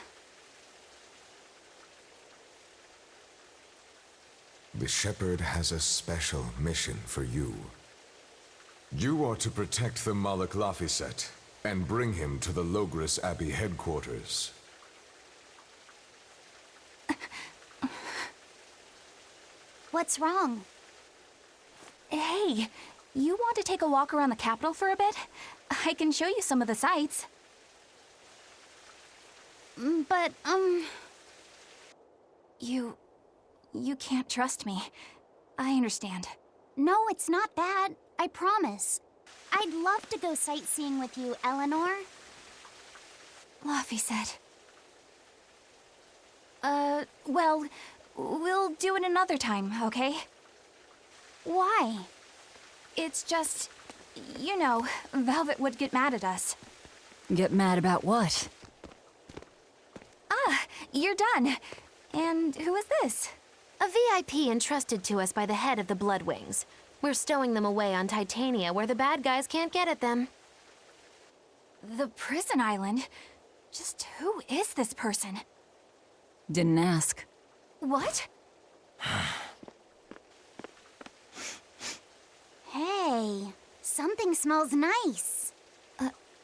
The Shepherd has a special mission for you. You are to protect the Malak Laphicet and bring him to the Logris Abbey headquarters. What's wrong? Hey, you want to take a walk around the capital for a bit? I can show you some of the sights. But, You can't trust me. I understand. No, it's not that. I promise. I'd love to go sightseeing with you, Eleanor. Laphicet. Well, we'll do it another time, okay? Why? It's just, you know, Velvet would get mad at us. Get mad about what? Ah, you're done. And who is this? A VIP entrusted to us by the head of the Bloodwings. We're stowing them away on Titania where the bad guys can't get at them. The prison island? Just who is this person? Didn't ask. What? Hey, something smells nice.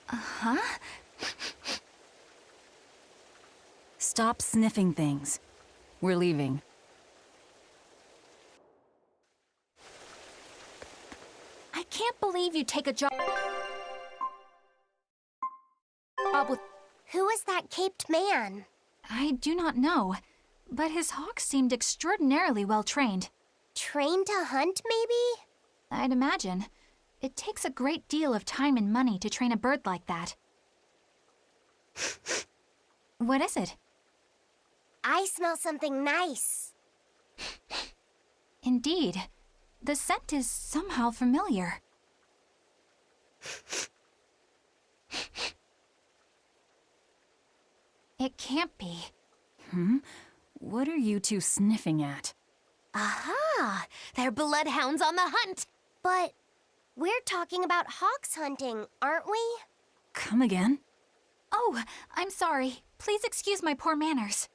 Huh? Stop sniffing things. We're leaving. I can't believe you take a job with... Who is that caped man? I do not know, but his hawk seemed extraordinarily well trained. Trained to hunt, maybe? I'd imagine. It takes a great deal of time and money to train a bird like that. What is it? I smell something nice. Indeed. The scent is somehow familiar. It can't be. What are you two sniffing at? Aha! They're bloodhounds on the hunt! But we're talking about hawks hunting, aren't we? Come again? Oh, I'm sorry. Please excuse my poor manners.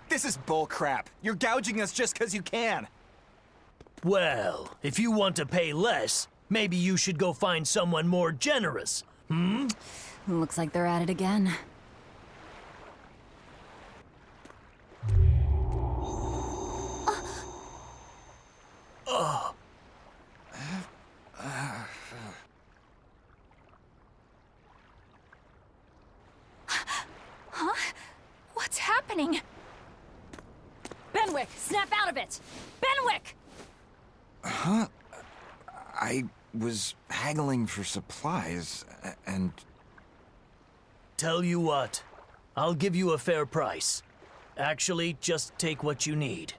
This is bullcrap. You're gouging us just because you can. Well, if you want to pay less, maybe you should go find someone more generous. Looks like they're at it again. Huh? What's happening? Benwick, snap out of it! Benwick! Huh? I was haggling for supplies, and... Tell you what, I'll give you a fair price. Actually, just take what you need.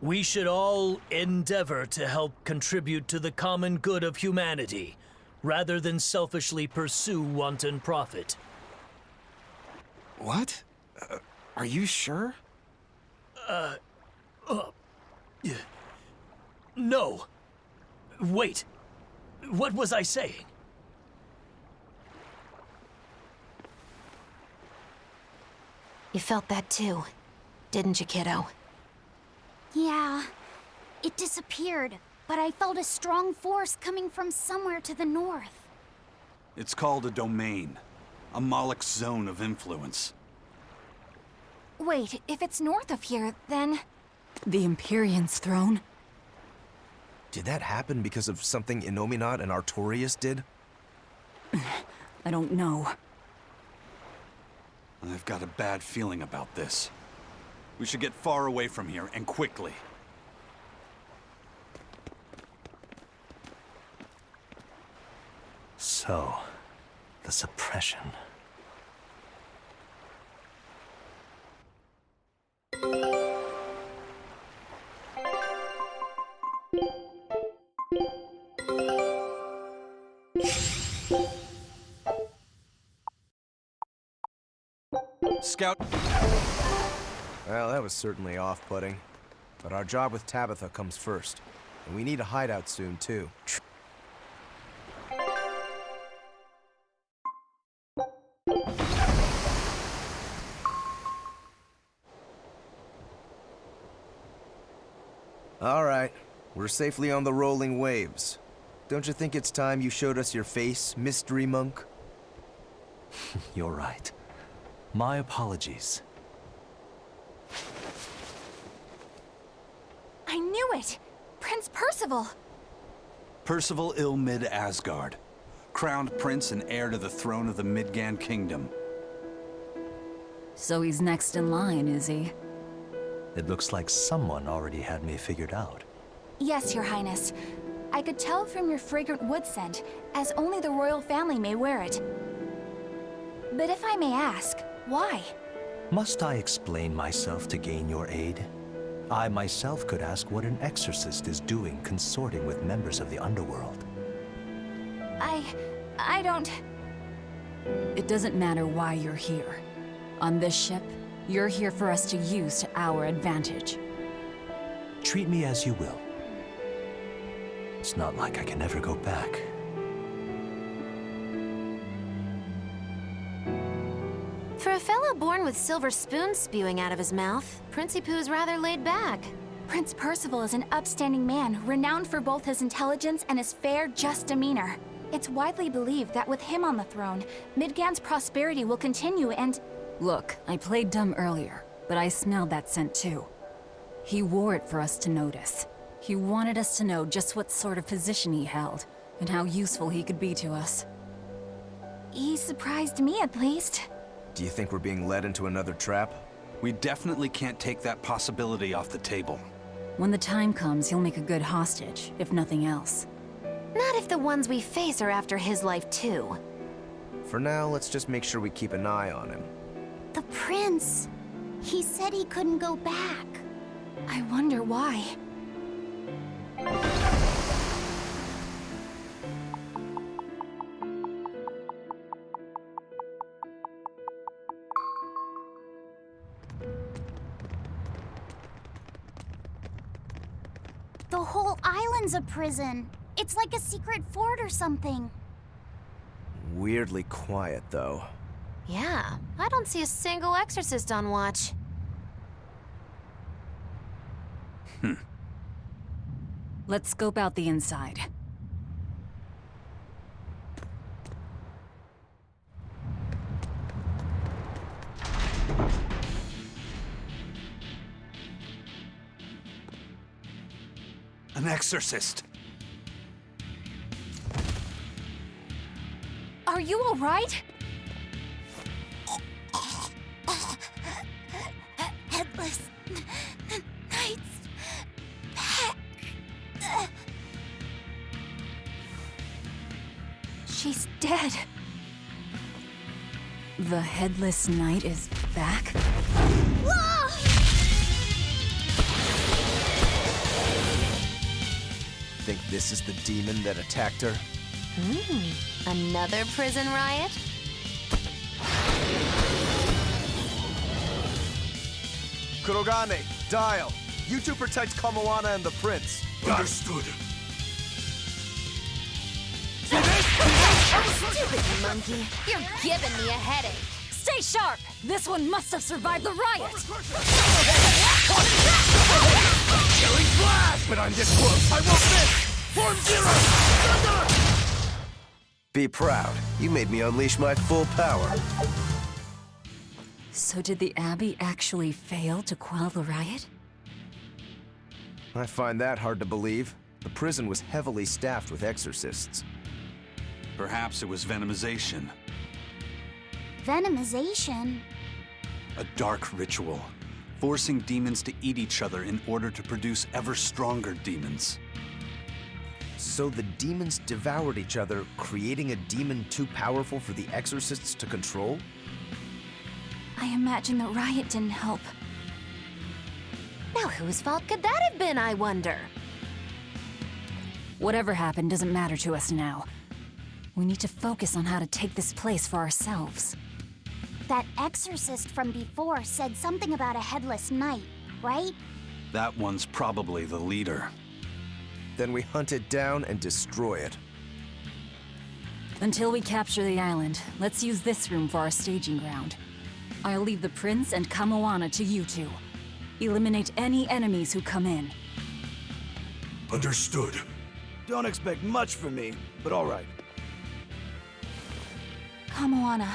We should all endeavor to help contribute to the common good of humanity, rather than selfishly pursue wanton profit. What? Are you sure? No. Wait. What was I saying? You felt that too, didn't you, kiddo? Yeah. It disappeared, but I felt a strong force coming from somewhere to the north. It's called a domain. A Moloch zone of influence. Wait, if it's north of here, then... The Empyrean's throne? Did that happen because of something Innominat and Artorias did? I don't know. I've got a bad feeling about this. We should get far away from here, and quickly. So, the suppression. Scout. Well, that was certainly off-putting. But our job with Tabitha comes first. And we need a hideout soon, too. All right. We're safely on the rolling waves. Don't you think it's time you showed us your face, Mystery Monk? You're right. My apologies. I knew it! Prince Percival! Percival Ilmid Asgard. crowned prince and heir to the throne of the Midgand Kingdom. So he's next in line, is he? It looks like someone already had me figured out. Yes, Your Highness. I could tell from your fragrant wood scent, as only the royal family may wear it. But if I may ask, why? Must I explain myself to gain your aid? I myself could ask what an exorcist is doing consorting with members of the underworld. I don't... It doesn't matter why you're here. On this ship, you're here for us to use to our advantage. Treat me as you will. It's not like I can ever go back. For a fellow born with silver spoons spewing out of his mouth, Princi Poo's rather laid back. Prince Percival is an upstanding man, renowned for both his intelligence and his fair, just demeanor. It's widely believed that with him on the throne, Midgand's prosperity will continue and... Look, I played dumb earlier, but I smelled that scent too. He wore it for us to notice. He wanted us to know just what sort of position he held, and how useful he could be to us. He surprised me, at least. Do you think we're being led into another trap? We definitely can't take that possibility off the table. When the time comes, he'll make a good hostage, if nothing else. Not if the ones we face are after his life too. For now, let's just make sure we keep an eye on him. The prince. He said he couldn't go back. I wonder why. The whole island's a prison. It's like a secret fort or something. Weirdly quiet, though. Yeah, I don't see a single exorcist on watch. Let's scope out the inside. An exorcist! Are you all right? Headless Knight's back. She's dead. The Headless Knight is back? Think this is the demon that attacked her? Another prison riot? Kurogane, Dial. You two protect Kamoana and the prince. Understood. Stupid monkey. You're giving me a headache. Stay sharp! This one must have survived the riot! Killing flash! But I'm this close. I won't miss! Form zero! Thunder! Be proud. You made me unleash my full power. So did the Abbey actually fail to quell the riot? I find that hard to believe. The prison was heavily staffed with exorcists. Perhaps it was venomization. Venomization? A dark ritual, forcing demons to eat each other in order to produce ever stronger demons. So the demons devoured each other, creating a demon too powerful for the exorcists to control? I imagine the riot didn't help. Now whose fault could that have been, I wonder? Whatever happened doesn't matter to us now. We need to focus on how to take this place for ourselves. That exorcist from before said something about a headless knight, right? That one's probably the leader. Then we hunt it down and destroy it. Until we capture the island, let's use this room for our staging ground. I'll leave the prince and Kamoana to you two. Eliminate any enemies who come in. Understood. Don't expect much from me, but all right. Kamoana,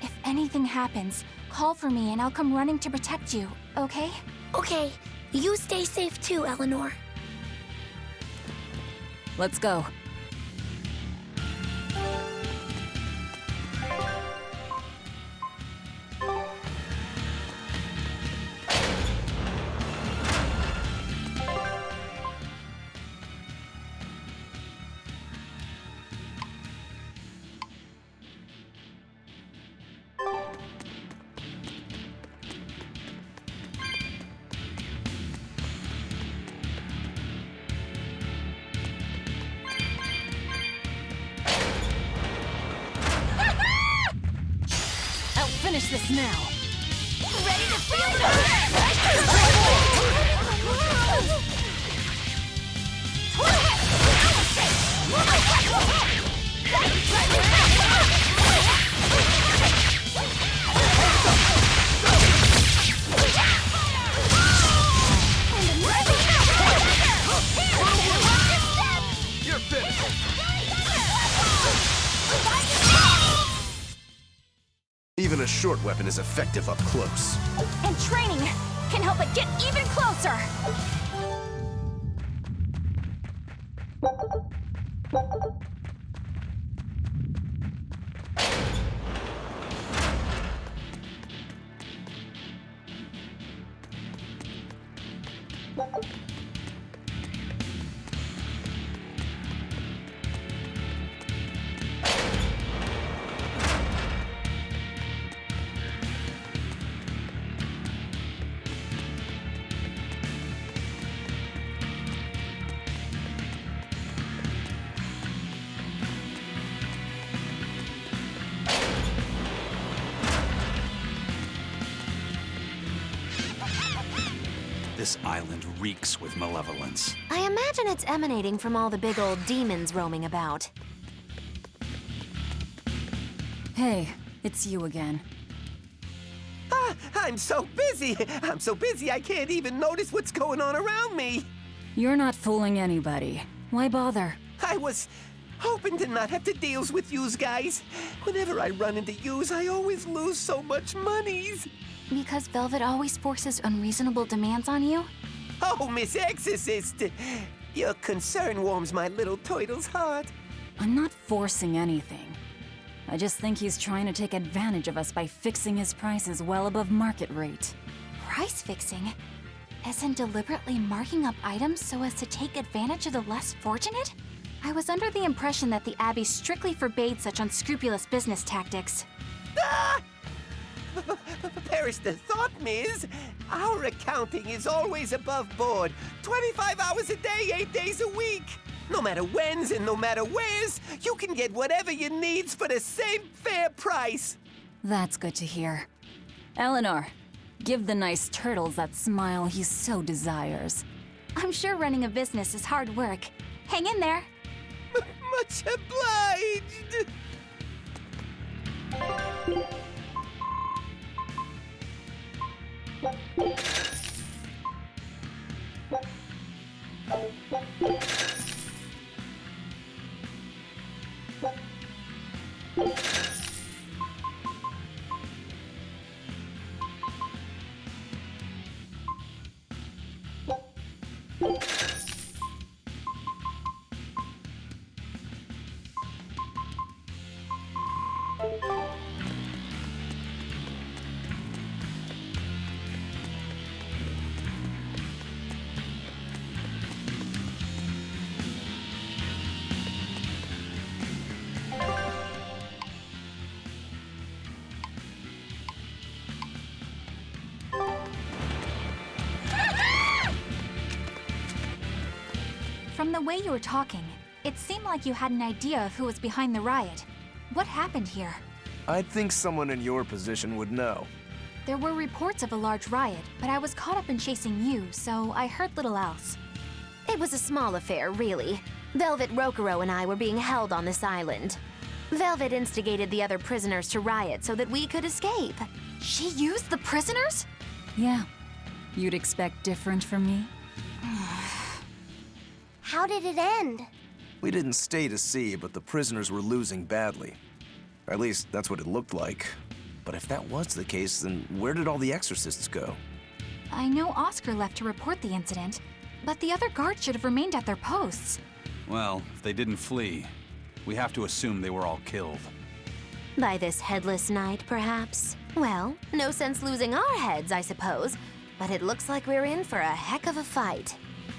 if anything happens, call for me and I'll come running to protect you, okay? Okay, you stay safe too, Eleanor. Let's go. finish this now. Ready to feel the You're finished. Even a short weapon is effective up close. And training can help it get even closer. This island reeks with malevolence. I imagine it's emanating from all the big old demons roaming about. Hey, it's you again. I'm so busy. I'm so busy I can't even notice what's going on around me. You're not fooling anybody. Why bother? I was hoping to not have to deal with yous guys. Whenever I run into yous, I always lose so much monies. Because Velvet always forces unreasonable demands on you? Oh, Miss Exorcist, your concern warms my little turtle's heart. I'm not forcing anything. I just think he's trying to take advantage of us by fixing his prices well above market rate. Price fixing? As in deliberately marking up items so as to take advantage of the less fortunate? I was under the impression that the Abbey strictly forbade such unscrupulous business tactics. Ah! Perish the thought, Miss. Our accounting is always above board. 25 hours a day, 8 days a week. No matter whens and no matter wheres, you can get whatever you needs for the same fair price. That's good to hear. Eleanor, give the nice turtles that smile he so desires. I'm sure running a business is hard work. Hang in there. Much obliged. From the way you were talking, it seemed like you had an idea of who was behind the riot. What happened here? I'd think someone in your position would know. There were reports of a large riot, but I was caught up in chasing you, so I heard little else. It was a small affair, really. Velvet Rokuro and I were being held on this island. Velvet instigated the other prisoners to riot so that we could escape. She used the prisoners? Yeah. You'd expect different from me? How did it end? We didn't stay to see, but the prisoners were losing badly. Or at least, that's what it looked like. But if that was the case, then where did all the exorcists go? I know Oscar left to report the incident, but the other guards should have remained at their posts. Well, if they didn't flee, we have to assume they were all killed. By this headless knight, perhaps? Well, no sense losing our heads, I suppose. But it looks like we're in for a heck of a fight.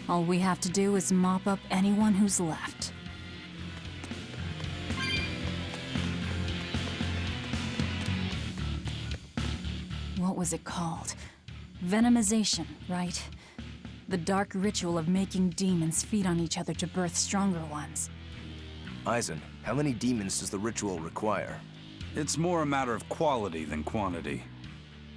All we have to do is mop up anyone who's left. What was it called? Venomization, right? The dark ritual of making demons feed on each other to birth stronger ones. Eisen, how many demons does the ritual require? It's more a matter of quality than quantity.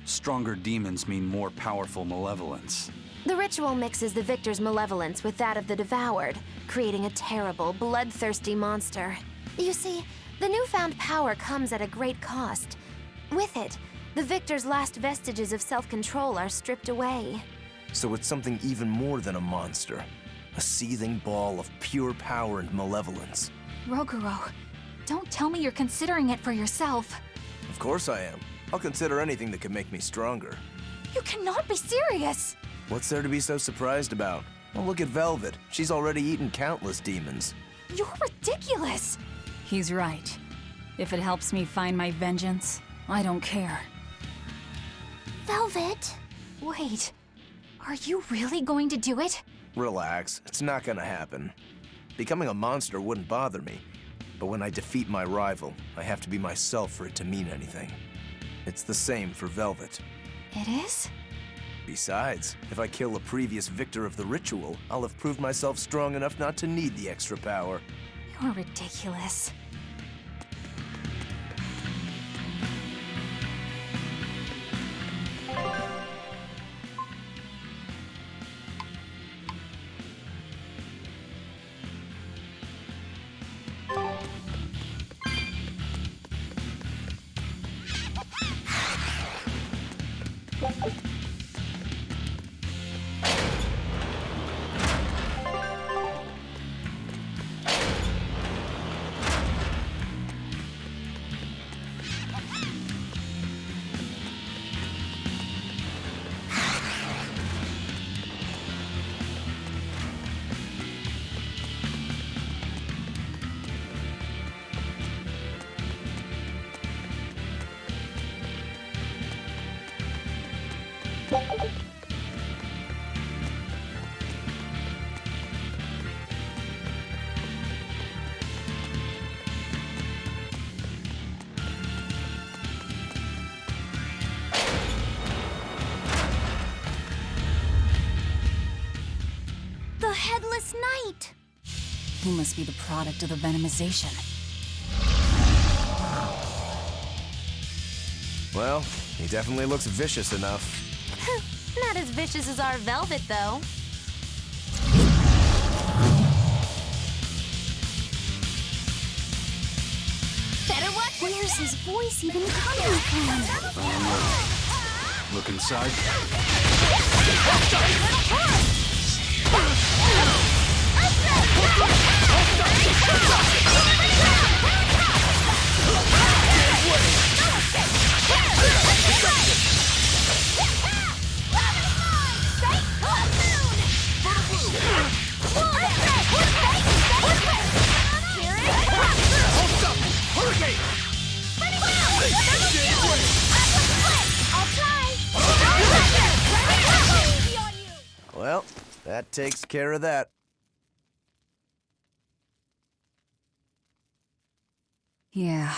Stronger demons mean more powerful malevolence. The ritual mixes the victor's malevolence with that of the devoured, creating a terrible, bloodthirsty monster. You see, the newfound power comes at a great cost. With it, the victor's last vestiges of self-control are stripped away. So it's something even more than a monster. A seething ball of pure power and malevolence. Roguro, don't tell me you're considering it for yourself. Of course I am. I'll consider anything that can make me stronger. You cannot be serious! What's there to be so surprised about? Well, look at Velvet. She's already eaten countless demons. You're ridiculous! He's right. If it helps me find my vengeance, I don't care. Velvet! Wait, are you really going to do it? Relax, it's not gonna happen. Becoming a monster wouldn't bother me, but when I defeat my rival, I have to be myself for it to mean anything. It's the same for Velvet. It is? Besides, if I kill a previous victor of the ritual, I'll have proved myself strong enough not to need the extra power. You're ridiculous. The Headless Knight! He must be the product of the venomization. Well, he definitely looks vicious enough. Not as vicious as our Velvet, though. Better watch. Where's his voice even coming from? Look inside. Well, that takes care of that. Yeah.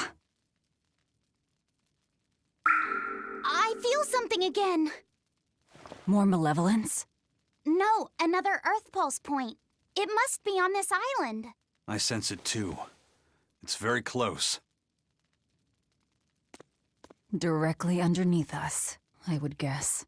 I feel something again. More malevolence? No, another Earth Pulse point. It must be on this island. I sense it too. It's very close. Directly underneath us, I would guess.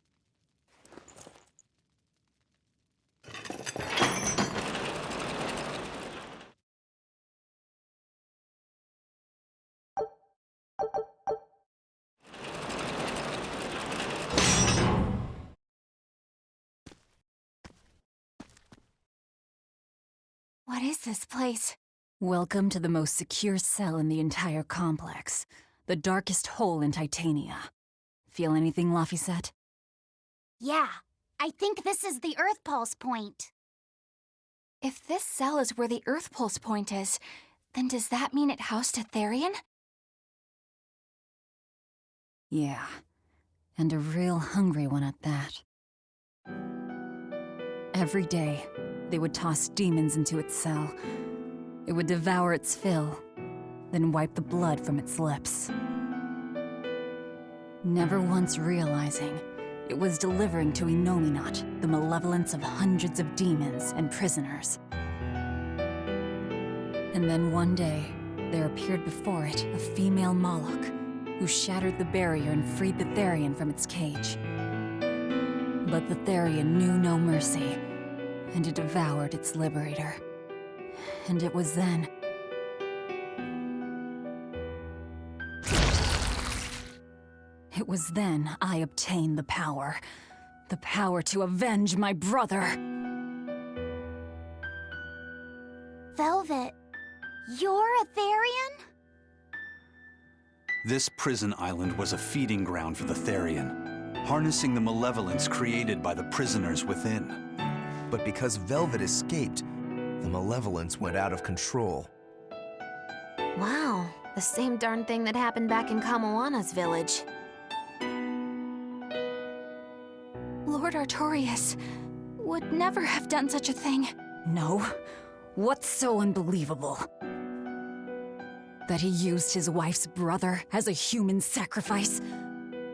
What is this place? Welcome to the most secure cell in the entire complex. The darkest hole in Titania. Feel anything, Laphicet? Yeah, I think this is the Earth Pulse point. If this cell is where the Earth Pulse point is, then does that mean it housed a Therion? Yeah. And a real hungry one at that. Every day, they would toss demons into its cell. It would devour its fill, then wipe the blood from its lips. Never once realizing it was delivering to Innominat the malevolence of hundreds of demons and prisoners. And then one day, there appeared before it a female Moloch, who shattered the barrier and freed the Therion from its cage. But the Therion knew no mercy, and it devoured its liberator. And it was then... It was then I obtained the power. The power to avenge my brother. Velvet, you're a Therion? This prison island was a feeding ground for the Therion, harnessing the malevolence created by the prisoners within. But because Velvet escaped, the malevolence went out of control. Wow, the same darn thing that happened back in Kamoana's village. Lord Artorias would never have done such a thing. No. What's so unbelievable? That he used his wife's brother as a human sacrifice?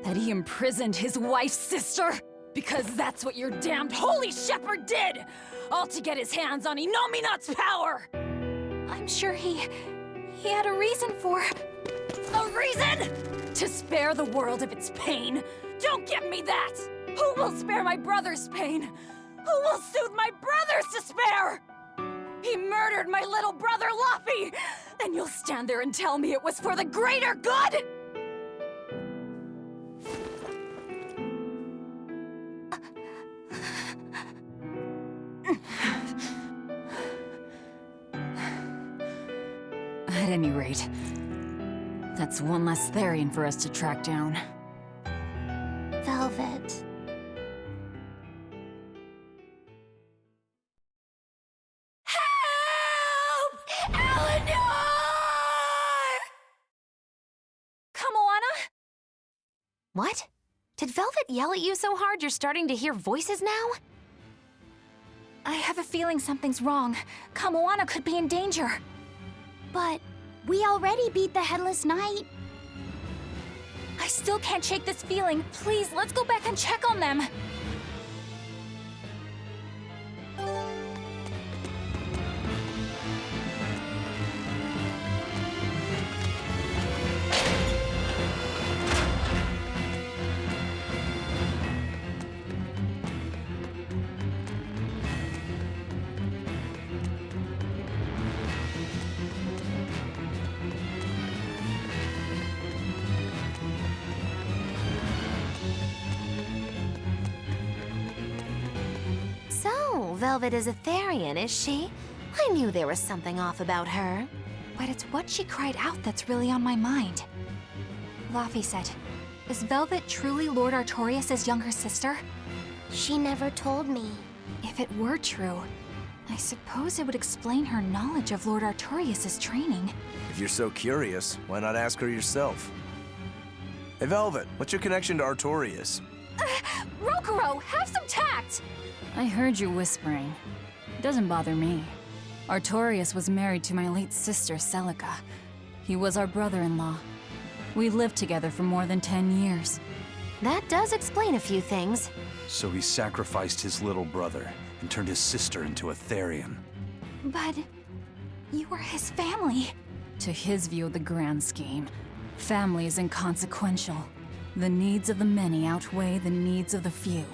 That he imprisoned his wife's sister? Because that's what your damned Holy Shepherd did! All to get his hands on Innominat's power! I'm sure he had a reason for... A reason? To spare the world of its pain? Don't give me that! Who will spare my brother's pain? Who will soothe my brother's despair? He murdered my little brother, Laffy! And you'll stand there and tell me it was for the greater good? At any rate, that's one less Therion for us to track down. Velvet. What? Did Velvet yell at you so hard you're starting to hear voices now? I have a feeling something's wrong. Kamoana could be in danger. But we already beat the Headless Knight. I still can't shake this feeling. Please, let's go back and check on them. Velvet is a Therion, is she? I knew there was something off about her. But it's what she cried out that's really on my mind. Laffy said, is Velvet truly Lord Artorias' younger sister? She never told me. If it were true, I suppose it would explain her knowledge of Lord Artorias' training. If you're so curious, why not ask her yourself? Hey Velvet, what's your connection to Artorias? Rokuro, have some tact! I heard you whispering. It doesn't bother me. Artorias was married to my late sister, Celica. He was our brother-in-law. We lived together for more than 10 years. That does explain a few things. So he sacrificed his little brother and turned his sister into a Therion. But you were his family. To his view of the grand scheme, family is inconsequential. The needs of the many outweigh the needs of the few.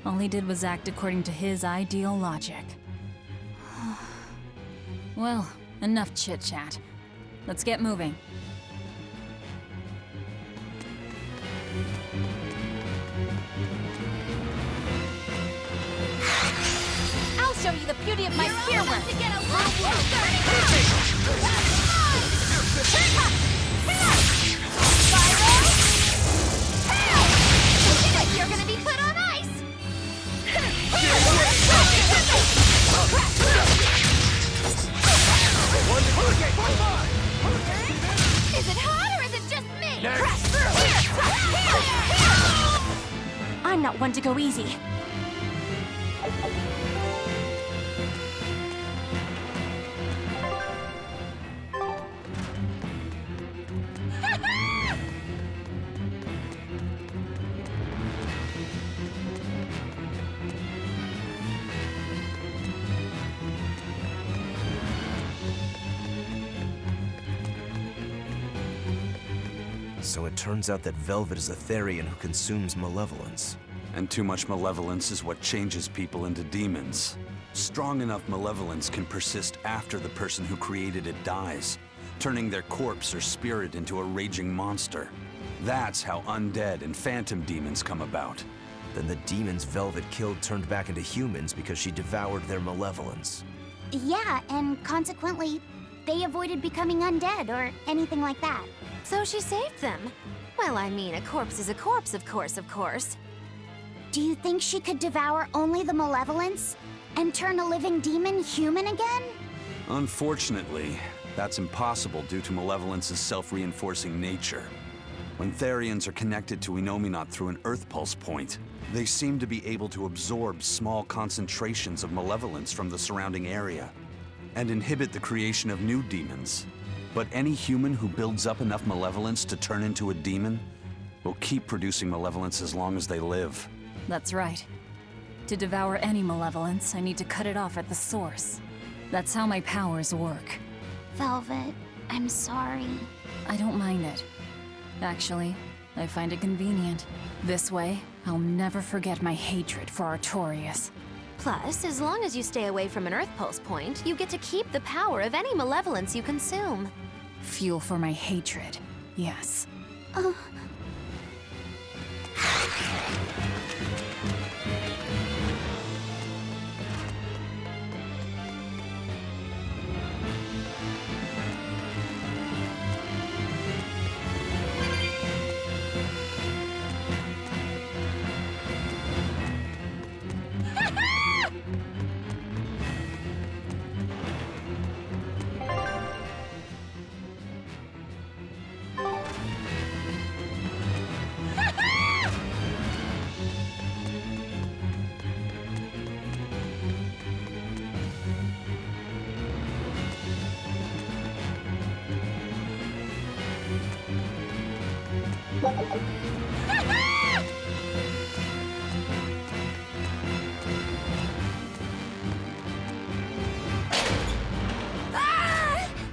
All he did was act according to his ideal logic. Well, enough chit-chat. Let's get moving. I'll show you the beauty of my spear work. To get a You're gonna be put on ice! Is it hot or is it just me? I'm not one to go easy. So it turns out that Velvet is a Therion who consumes malevolence. And too much malevolence is what changes people into demons. Strong enough malevolence can persist after the person who created it dies, turning their corpse or spirit into a raging monster. That's how undead and phantom demons come about. Then the demons Velvet killed turned back into humans because she devoured their malevolence. Yeah, and consequently, they avoided becoming undead or anything like that. So she saved them. Well, I mean, a corpse is a corpse, of course. Do you think she could devour only the malevolence and turn a living demon human again? Unfortunately, that's impossible due to malevolence's self-reinforcing nature. When Therions are connected to Innominat through an Earth Pulse point, they seem to be able to absorb small concentrations of malevolence from the surrounding area and inhibit the creation of new demons. But any human who builds up enough malevolence to turn into a demon will keep producing malevolence as long as they live. That's right. To devour any malevolence, I need to cut it off at the source. That's how my powers work. Velvet, I'm sorry. I don't mind it. Actually, I find it convenient. This way, I'll never forget my hatred for Artorias. Plus, as long as you stay away from an Earth Pulse point, you get to keep the power of any malevolence you consume. Fuel for my hatred, yes.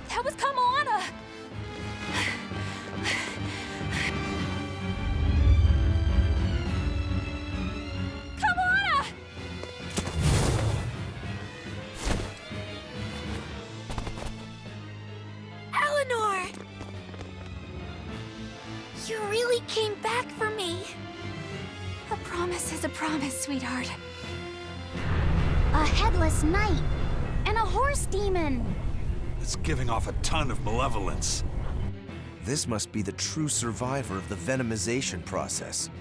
That was Kamana! Kamana! Eleanor! You really came back for me. A promise is a promise, sweetheart. A headless knight and a horse demon. It's giving off a ton of malevolence. This must be the true survivor of the venomization process.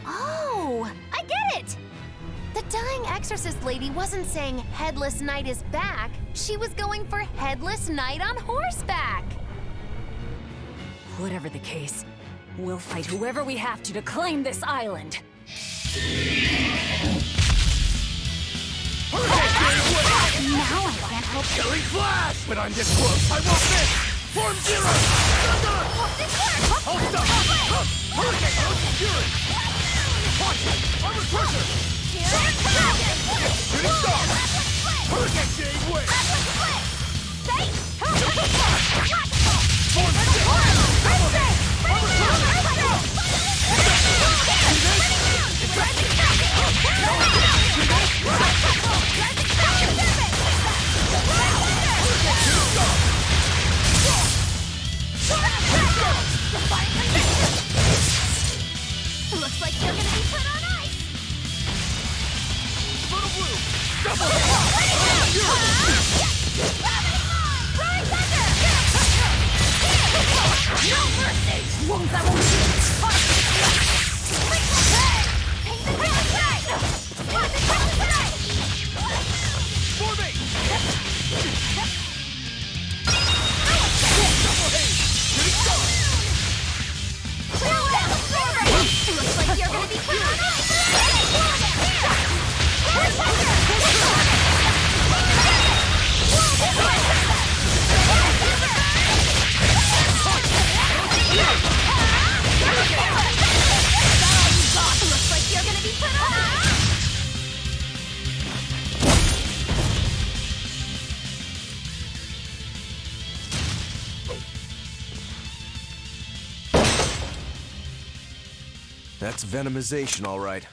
Oh, I get it! The dying exorcist lady wasn't saying Headless Knight is back. She was going for Headless Knight on horseback. Whatever the case, we'll fight whoever we have to claim this island. Now I can't help Killing flash! But I'm this close, I won't miss! Form zero! Hold up! Hurricane! Fury! Watch it! Armor crusher! Shooting star! Hurricane gave way! Form zero! Armor Looks like you're gonna be put on ice! Little blue! Double No mercy! Wounds that won't Looks like you're gonna be put on ice! That's venomization, all right.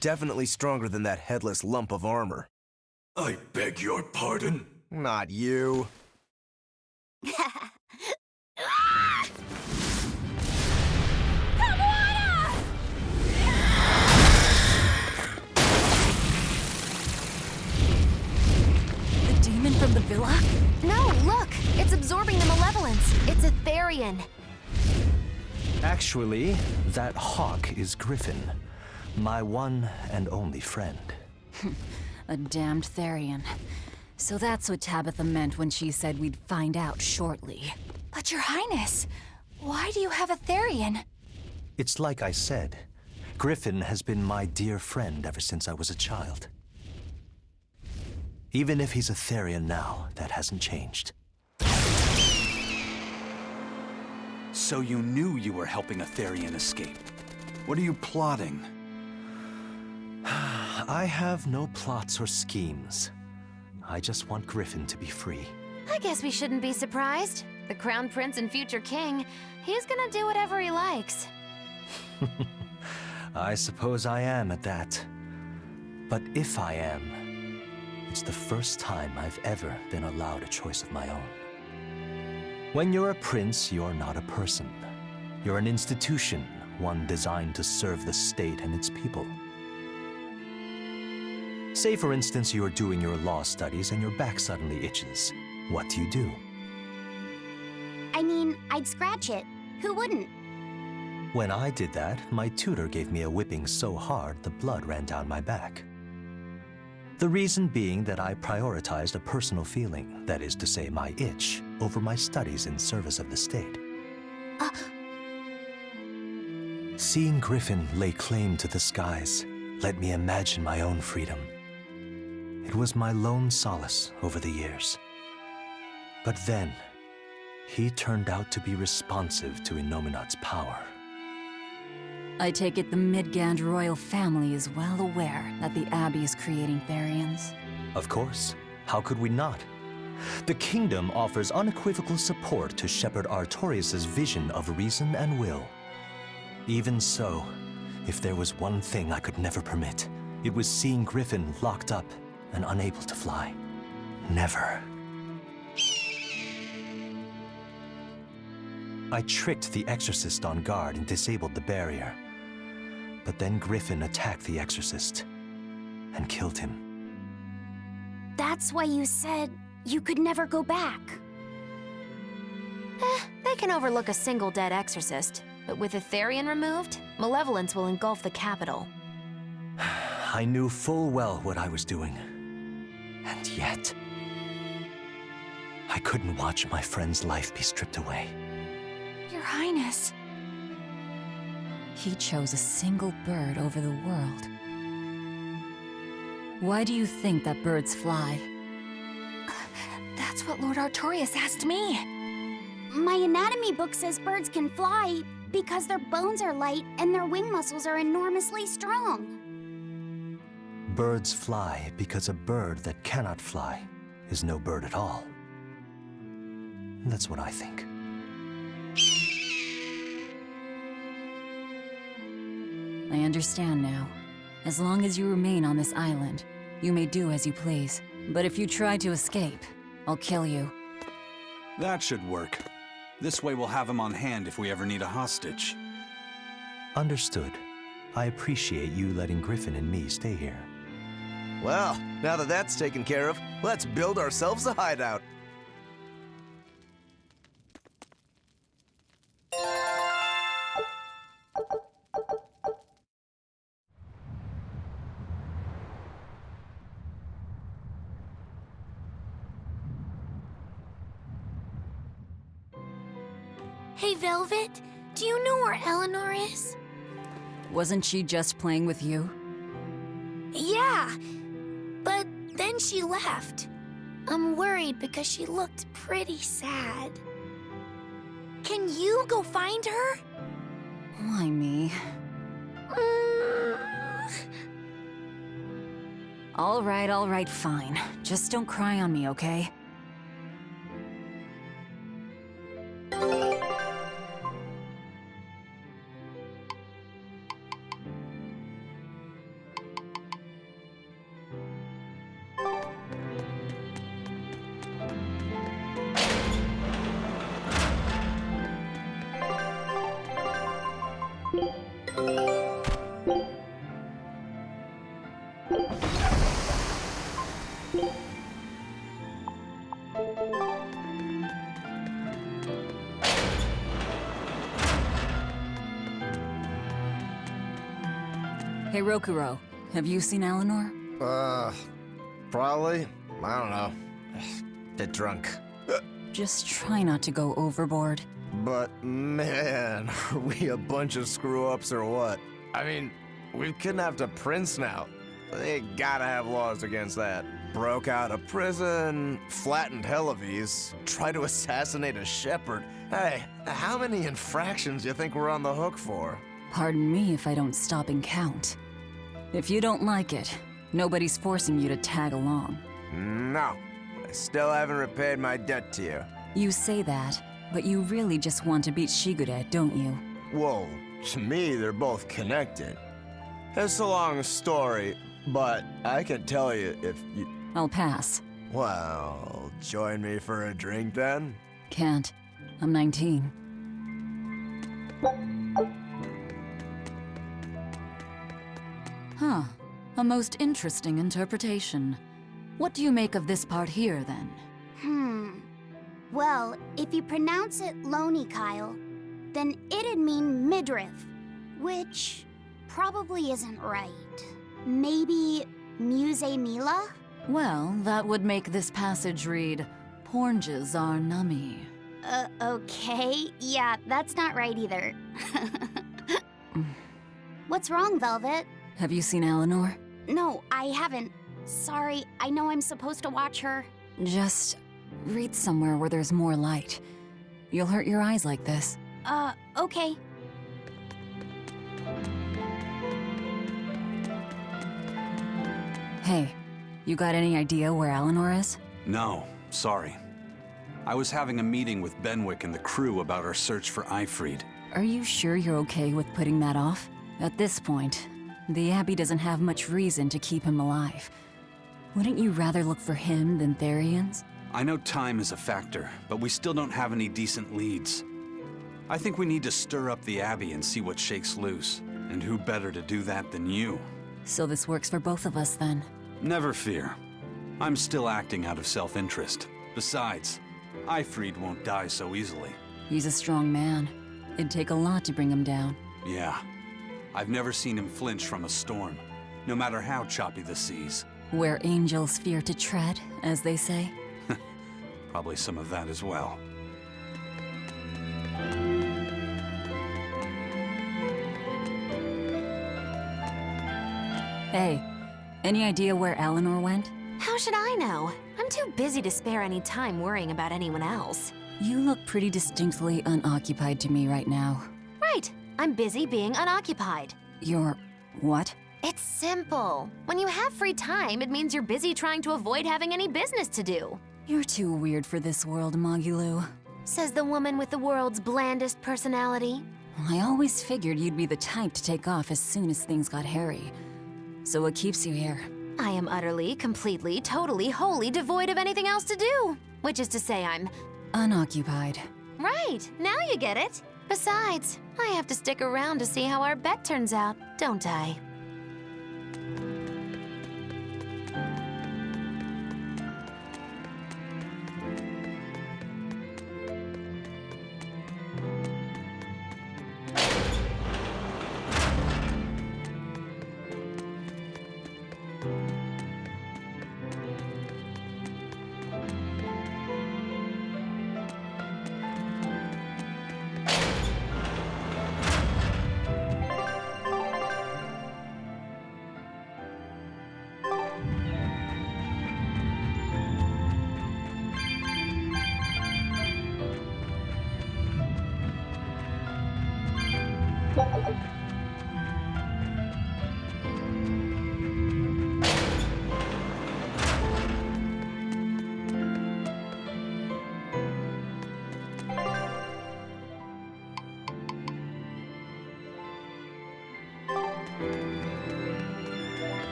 Definitely stronger than that headless lump of armor. I beg your pardon? Not you. The demon from the villa? No, look! It's absorbing the malevolence. It's a Therion. Actually, that hawk is Griffin, my one and only friend. A damned Therion. So that's what Tabitha meant when she said we'd find out shortly. But Your Highness, why do you have a Therion? It's like I said, Griffin has been my dear friend ever since I was a child. Even if he's a Therion now, that hasn't changed. So you knew you were helping a Therion escape. What are you plotting? I have no plots or schemes. I just want Griffin to be free. I guess we shouldn't be surprised. The Crown Prince and future king, he's gonna do whatever he likes. I suppose I am at that. But if I am, it's the first time I've ever been allowed a choice of my own. When you're a prince, you're not a person. You're an institution, one designed to serve the state and its people. Say, for instance, you're doing your law studies and your back suddenly itches. What do? I mean, I'd scratch it. Who wouldn't? When I did that, my tutor gave me a whipping so hard the blood ran down my back. The reason being that I prioritized a personal feeling, that is to say my itch, over my studies in service of the state. Seeing Griffin lay claim to the skies let me imagine my own freedom. It was my lone solace over the years. But then, he turned out to be responsive to Innominat's power. I take it the Midgand royal family is well aware that the Abbey is creating Therions. Of course. How could we not? The kingdom offers unequivocal support to Shepherd Artorius' vision of reason and will. Even so, if there was one thing I could never permit, it was seeing Griffin locked up and unable to fly. Never. I tricked the Exorcist on guard and disabled the barrier. But then Griffin attacked the Exorcist and killed him. That's why you said you could never go back. They can overlook a single dead exorcist, but with a Therion removed, malevolence will engulf the capital. I knew full well what I was doing. And yet, I couldn't watch my friend's life be stripped away. Your Highness. He chose a single bird over the world. Why do you think that birds fly? That's what Lord Artorius asked me. My anatomy book says birds can fly because their bones are light and their wing muscles are enormously strong. Birds fly because a bird that cannot fly is no bird at all. That's what I think. I understand now. As long as you remain on this island, you may do as you please. But if you try to escape, I'll kill you. That should work. This way we'll have him on hand if we ever need a hostage. Understood. I appreciate you letting Griffin and me stay here. Well, now that that's taken care of, let's build ourselves a hideout. Hey, Velvet, do you know where Eleanor is? Wasn't she just playing with you? Yeah, but then she left. I'm worried because she looked pretty sad. Can you go find her? Why me? All right, fine. Just don't cry on me, okay? Hey, Rokuro, have you seen Eleanor? Probably. I don't know. Bit drunk. Just try not to go overboard. But man, are we a bunch of screw-ups or what? I mean, we've kidnapped a prince now. They gotta have laws against that. Broke out of prison, flattened Helives, tried to assassinate a shepherd. Hey, how many infractions do you think we're on the hook for? Pardon me if I don't stop and count. If you don't like it, nobody's forcing you to tag along. No. I still haven't repaid my debt to you. You say that, but you really just want to beat Shigure, don't you? Whoa, to me they're both connected. It's a long story, but I can tell you if you... I'll pass. Well, join me for a drink then? Can't. I'm 19. Huh. A most interesting interpretation. What do you make of this part here, then? Well, if you pronounce it Loney Kyle, then it'd mean midriff, which probably isn't right. Maybe Muse Mila? Well, that would make this passage read, Pornges are nummy. Okay. Yeah, that's not right either. What's wrong, Velvet? Have you seen Eleanor? No, I haven't. Sorry, I know I'm supposed to watch her. Just read somewhere where there's more light. You'll hurt your eyes like this. Okay. Hey, you got any idea where Eleanor is? No, sorry. I was having a meeting with Benwick and the crew about our search for Eifried. Are you sure you're okay with putting that off? At this point, the Abbey doesn't have much reason to keep him alive. Wouldn't you rather look for him than Therions? I know time is a factor, but we still don't have any decent leads. I think we need to stir up the Abbey and see what shakes loose. And who better to do that than you? So this works for both of us, then? Never fear. I'm still acting out of self-interest. Besides, Eifried won't die so easily. He's a strong man. It'd take a lot to bring him down. Yeah. I've never seen him flinch from a storm, no matter how choppy the seas. Where angels fear to tread, as they say. Probably some of that as well. Hey, any idea where Eleanor went? How should I know? I'm too busy to spare any time worrying about anyone else. You look pretty distinctly unoccupied to me right now. Right. I'm busy being unoccupied. You're... what? It's simple. When you have free time, it means you're busy trying to avoid having any business to do. You're too weird for this world, Magilou. Says the woman with the world's blandest personality. I always figured you'd be the type to take off as soon as things got hairy. So what keeps you here? I am utterly, completely, totally, wholly devoid of anything else to do. Which is to say I'm... unoccupied. Right, now you get it. Besides, I have to stick around to see how our bet turns out, don't I?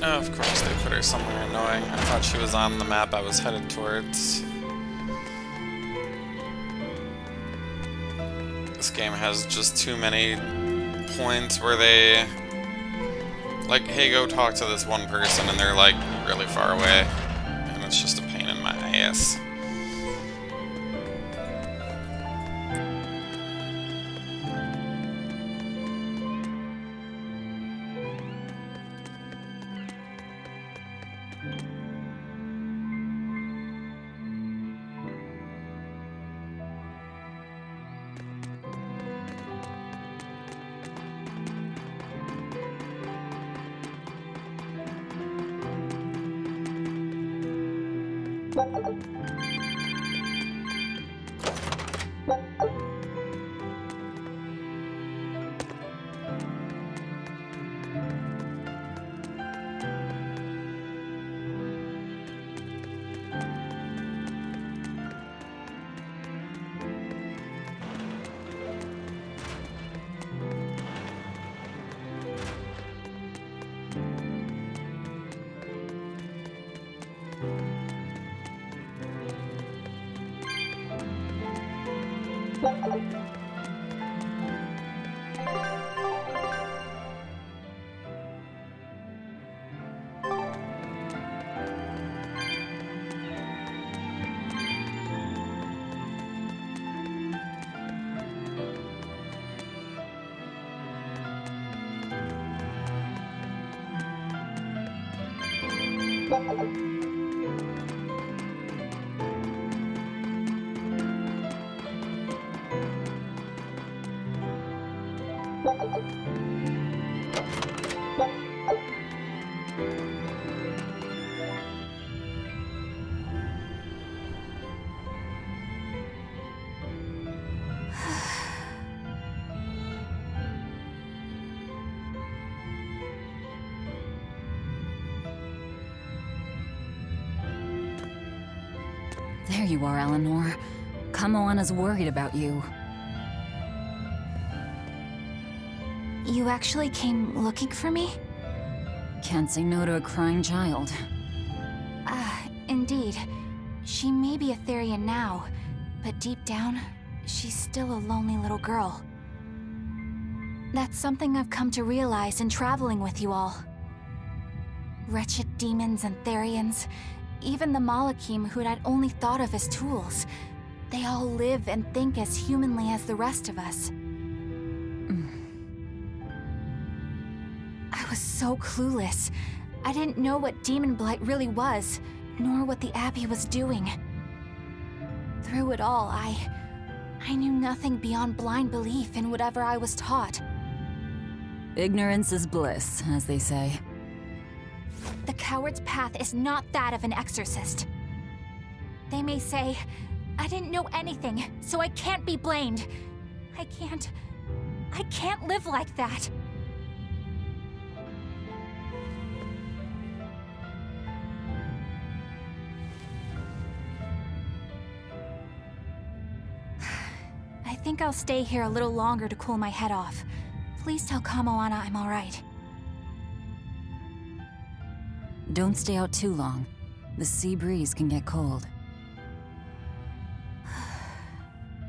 Oh, of course they put her somewhere annoying. I thought she was on the map I was headed towards. this game has just too many points where they, like, hey, go talk to this one person, and they're, like, really far away. And it's just a pain in my ass. There you are, Eleanor. Kamoana's worried about you. You actually came looking for me? Can't say no to a crying child. Indeed. She may be a Therion now, but deep down, she's still a lonely little girl. That's something I've come to realize in traveling with you all. Wretched demons and Therions, even the Malakim who I'd only thought of as tools, they all live and think as humanly as the rest of us. I was so clueless. I didn't know what demon blight really was, nor what the Abbey was doing. Through it all, I knew nothing beyond blind belief in whatever I was taught. Ignorance is bliss, as they say. The coward's path is not that of an exorcist. They may say, I didn't know anything, so I can't be blamed. I can't live like that. I think I'll stay here a little longer to cool my head off. Please tell Kamoana I'm alright. Don't stay out too long. The sea breeze can get cold.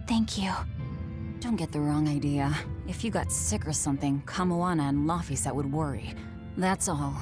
Thank you. Don't get the wrong idea. If you got sick or something, Kamoana and Laphicet would worry. That's all.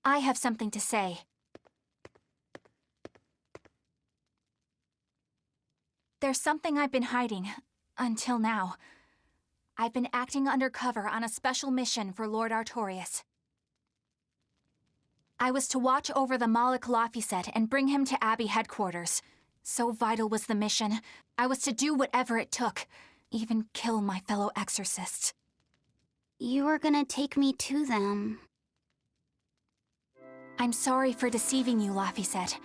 I have something to say. There's something I've been hiding, until now. I've been acting undercover on a special mission for Lord Artorias. I was to watch over the Malik Laphicet and bring him to Abbey headquarters. So vital was the mission, I was to do whatever it took, even kill my fellow exorcists. You were gonna take me to them. I'm sorry for deceiving you, Laphicet.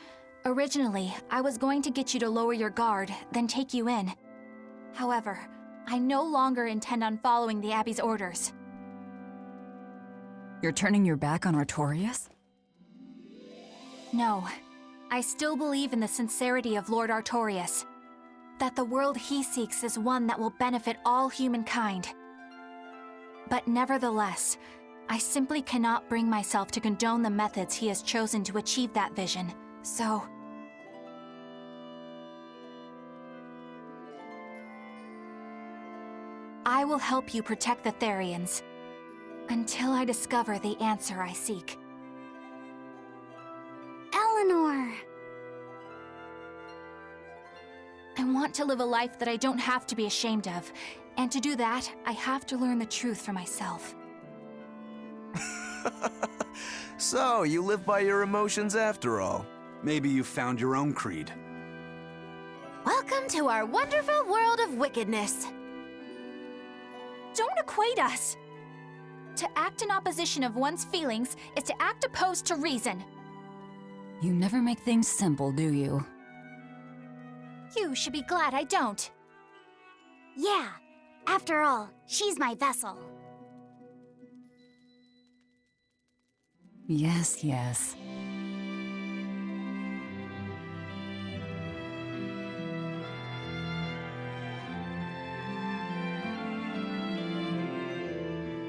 Originally, I was going to get you to lower your guard, then take you in. However, I no longer intend on following the Abbey's orders. You're turning your back on Artorias? No. I still believe in the sincerity of Lord Artorias. That the world he seeks is one that will benefit all humankind. But nevertheless, I simply cannot bring myself to condone the methods he has chosen to achieve that vision, so... I will help you protect the Therions, until I discover the answer I seek. Eleanor! I want to live a life that I don't have to be ashamed of, and to do that, I have to learn the truth for myself. So, you live by your emotions after all. Maybe you found your own creed. Welcome to our wonderful world of wickedness. Don't equate us! To act in opposition of one's feelings is to act opposed to reason. You never make things simple, do you? You should be glad I don't. Yeah. After all, she's my vessel. Yes, yes.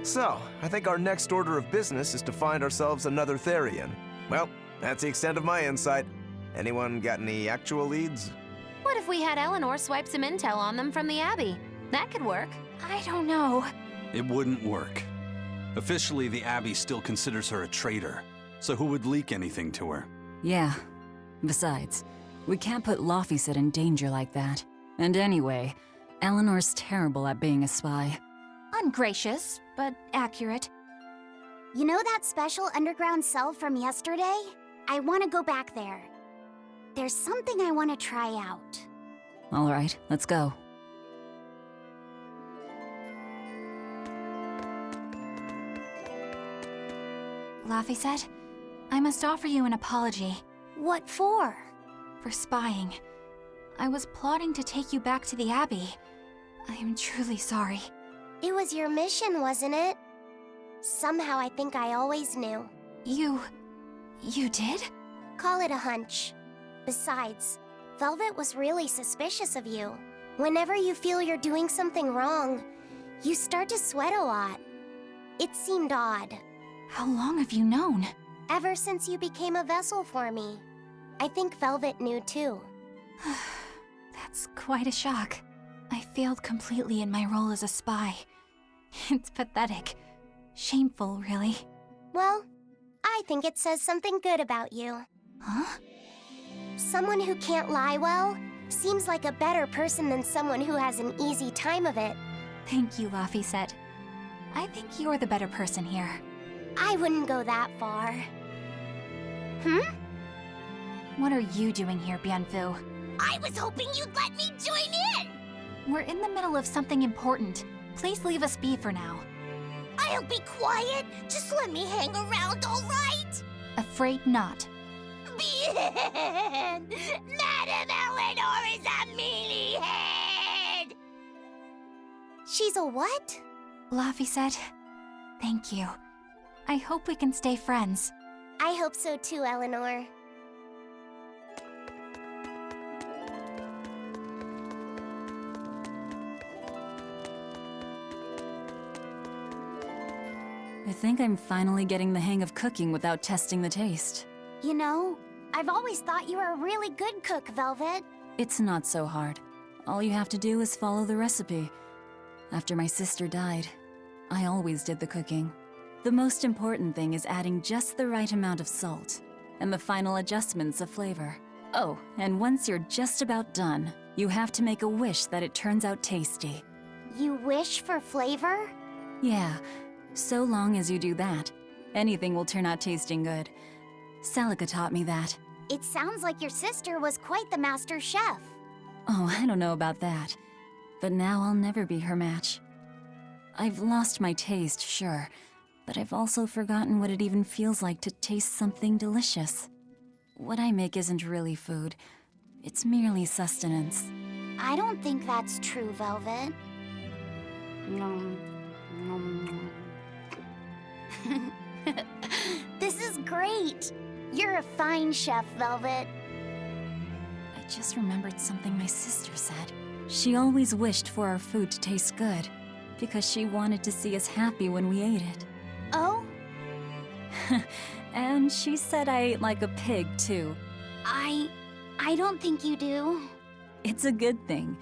So, I think our next order of business is to find ourselves another Therion. Well, that's the extent of my insight. Anyone got any actual leads? What if we had Eleanor swipe some intel on them from the Abbey? That could work. I don't know. It wouldn't work. Officially, the Abbey still considers her a traitor. So who would leak anything to her? Yeah. Besides, we can't put Laufeyset in danger like that. And anyway, Eleanor's terrible at being a spy. Ungracious, but accurate. You know that special underground cell from yesterday? I want to go back there. There's something I want to try out. All right, let's go. Laufeyset, I must offer you an apology. What for? For spying. I was plotting to take you back to the Abbey. I am truly sorry. It was your mission, wasn't it? Somehow I think I always knew. You did? Call it a hunch. Besides, Velvet was really suspicious of you. Whenever you feel you're doing something wrong, you start to sweat a lot. It seemed odd. How long have you known? Ever since you became a vessel for me. I think Velvet knew too. That's quite a shock. I failed completely in my role as a spy. It's pathetic. Shameful, really. Well, I think it says something good about you. Huh? Someone who can't lie well seems like a better person than someone who has an easy time of it. Thank you, Laufeyset. I think you're the better person here. I wouldn't go that far. What are you doing here, Bienfu? I was hoping you'd let me join in! We're in the middle of something important. Please leave us be for now. I'll be quiet. Just let me hang around, all right? Afraid not. Bien! Madame Eleanor is a mealyhead! She's a what? Laufeyset, thank you. I hope we can stay friends. I hope so too, Eleanor. I think I'm finally getting the hang of cooking without testing the taste. You know, I've always thought you were a really good cook, Velvet. It's not so hard. All you have to do is follow the recipe. After my sister died, I always did the cooking. The most important thing is adding just the right amount of salt, and the final adjustments of flavor. Oh, and once you're just about done, you have to make a wish that it turns out tasty. You wish for flavor? Yeah, so long as you do that, anything will turn out tasting good. Celica taught me that. It sounds like your sister was quite the master chef. Oh, I don't know about that. But now I'll never be her match. I've lost my taste, sure, but I've also forgotten what it even feels like to taste something delicious. What I make isn't really food. It's merely sustenance. I don't think that's true, Velvet. This is great. You're a fine chef, Velvet. I just remembered something my sister said. She always wished for our food to taste good, because she wanted to see us happy when we ate it. Oh? And she said I ate like a pig, too. I don't think you do. It's a good thing.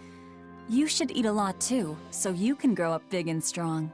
You should eat a lot, too, so you can grow up big and strong.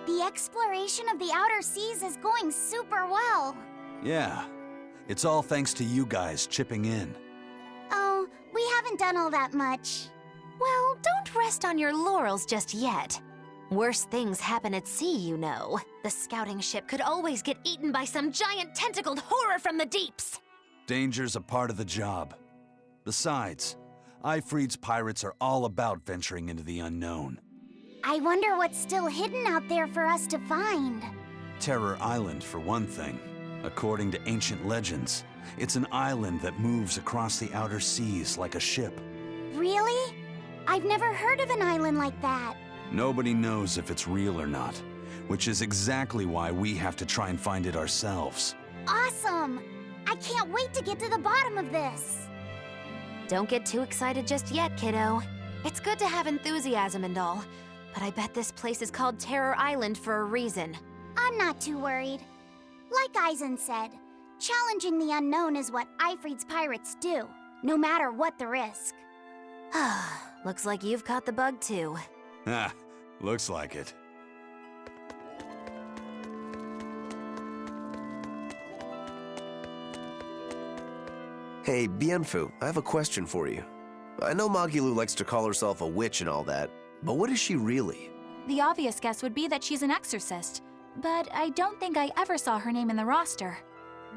The exploration of the outer seas is going super well. Yeah, it's all thanks to you guys chipping in. Oh, we haven't done all that much. Well, don't rest on your laurels just yet. Worse things happen at sea, you know. The scouting ship could always get eaten by some giant tentacled horror from the deeps. Danger's a part of the job. Besides, Ifreed's pirates are all about venturing into the unknown. I wonder what's still hidden out there for us to find. Terror Island, for one thing. According to ancient legends, it's an island that moves across the outer seas like a ship. Really? I've never heard of an island like that. Nobody knows if it's real or not, which is exactly why we have to try and find it ourselves. Awesome! I can't wait to get to the bottom of this. Don't get too excited just yet, kiddo. It's good to have enthusiasm and all, but I bet this place is called Terror Island for a reason. I'm not too worried. Like Eisen said, challenging the unknown is what Ifreed's pirates do, no matter what the risk. Looks like you've caught the bug too. Ah, looks like it. Hey, Bienfu, I have a question for you. I know Magilu likes to call herself a witch and all that, but what is she really? The obvious guess would be that she's an exorcist, but I don't think I ever saw her name in the roster.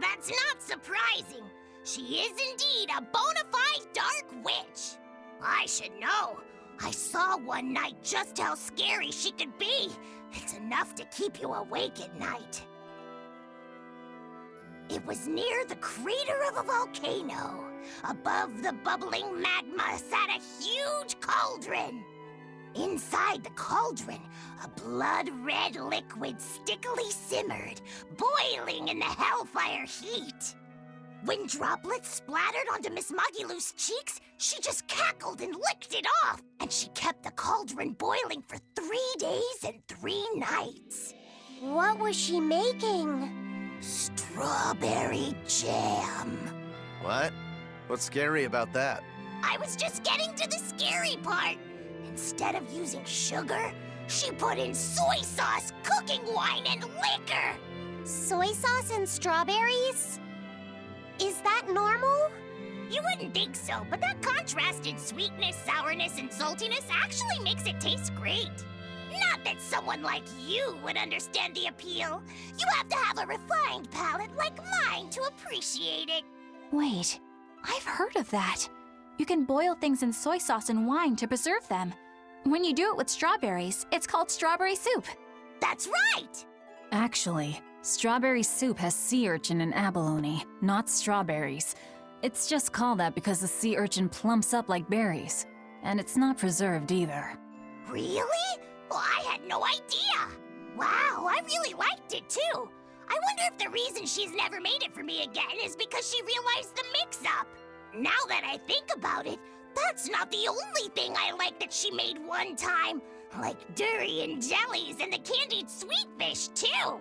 That's not surprising. She is indeed a bona fide dark witch. I should know. I saw one night just how scary she could be. It's enough to keep you awake at night. It was near the crater of a volcano. Above the bubbling magma sat a huge cauldron. Inside the cauldron, a blood-red liquid stickily simmered, boiling in the hellfire heat. When droplets splattered onto Miss Magilu's cheeks, she just cackled and licked it off, and she kept the cauldron boiling for 3 days and 3 nights. What was she making? Strawberry jam. What? What's scary about that? I was just getting to the scary part. Instead of using sugar, she put in soy sauce, cooking wine, and liquor. Soy sauce and strawberries? Is that normal? You wouldn't think so, but that contrasted sweetness, sourness, and saltiness actually makes it taste great. Not that someone like you would understand the appeal. You have to have a refined palate like mine to appreciate it. Wait, I've heard of that. You can boil things in soy sauce and wine to preserve them. When you do it with strawberries, it's called strawberry soup. That's right! Actually, strawberry soup has sea urchin and abalone, not strawberries. It's just called that because the sea urchin plumps up like berries. And it's not preserved either. Really? Well, I had no idea. Wow, I really liked it too. I wonder if the reason she's never made it for me again is because she realized the mix-up. Now that I think about it, that's not the only thing I like that she made one time. Like durian jellies and the candied sweet fish too.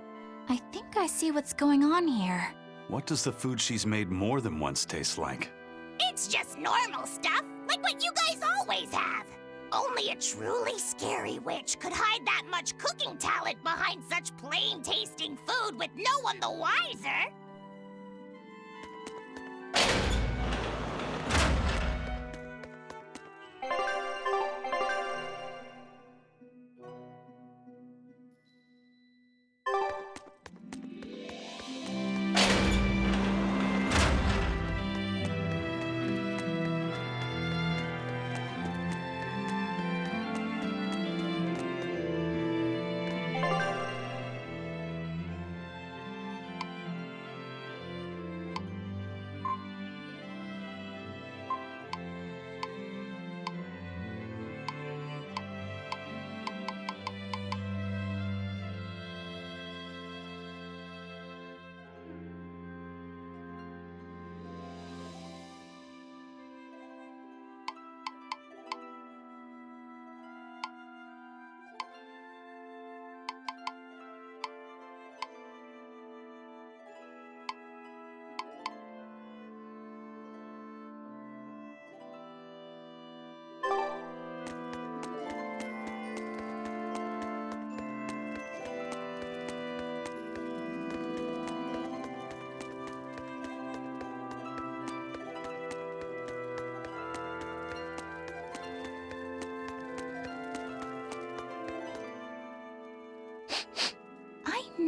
I think I see what's going on here. What does the food she's made more than once taste like? It's just normal stuff, like what you guys always have. Only a truly scary witch could hide that much cooking talent behind such plain-tasting food with no one the wiser.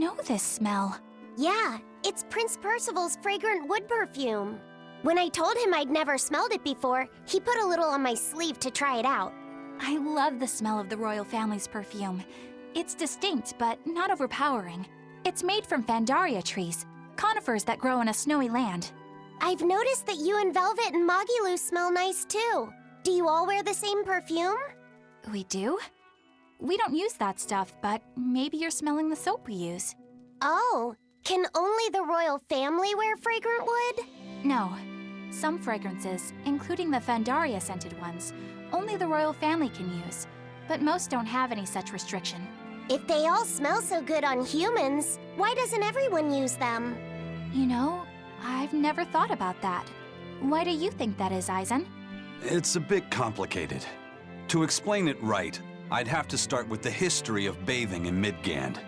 know this smell. Yeah, it's Prince Percival's fragrant wood perfume. When I told him I'd never smelled it before, he put a little on my sleeve to try it out. I love the smell of the royal family's perfume. It's distinct, but not overpowering. It's made from Fandaria trees, conifers that grow in a snowy land. I've noticed that you and Velvet and Mogiloo smell nice too. Do you all wear the same perfume? We do? We don't use that stuff, but maybe you're smelling the soap we use. Oh, can only the royal family wear fragrant wood? No. Some fragrances, including the Fandaria scented ones, only the royal family can use, but most don't have any such restriction. If they all smell so good on humans, why doesn't everyone use them? You know, I've never thought about that. Why do you think that is, Eisen? It's a bit complicated. To explain it right, I'd have to start with the history of bathing in Midgand.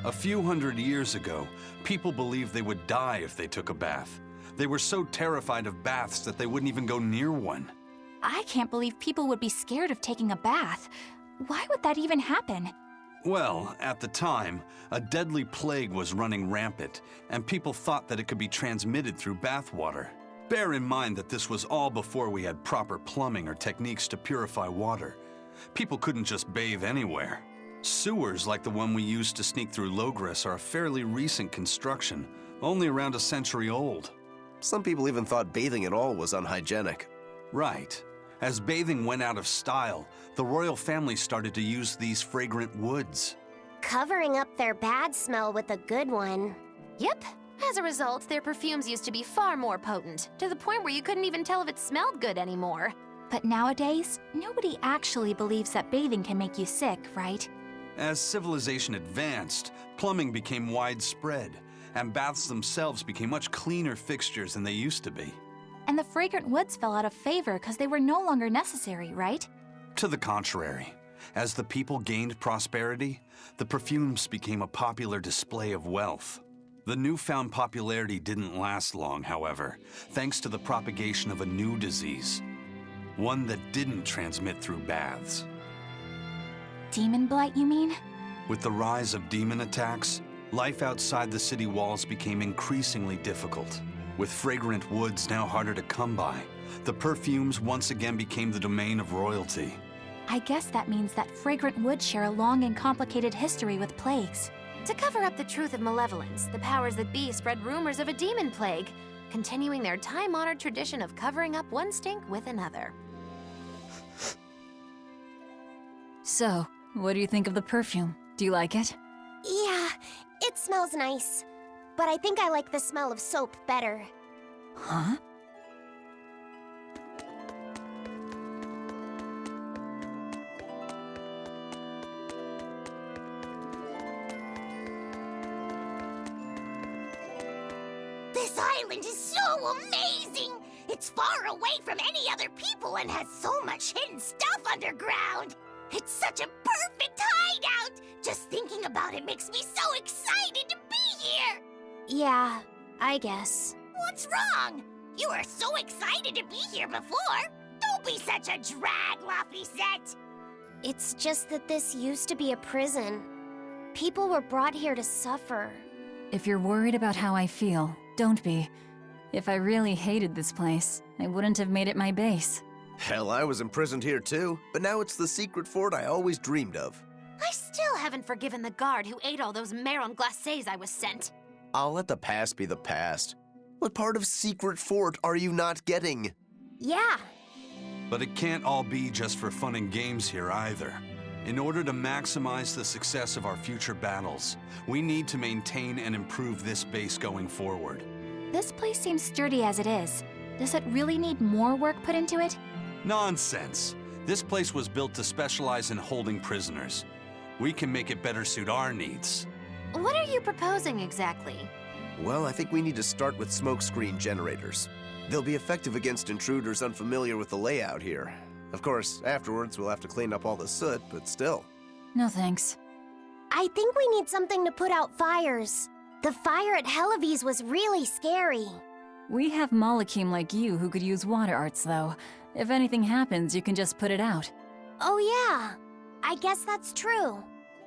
A few hundred years ago, people believed they would die if they took a bath. They were so terrified of baths that they wouldn't even go near one. I can't believe people would be scared of taking a bath. Why would that even happen? Well, at the time, a deadly plague was running rampant, and people thought that it could be transmitted through bathwater. Bear in mind that this was all before we had proper plumbing or techniques to purify water. People couldn't just bathe anywhere. Sewers like the one we used to sneak through Logres are a fairly recent construction, only around a century old. Some people even thought bathing at all was unhygienic. Right. As bathing went out of style, the royal family started to use these fragrant woods. Covering up their bad smell with a good one. Yep. As a result, their perfumes used to be far more potent, to the point where you couldn't even tell if it smelled good anymore. But nowadays, nobody actually believes that bathing can make you sick, right? As civilization advanced, plumbing became widespread, and baths themselves became much cleaner fixtures than they used to be. And the fragrant woods fell out of favor because they were no longer necessary, right? To the contrary. As the people gained prosperity, the perfumes became a popular display of wealth. The newfound popularity didn't last long, however, thanks to the propagation of a new disease. One that didn't transmit through baths. Demon blight, you mean? With the rise of demon attacks, life outside the city walls became increasingly difficult. With fragrant woods now harder to come by, the perfumes once again became the domain of royalty. I guess that means that fragrant woods share a long and complicated history with plagues. To cover up the truth of malevolence, the powers that be spread rumors of a demon plague, continuing their time-honored tradition of covering up one stink with another. So, what do you think of the perfume? Do you like it? Yeah, it smells nice. But I think I like the smell of soap better. Huh? This island is so amazing! It's far away from any other people and has so much hidden stuff underground! It's such a perfect hideout! Just thinking about it makes me so excited to be here! Yeah, I guess. What's wrong? You were so excited to be here before! Don't be such a drag, Laphicet! It's just that this used to be a prison. People were brought here to suffer. If you're worried about how I feel, don't be. If I really hated this place, I wouldn't have made it my base. Hell, I was imprisoned here too, but now it's the secret fort I always dreamed of. I still haven't forgiven the guard who ate all those marron glacés I was sent. I'll let the past be the past. What part of secret fort are you not getting? Yeah. But it can't all be just for fun and games here either. In order to maximize the success of our future battles, we need to maintain and improve this base going forward. This place seems sturdy as it is. Does it really need more work put into it? Nonsense. This place was built to specialize in holding prisoners. We can make it better suit our needs. What are you proposing exactly? Well, I think we need to start with smokescreen generators. They'll be effective against intruders unfamiliar with the layout here. Of course, afterwards we'll have to clean up all the soot, but still. No thanks. I think we need something to put out fires. The fire at Helavi's was really scary. We have Malakim like you who could use water arts, though. If anything happens, you can just put it out. Oh yeah, I guess that's true.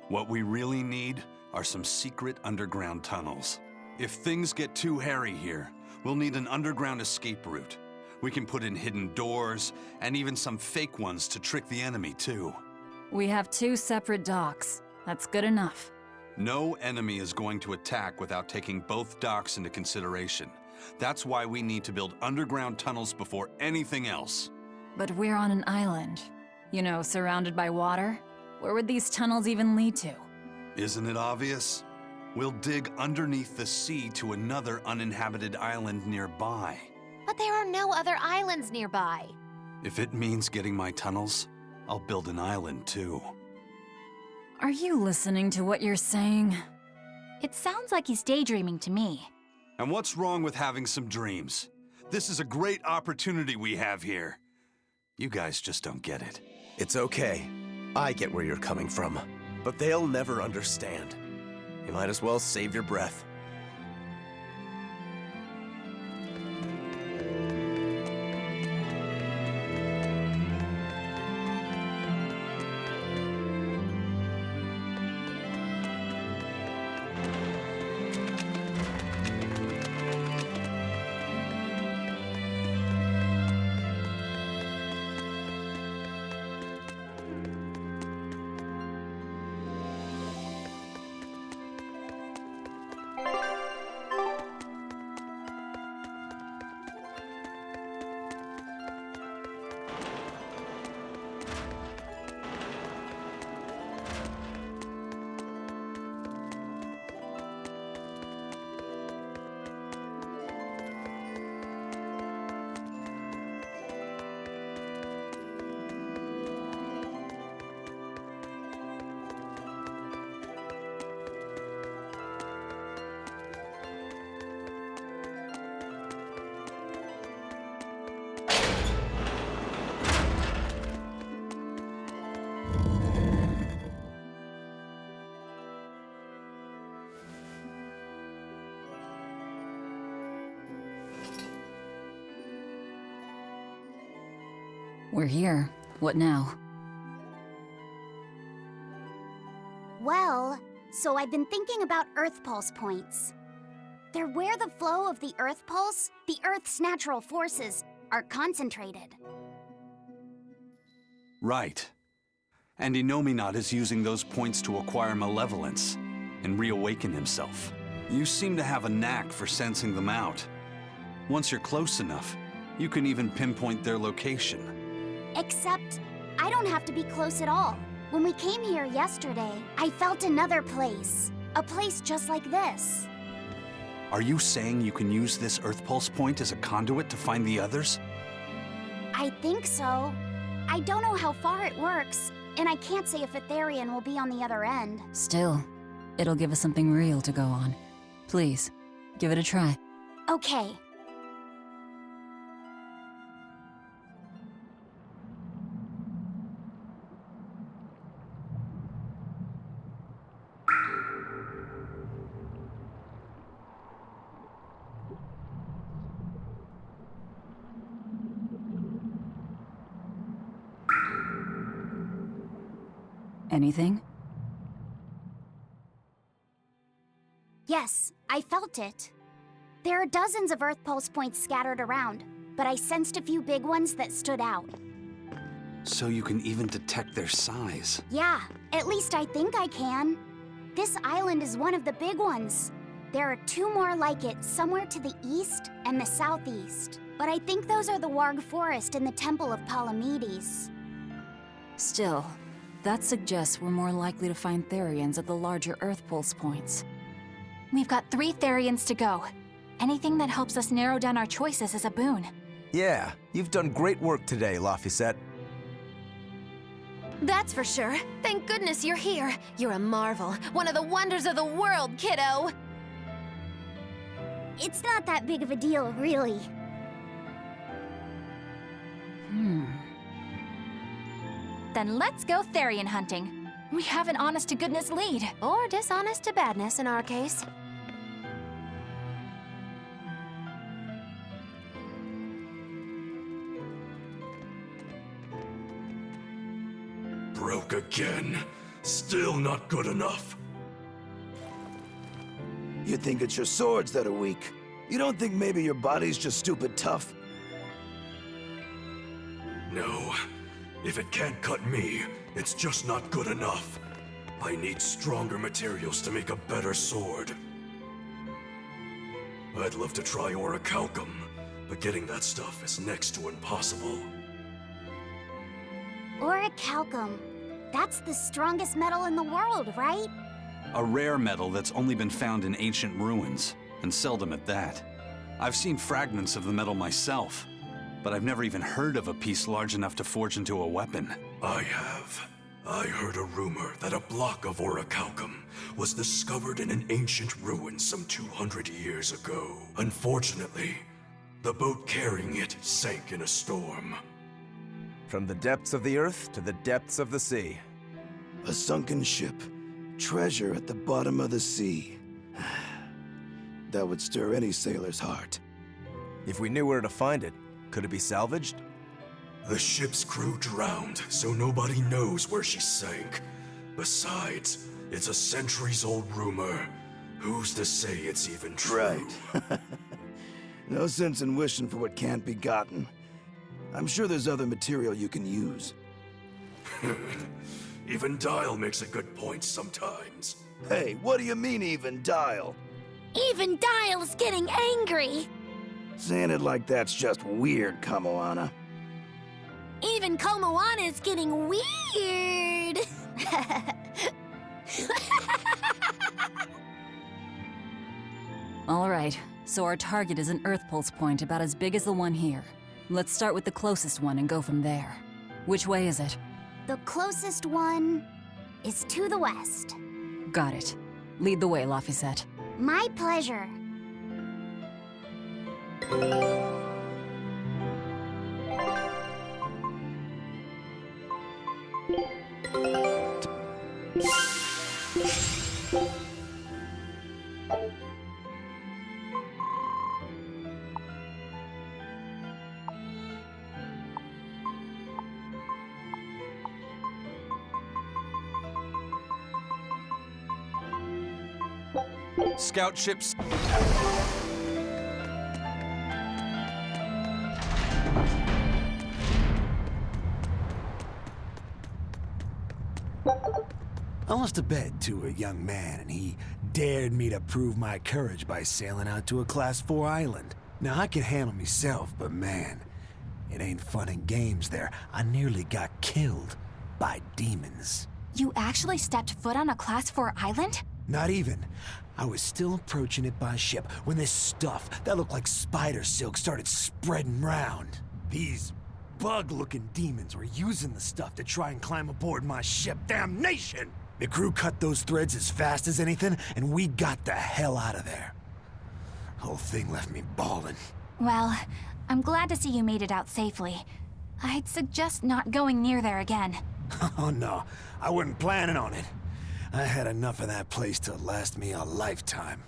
What we really need are some secret underground tunnels. If things get too hairy here, we'll need an underground escape route. We can put in hidden doors, and even some fake ones to trick the enemy, too. We have 2 separate docks. That's good enough. No enemy is going to attack without taking both docks into consideration. That's why we need to build underground tunnels before anything else. But we're on an island. You know, surrounded by water. Where would these tunnels even lead to? Isn't it obvious? We'll dig underneath the sea to another uninhabited island nearby. But there are no other islands nearby. If it means getting my tunnels, I'll build an island too. Are you listening to what you're saying? It sounds like he's daydreaming to me. And what's wrong with having some dreams? This is a great opportunity we have here. You guys just don't get it. It's okay. I get where you're coming from. But they'll never understand. You might as well save your breath. We're here. What now? Well, so I've been thinking about Earth Pulse points. They're where the flow of the Earth Pulse, the Earth's natural forces, are concentrated. Right. And Innominat is using those points to acquire malevolence and reawaken himself. You seem to have a knack for sensing them out. Once you're close enough, you can even pinpoint their location. Except, I don't have to be close at all. When we came here yesterday, I felt another place. A place just like this. Are you saying you can use this Earth Pulse point as a conduit to find the others? I think so. I don't know how far it works, and I can't say if a Therion will be on the other end. Still, it'll give us something real to go on. Please, give it a try. Okay. Anything? Yes, I felt it. There are dozens of Earth Pulse points scattered around, but I sensed a few big ones that stood out. So you can even detect their size. Yeah, at least I think I can. This island is one of the big ones. There are 2 more like it somewhere to the east and the southeast. But I think those are the Warg Forest and the Temple of Palamedes. Still, that suggests we're more likely to find Therions at the larger Earth Pulse points. We've got 3 Therions to go. Anything that helps us narrow down our choices is a boon. Yeah, you've done great work today, Laphicet. That's for sure. Thank goodness you're here. You're a marvel. One of the wonders of the world, kiddo. It's not that big of a deal, really. Then let's go Therion hunting. We have an honest-to-goodness lead. Or dishonest to badness in our case. Broke again? Still not good enough. You think it's your swords that are weak? You don't think maybe your body's just stupid tough? No. If it can't cut me, it's just not good enough. I need stronger materials to make a better sword. I'd love to try orichalcum, but getting that stuff is next to impossible. Orichalcum. That's the strongest metal in the world, right? A rare metal that's only been found in ancient ruins, and seldom at that. I've seen fragments of the metal myself, but I've never even heard of a piece large enough to forge into a weapon. I have. I heard a rumor that a block of orichalcum was discovered in an ancient ruin some 200 years ago. Unfortunately, the boat carrying it sank in a storm. From the depths of the earth to the depths of the sea. A sunken ship. Treasure at the bottom of the sea. That would stir any sailor's heart. If we knew where to find it, could it be salvaged? The ship's crew drowned, so nobody knows where she sank. Besides, it's a centuries-old rumor. Who's to say it's even true? Right. No sense in wishing for what can't be gotten. I'm sure there's other material you can use. Even Dial makes a good point sometimes. Hey, what do you mean, even Dial? Even Dial's getting angry. Saying it like that's just weird, Kamoana. Even Komoana's getting weird. All right, so our target is an Earth Pulse point about as big as the one here. Let's start with the closest one and go from there. Which way is it? The closest one is to the west. Got it. Lead the way, Laphicet. My pleasure. Scout ships. I lost a bet to a young man, and he dared me to prove my courage by sailing out to a Class 4 island. Now, I can handle myself, but man, it ain't fun and games there. I nearly got killed by demons. You actually stepped foot on a Class 4 island? Not even. I was still approaching it by ship when this stuff that looked like spider silk started spreading round. These bug-looking demons were using the stuff to try and climb aboard my ship. Damnation! The crew cut those threads as fast as anything, and we got the hell out of there. Whole thing left me bawling. Well, I'm glad to see you made it out safely. I'd suggest not going near there again. Oh no, I wasn't planning on it. I had enough of that place to last me a lifetime.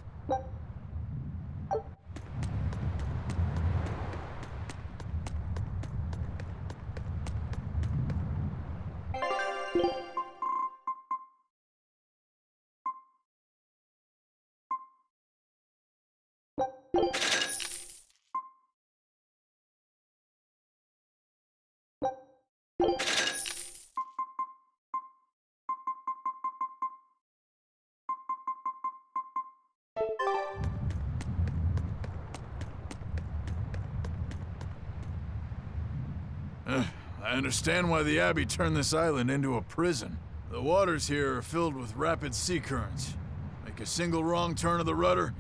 I understand why the Abbey turned this island into a prison. The waters here are filled with rapid sea currents. Make a single wrong turn of the rudder,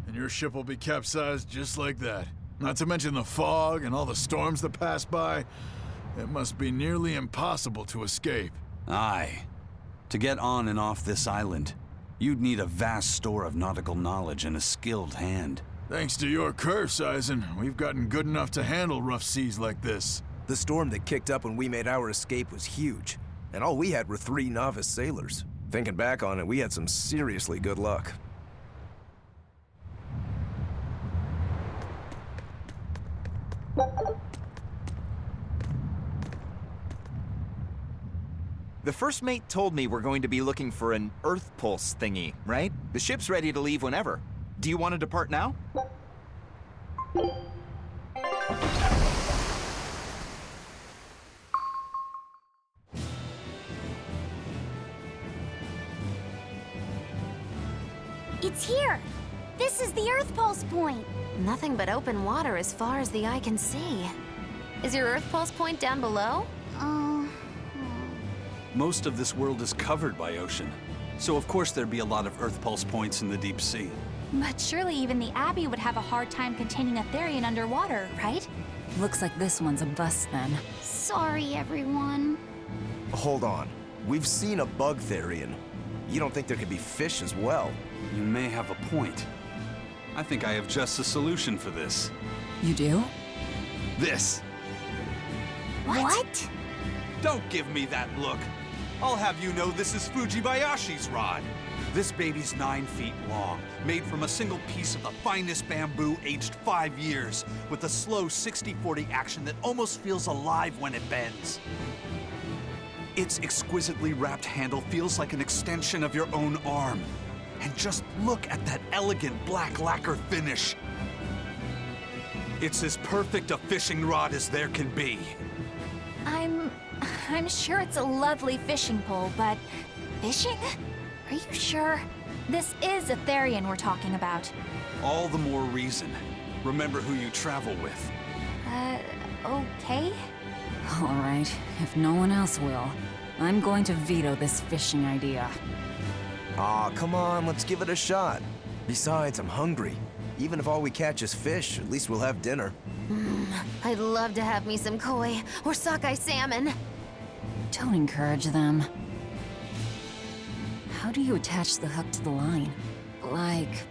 and your ship will be capsized just like that. Not to mention the fog and all the storms that pass by. It must be nearly impossible to escape. Aye. To get on and off this island, you'd need a vast store of nautical knowledge and a skilled hand. Thanks to your curse, Eisen, we've gotten good enough to handle rough seas like this. The storm that kicked up when we made our escape was huge, and all we had were 3 novice sailors. Thinking back on it, we had some seriously good luck. The first mate told me we're going to be looking for an Earth Pulse thingy, right? The ship's ready to leave whenever. Do you want to depart now? It's here! This is the Earth Pulse point! Nothing but open water as far as the eye can see. Is your Earth Pulse point down below? Most of this world is covered by ocean, so of course there'd be a lot of Earth Pulse points in the deep sea. But surely even the Abbey would have a hard time containing a Therion underwater, right? Looks like this one's a bust then. Sorry, everyone. Hold on. We've seen a bug Therion. You don't think there could be fish as well? You may have a point. I think I have just the solution for this. You do? This. What? Don't give me that look. I'll have you know this is Fujibayashi's rod. This baby's 9 feet long, made from a single piece of the finest bamboo aged 5 years, with a slow 60-40 action that almost feels alive when it bends. Its exquisitely wrapped handle feels like an extension of your own arm. And just look at that elegant black lacquer finish. It's as perfect a fishing rod as there can be. I'm sure it's a lovely fishing pole, but fishing? Are you sure? This is a Therion we're talking about. All the more reason. Remember who you travel with. Okay? All right, if no one else will, I'm going to veto this fishing idea. Aw, come on, let's give it a shot. Besides, I'm hungry. Even if all we catch is fish, at least we'll have dinner. I'd love to have me some koi or sockeye salmon. Don't encourage them. How do you attach the hook to the line? Like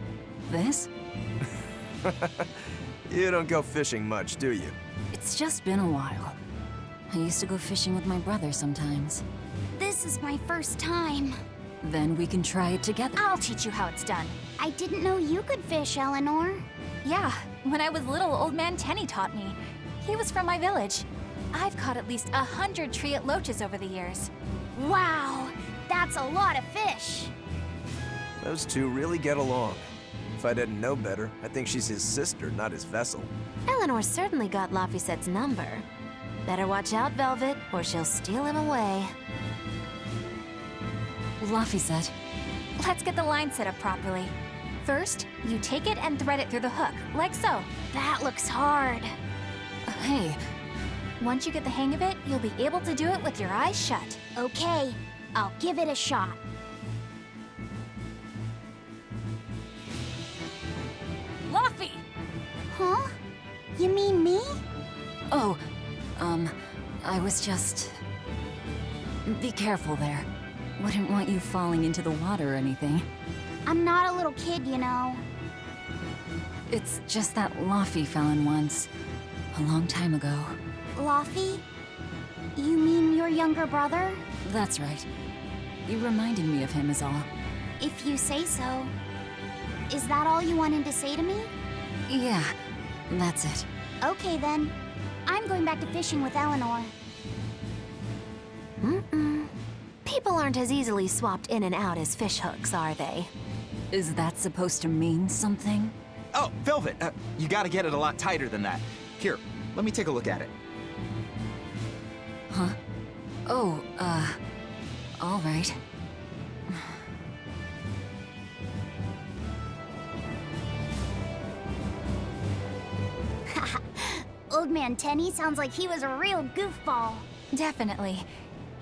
this? You don't go fishing much, do you? It's just been a while. I used to go fishing with my brother sometimes. This is my first time. Then we can try it together. I'll teach you how it's done. I didn't know you could fish, Eleanor. Yeah, when I was little, Old Man Tenny taught me. He was from my village. I've caught at least 100 treat loaches over the years. Wow, that's a lot of fish. Those two really get along. If I didn't know better, I think she's his sister, not his vessel. Eleanor certainly got Lafisette's number. Better watch out, Velvet, or she'll steal him away. Lafisette. Let's get the line set up properly. First, you take it and thread it through the hook, like so. That looks hard. Hey. Once you get the hang of it, you'll be able to do it with your eyes shut. Okay, I'll give it a shot. Laffy! Huh? You mean me? Oh, I was just... Be careful there. Wouldn't want you falling into the water or anything. I'm not a little kid, you know. It's just that Laffy fell in once. A long time ago. Laffy? You mean your younger brother? That's right. You reminded me of him is all. If you say so. Is that all you wanted to say to me? Yeah, that's it. Okay then. I'm going back to fishing with Eleanor. People aren't as easily swapped in and out as fish hooks, are they? Is that supposed to mean something? Oh, Velvet, you gotta get it a lot tighter than that. Here, let me take a look at it. Huh? Oh, all right. Old Man Tenny sounds like he was a real goofball. Definitely.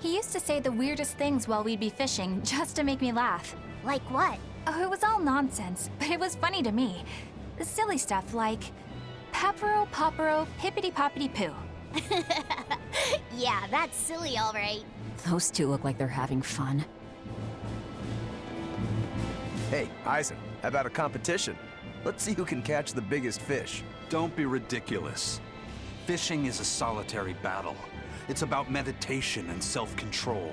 He used to say the weirdest things while we'd be fishing, just to make me laugh. Like what? Oh, it was all nonsense, but it was funny to me. Silly stuff like, Papero, Popero, Pippity-Poppity-Poo. Yeah, that's silly, all right. Those two look like they're having fun. Hey, Eisen, how about a competition? Let's see who can catch the biggest fish. Don't be ridiculous. Fishing is a solitary battle. It's about meditation and self-control.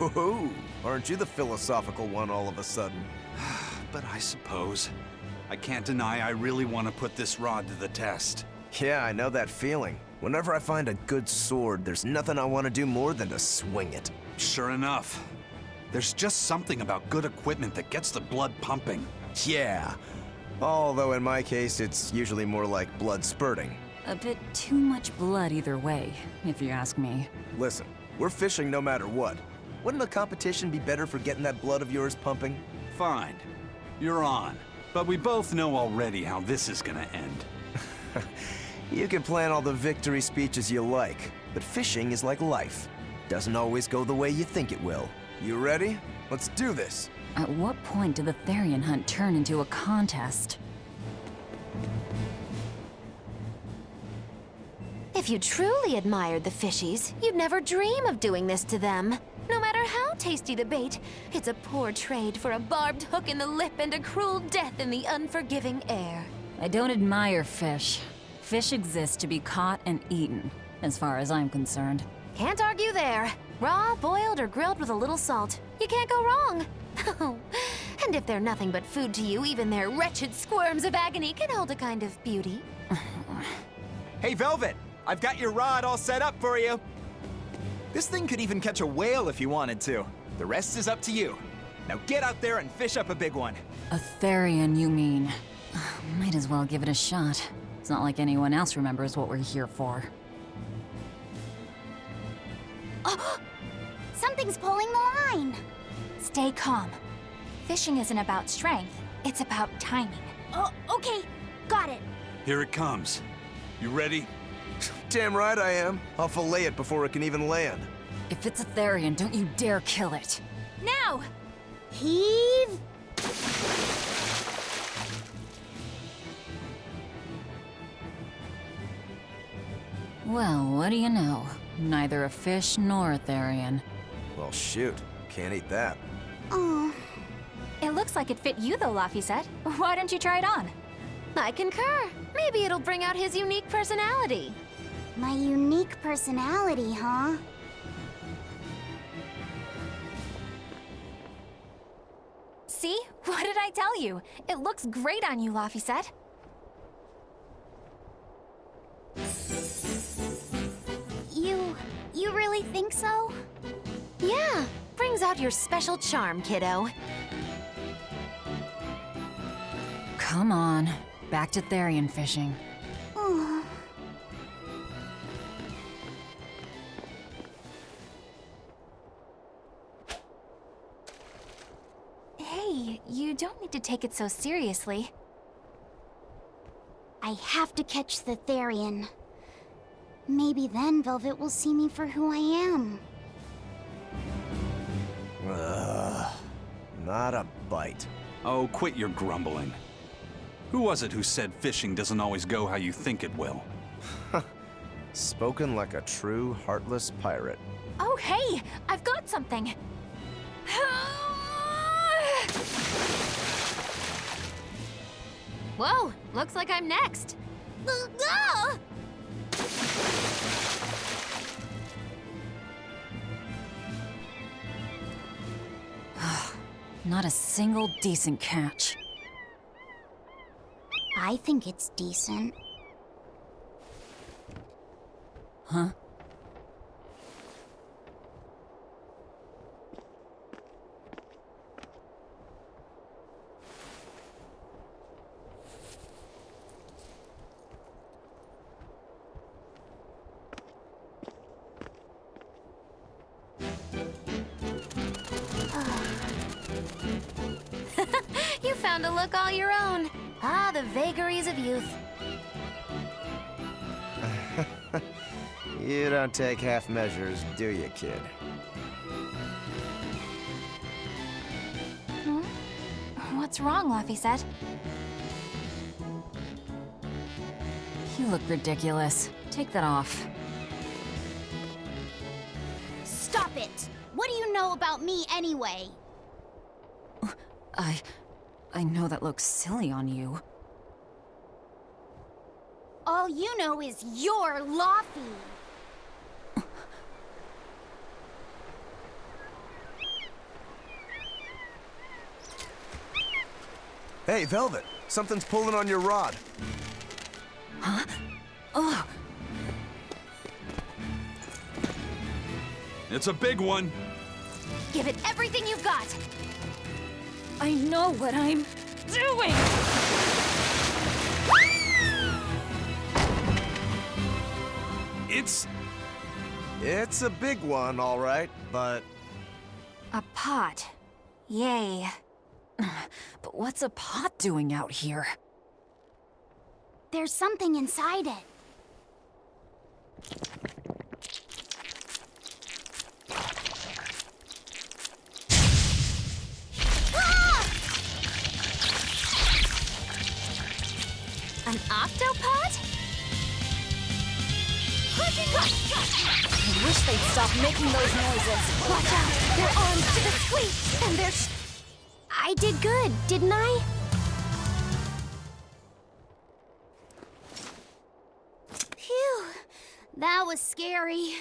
Ooh, aren't you the philosophical one all of a sudden? But I suppose. I can't deny I really want to put this rod to the test. Yeah, I know that feeling. Whenever I find a good sword, there's nothing I want to do more than to swing it. Sure enough. There's just something about good equipment that gets the blood pumping. Yeah. Although in my case, it's usually more like blood spurting. A bit too much blood either way, if you ask me. Listen, we're fishing no matter what. Wouldn't a competition be better for getting that blood of yours pumping? Fine. You're on. But we both know already how this is gonna end. You can plan all the victory speeches you like, but fishing is like life. Doesn't always go the way you think it will. You ready? Let's do this. At what point did the Therion hunt turn into a contest? If you truly admired the fishies, you'd never dream of doing this to them. No matter how tasty the bait, it's a poor trade for a barbed hook in the lip and a cruel death in the unforgiving air. I don't admire fish. Fish exist to be caught and eaten, as far as I'm concerned. Can't argue there. Raw, boiled, or grilled with a little salt. You can't go wrong. And if they're nothing but food to you, even their wretched squirms of agony can hold a kind of beauty. Hey, Velvet! I've got your rod all set up for you. This thing could even catch a whale if you wanted to. The rest is up to you. Now get out there and fish up a big one. A Therion, you mean? Might as well give it a shot. It's not like anyone else remembers what we're here for. Oh! Something's pulling the line! Stay calm. Fishing isn't about strength, it's about timing. Oh, okay. Got it. Here it comes. You ready? Damn right I am. I'll fillet it before it can even land. If it's a Therion, don't you dare kill it. Now! Heave! Well, what do you know? Neither a fish nor a Therion. Well, shoot. Can't eat that. Oh. It looks like it fit you though, Laphicet. Why don't you try it on? I concur. Maybe it'll bring out his unique personality. My unique personality, huh? See? What did I tell you? It looks great on you, Laphicet. You really think so? Yeah, brings out your special charm, kiddo. Come on, back to Therion fishing. Oh. Hey, you don't need to take it so seriously. I have to catch the Therion. Maybe then Velvet will see me for who I am. Not a bite. Oh, quit your grumbling. Who was it who said fishing doesn't always go how you think it will? Spoken like a true, heartless pirate. Oh, hey! I've got something! Whoa, looks like I'm next. Not a single decent catch. I think it's decent. Huh? You found a look all your own. Ah, the vagaries of youth. You don't take half measures, do you, kid? What's wrong, Laphicet? You look ridiculous. Take that off. Stop it! What do you know about me anyway? I know that looks silly on you. All you know is you're Laffy. Hey, Velvet! Something's pulling on your rod. Huh? Oh! It's a big one. Give it everything you've got! I know what I'm doing! It's a big one, all right, but... A pot. Yay. But what's a pot doing out here? There's something inside it. An octopod? I wish they'd stop making those noises. Watch out! Their arms did a sweep, and they're I did good, didn't I? Phew, that was scary.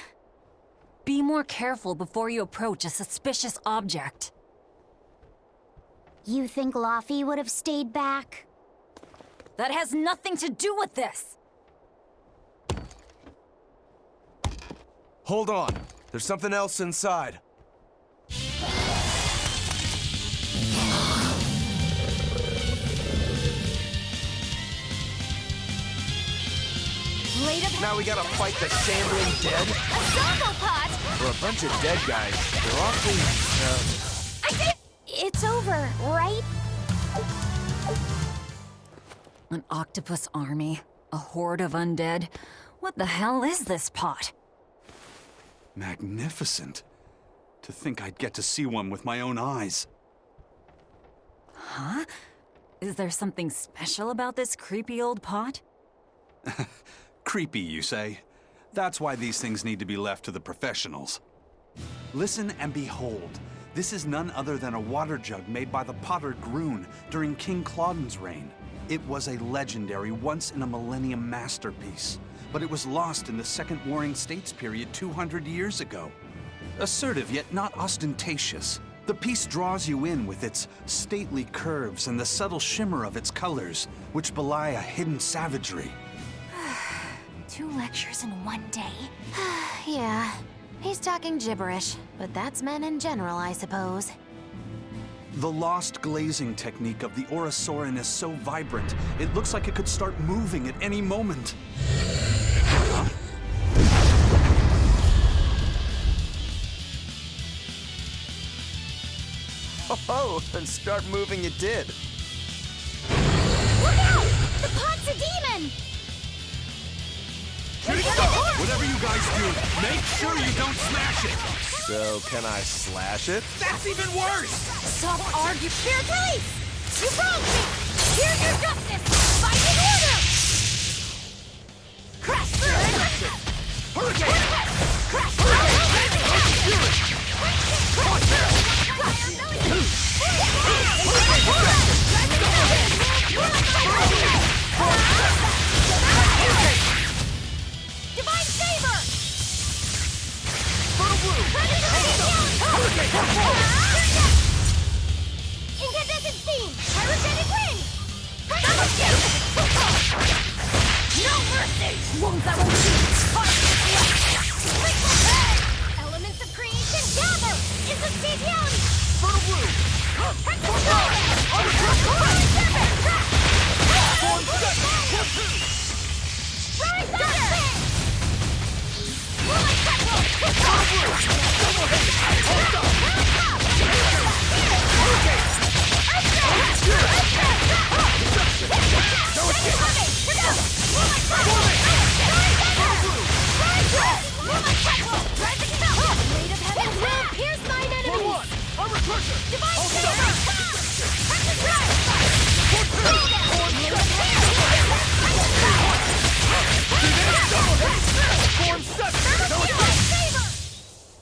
Be more careful before you approach a suspicious object. You think Laufey would have stayed back? That has nothing to do with this! Hold on. There's something else inside. Now we gotta fight the shambling dead? a Zobo pod! For a bunch of dead guys, they're awfully... I did it! It's over, right? An octopus army? A horde of undead? What the hell is this pot? Magnificent. To think I'd get to see one with my own eyes. Huh? Is there something special about this creepy old pot? Creepy, you say? That's why these things need to be left to the professionals. Listen and behold. This is none other than a water jug made by the potter Groon during King Clauden's reign. It was a legendary, once-in-a-millennium masterpiece, but it was lost in the Second Warring States period 200 years ago. Assertive, yet not ostentatious, the piece draws you in with its stately curves and the subtle shimmer of its colors, which belie a hidden savagery. 2 lectures in one day. Yeah, he's talking gibberish, but that's men in general, I suppose. The lost glazing technique of the Orosaurin is so vibrant, it looks like it could start moving at any moment. Huh? Oh, and start moving it did. Look out! The pot's a demon! Whatever you guys do, make sure you don't smash it! So, can I slash it? That's even worse! Stop arguing! Spirit release! You broke me! Here's your justice! Fighting order! Crash through! Hurricane! Crash through! Divine Saber! Incandescent Steam! Pyrogenic Wind! No mercy! Wounds that won't heal! Elements of creation gather! Instantaneity! Fertile Blue!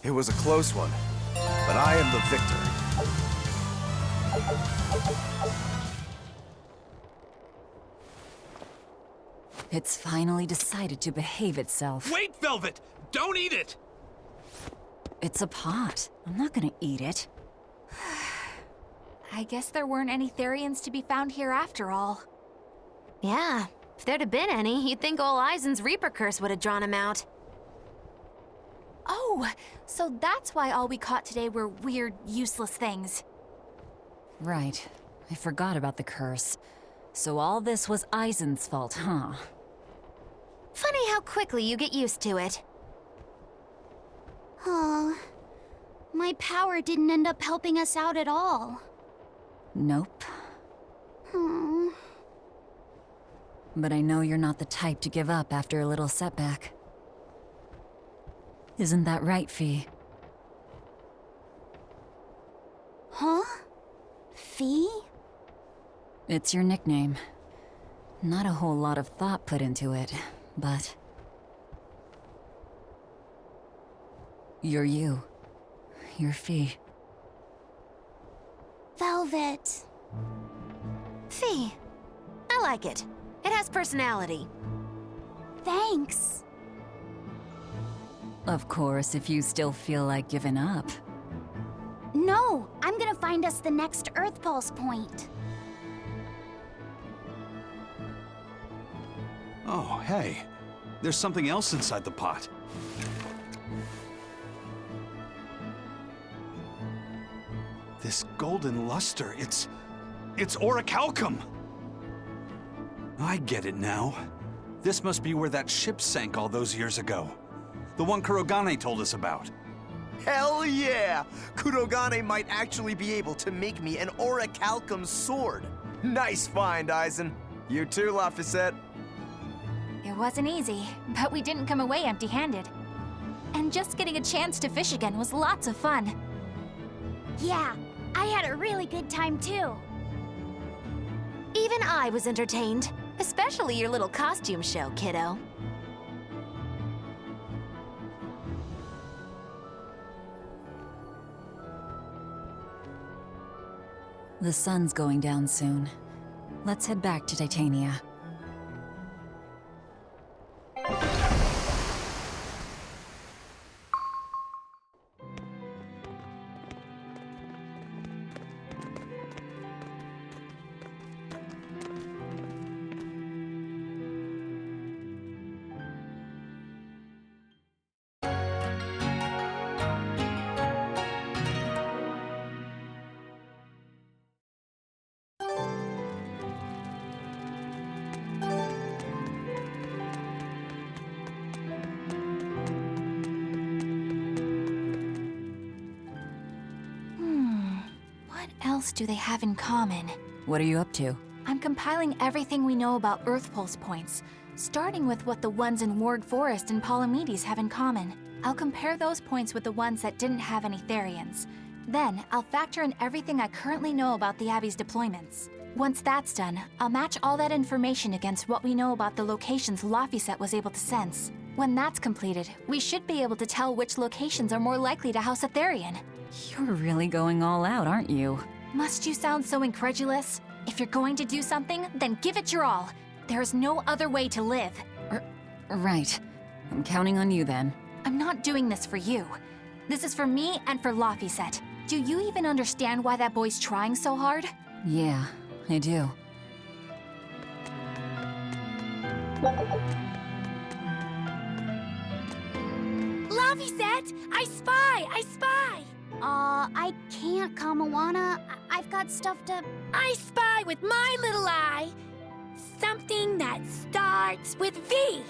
It was a close one, but I am the victor. It's finally decided to behave itself. Wait, Velvet! Don't eat it! It's a pot. I'm not gonna eat it. I guess there weren't any Therions to be found here after all. Yeah, if there'd have been any, you'd think ol' Eisen's Reaper curse would have drawn him out. Oh, so that's why all we caught today were weird, useless things. Right. I forgot about the curse. So all this was Eisen's fault, huh? Funny how quickly you get used to it. Oh, my power didn't end up helping us out at all. Nope. Hmm. But I know you're not the type to give up after a little setback. Isn't that right, Fee? Huh? Fee? It's your nickname. Not a whole lot of thought put into it, but... You're you. You're Fee. Velvet. Fee. I like it. It has personality. Thanks. Of course, if you still feel like giving up. No, I'm gonna find us the next Earth Pulse point. Oh, hey. There's something else inside the pot. This golden luster, it's orichalcum! I get it now. This must be where that ship sank all those years ago. The one Kurogane told us about. Hell yeah! Kurogane might actually be able to make me an orichalcum sword. Nice find, Eisen. You too, Laphicet. It wasn't easy, but we didn't come away empty-handed. And just getting a chance to fish again was lots of fun. Yeah, I had a really good time too. Even I was entertained. Especially your little costume show, kiddo. The sun's going down soon. Let's head back to Titania. What else do they have in common? What are you up to? I'm compiling everything we know about Earth Pulse points, starting with what the ones in Ward Forest and Palamedes have in common. I'll compare those points with the ones that didn't have any Therions. Then, I'll factor in everything I currently know about the Abbey's deployments. Once that's done, I'll match all that information against what we know about the locations Laphicet was able to sense. When that's completed, we should be able to tell which locations are more likely to house a Therion. You're really going all out, aren't you? Must you sound so incredulous? If you're going to do something, then give it your all. There's no other way to live. Right. I'm counting on you then. I'm not doing this for you. This is for me and for Laphicet. Do you even understand why that boy's trying so hard? Yeah, I do. Laphicet! I spy! I spy! I can't, Kamawana. I've got stuff to... I spy with my little eye. Something that starts with V.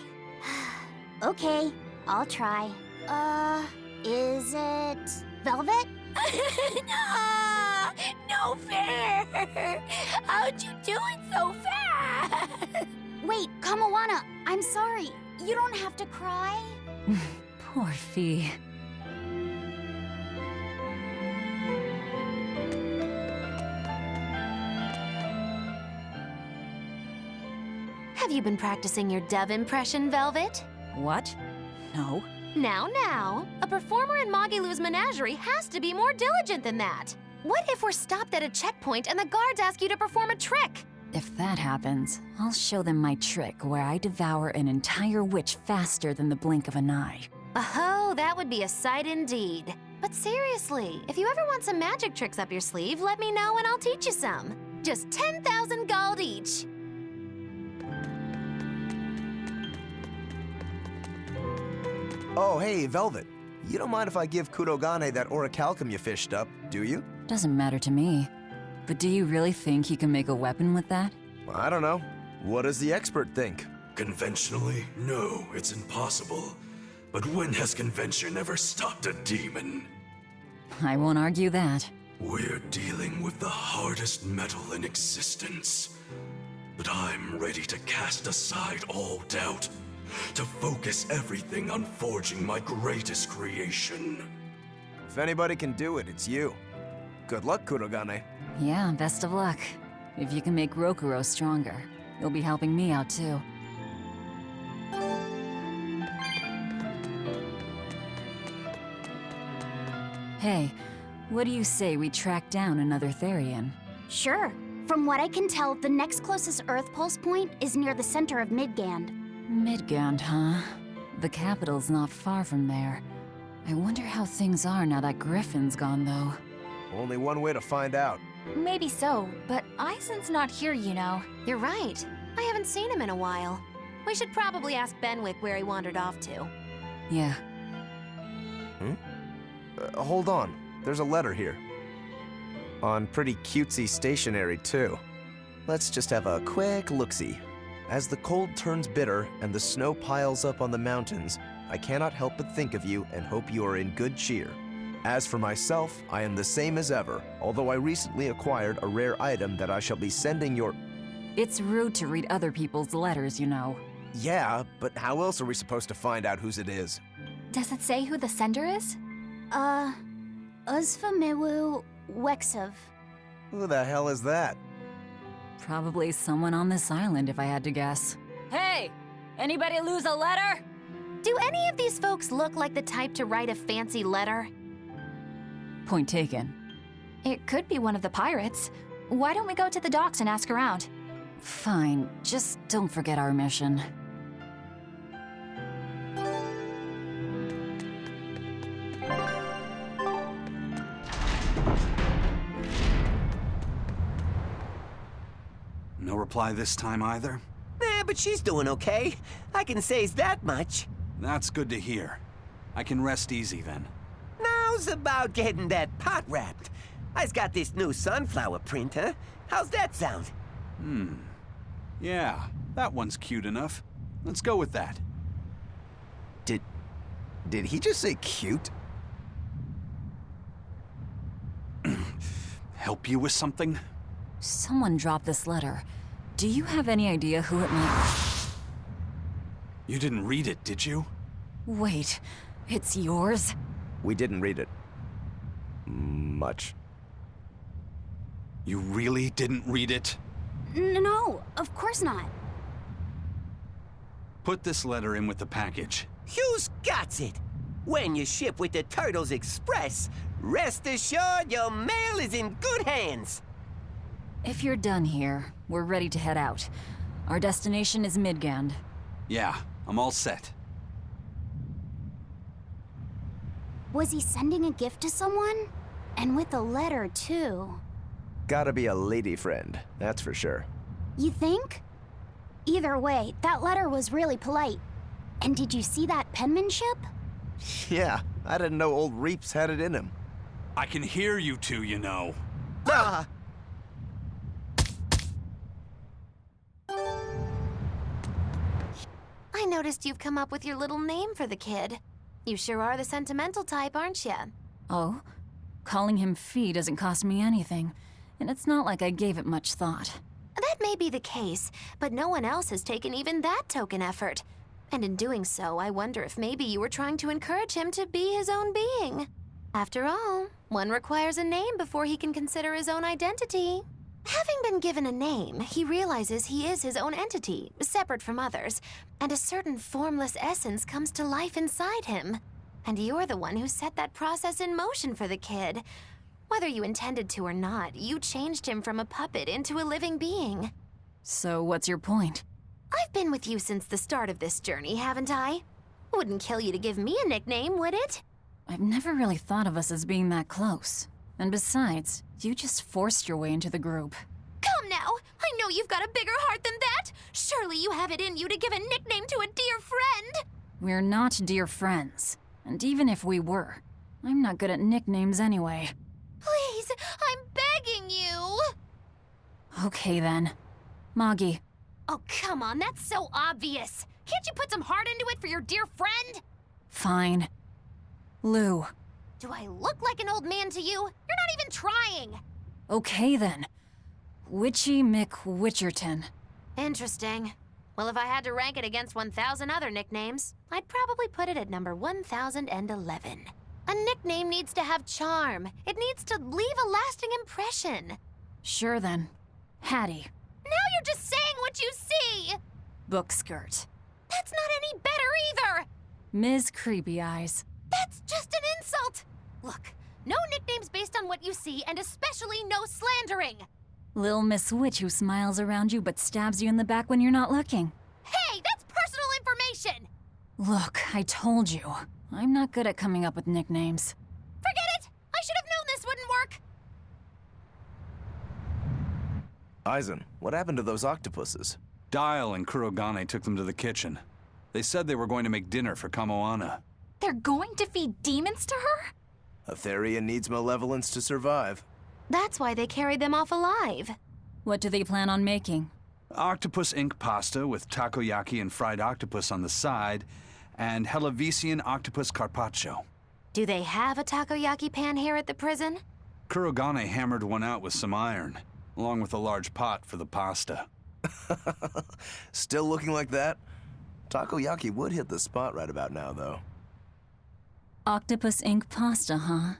Okay, I'll try. Is it... Velvet? No! No fair! How'd you do it so fast? Wait, Kamawana, I'm sorry. You don't have to cry. Poor Fee. Have you been practicing your dove impression, Velvet? What? No. Now, a performer in Magilou's menagerie has to be more diligent than that. What if we're stopped at a checkpoint and the guards ask you to perform a trick? If that happens, I'll show them my trick where I devour an entire witch faster than the blink of an eye. Oh, that would be a sight indeed. But seriously, if you ever want some magic tricks up your sleeve, let me know and I'll teach you some. Just 10,000 gold each. Oh, hey, Velvet. You don't mind if I give Kurogane that orichalcum you fished up, do you? Doesn't matter to me. But do you really think he can make a weapon with that? I don't know. What does the expert think? Conventionally, no, it's impossible. But when has convention ever stopped a demon? I won't argue that. We're dealing with the hardest metal in existence. But I'm ready to cast aside all doubt, to focus everything on forging my greatest creation. If anybody can do it, it's you. Good luck, Kurogane. Yeah, best of luck. If you can make Rokuro stronger, you'll be helping me out too. Hey, what do you say we track down another Therion? Sure. From what I can tell, the next closest Earth pulse point is near the center of Midgand. Midgand, huh? The capital's not far from there. I wonder how things are now that Griffin's gone, though. Only one way to find out. Maybe so, but Eisen's not here, you know. You're right. I haven't seen him in a while. We should probably ask Benwick where he wandered off to. Yeah. Hold on. There's a letter here. On pretty cutesy stationery, too. Let's just have a quick look-see. As the cold turns bitter and the snow piles up on the mountains, I cannot help but think of you and hope you are in good cheer. As for myself, I am the same as ever, although I recently acquired a rare item that I shall be sending your... It's rude to read other people's letters, you know. Yeah, but how else are we supposed to find out whose it is? Does it say who the sender is? Uzfamewu Wexov. Who the hell is that? Probably someone on this island, if I had to guess. Hey! Anybody lose a letter? Do any of these folks look like the type to write a fancy letter? Point taken. It could be one of the pirates. Why don't we go to the docks and ask around? Fine, just don't forget our mission. No reply this time either? But she's doing okay. I can say's that much. That's good to hear. I can rest easy then. Now's about getting that pot wrapped. I's got this new sunflower printer. How's that sound? Yeah, that one's cute enough. Let's go with that. Did he just say cute? Help you with something? Someone dropped this letter. Do you have any idea who it might... You didn't read it, did you? Wait, it's yours? We didn't read it. Much. You really didn't read it? No, of course not. Put this letter in with the package. Who's got it? When you ship with the Turtles Express, rest assured your mail is in good hands. If you're done here, we're ready to head out. Our destination is Midgand. Yeah, I'm all set. Was he sending a gift to someone? And with a letter, too. Gotta be a lady friend, that's for sure. You think? Either way, that letter was really polite. And did you see that penmanship? Yeah, I didn't know old Reeps had it in him. I can hear you two, you know. I noticed you've come up with your little name for the kid. You sure are the sentimental type, aren't you? Oh? Calling him Fee doesn't cost me anything. And it's not like I gave it much thought. That may be the case, but no one else has taken even that token effort. And in doing so, I wonder if maybe you were trying to encourage him to be his own being. After all, one requires a name before he can consider his own identity. Having been given a name, he realizes he is his own entity, separate from others, and a certain formless essence comes to life inside him. And you're the one who set that process in motion for the kid. Whether you intended to or not, you changed him from a puppet into a living being. So what's your point? I've been with you since the start of this journey, haven't I? Wouldn't kill you to give me a nickname, would it? I've never really thought of us as being that close. And besides, you just forced your way into the group. Come now! I know you've got a bigger heart than that! Surely you have it in you to give a nickname to a dear friend! We're not dear friends. And even if we were, I'm not good at nicknames anyway. Please, I'm begging you! Okay then. Moggy. Oh, come on, that's so obvious. Can't you put some heart into it for your dear friend? Fine. Lou. Do I look like an old man to you? You're not even trying! Okay then. Witchy McWitcherton. Interesting. Well, if I had to rank it against 1,000 other nicknames, I'd probably put it at number 1011. A nickname needs to have charm. It needs to leave a lasting impression. Sure then. Hattie. Now you're just saying what you see! Book skirt. That's not any better either! Ms. Creepy Eyes. That's just an insult! Look, no nicknames based on what you see, and especially no slandering! Lil Miss Witch who smiles around you but stabs you in the back when you're not looking. Hey, that's personal information! Look, I told you. I'm not good at coming up with nicknames. Forget it! I should have known this wouldn't work! Aizen, what happened to those octopuses? Dial and Kurogane took them to the kitchen. They said they were going to make dinner for Kamoana. They're going to feed demons to her? A Therion needs malevolence to survive. That's why they carried them off alive. What do they plan on making? Octopus ink pasta with takoyaki and fried octopus on the side, and Hellavesian octopus carpaccio. Do they have a takoyaki pan here at the prison? Kurogane hammered one out with some iron, along with a large pot for the pasta. Still looking like that? Takoyaki would hit the spot right about now, though. Octopus ink pasta, huh?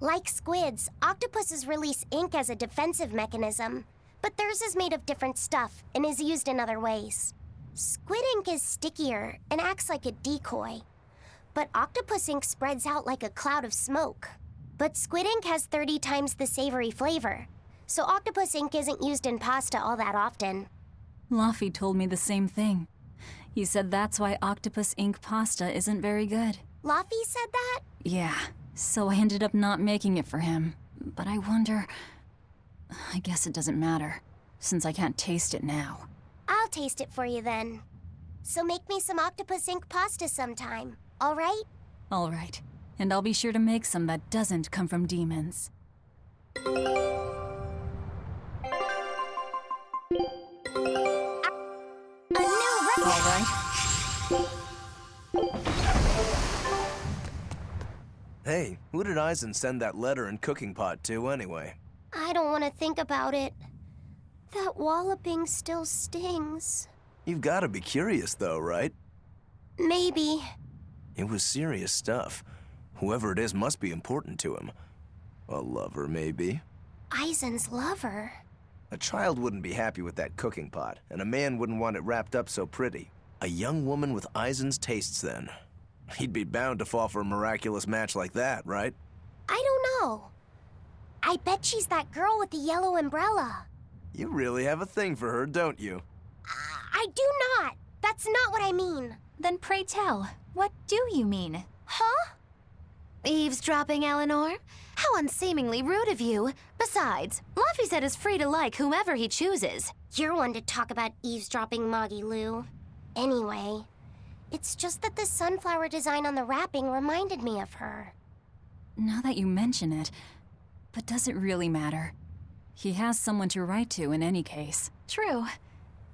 Like squids, octopuses release ink as a defensive mechanism, but theirs is made of different stuff and is used in other ways. Squid ink is stickier and acts like a decoy, but octopus ink spreads out like a cloud of smoke. But squid ink has 30 times the savory flavor, so octopus ink isn't used in pasta all that often. Laffy told me the same thing. He said that's why octopus ink pasta isn't very good. Laffy said that? Yeah, so I ended up not making it for him. But I wonder... I guess it doesn't matter, since I can't taste it now. I'll taste it for you then. So make me some octopus ink pasta sometime, all right? All right, and I'll be sure to make some that doesn't come from demons. All right. Hey, who did Aizen send that letter and cooking pot to anyway? I don't want to think about it. That walloping still stings. You've got to be curious though, right? Maybe. It was serious stuff. Whoever it is must be important to him. A lover, maybe? Aizen's lover. A child wouldn't be happy with that cooking pot, and a man wouldn't want it wrapped up so pretty. A young woman with Aizen's tastes, then. He'd be bound to fall for a miraculous match like that, right? I don't know. I bet she's that girl with the yellow umbrella. You really have a thing for her, don't you? I do not. That's not what I mean. Then pray tell, what do you mean? Huh? Eavesdropping, Eleanor? How unseemingly rude of you. Besides, Laffy said is free to like whomever he chooses. You're one to talk about eavesdropping, Moggy Lou. Anyway, it's just that the sunflower design on the wrapping reminded me of her. Now that you mention it, but does it really matter? He has someone to write to in any case. True.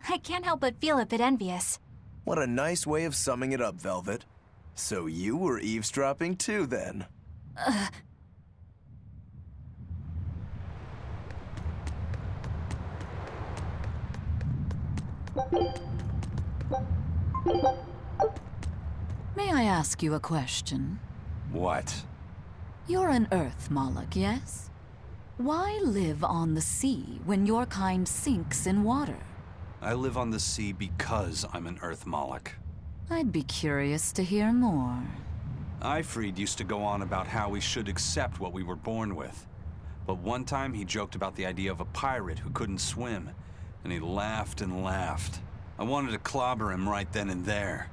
I can't help but feel a bit envious. What a nice way of summing it up, Velvet. So you were eavesdropping too, then? May I ask you a question? What? You're an Earth Moloch, yes? Why live on the sea when your kind sinks in water? I live on the sea because I'm an Earth Moloch. I'd be curious to hear more. Ifrid used to go on about how we should accept what we were born with. But one time he joked about the idea of a pirate who couldn't swim, and he laughed and laughed. I wanted to clobber him right then and there,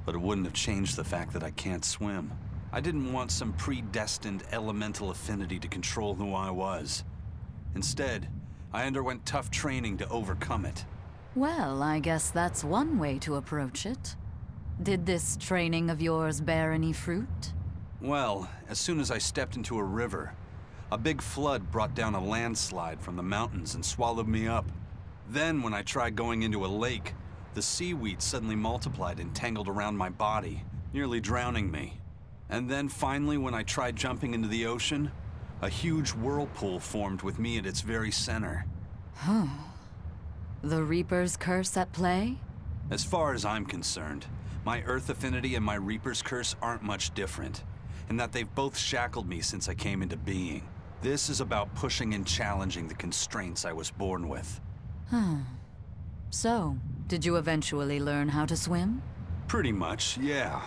but it wouldn't have changed the fact that I can't swim. I didn't want some predestined elemental affinity to control who I was. Instead, I underwent tough training to overcome it. Well, I guess that's one way to approach it. Did this training of yours bear any fruit? Well, as soon as I stepped into a river, a big flood brought down a landslide from the mountains and swallowed me up. Then, when I tried going into a lake, the seaweed suddenly multiplied and tangled around my body, nearly drowning me. And then finally, when I tried jumping into the ocean, a huge whirlpool formed with me at its very center. Huh. The Reaper's curse at play? As far as I'm concerned, my Earth affinity and my Reaper's curse aren't much different, in that they've both shackled me since I came into being. This is about pushing and challenging the constraints I was born with. Huh. So, did you eventually learn how to swim? Pretty much, yeah.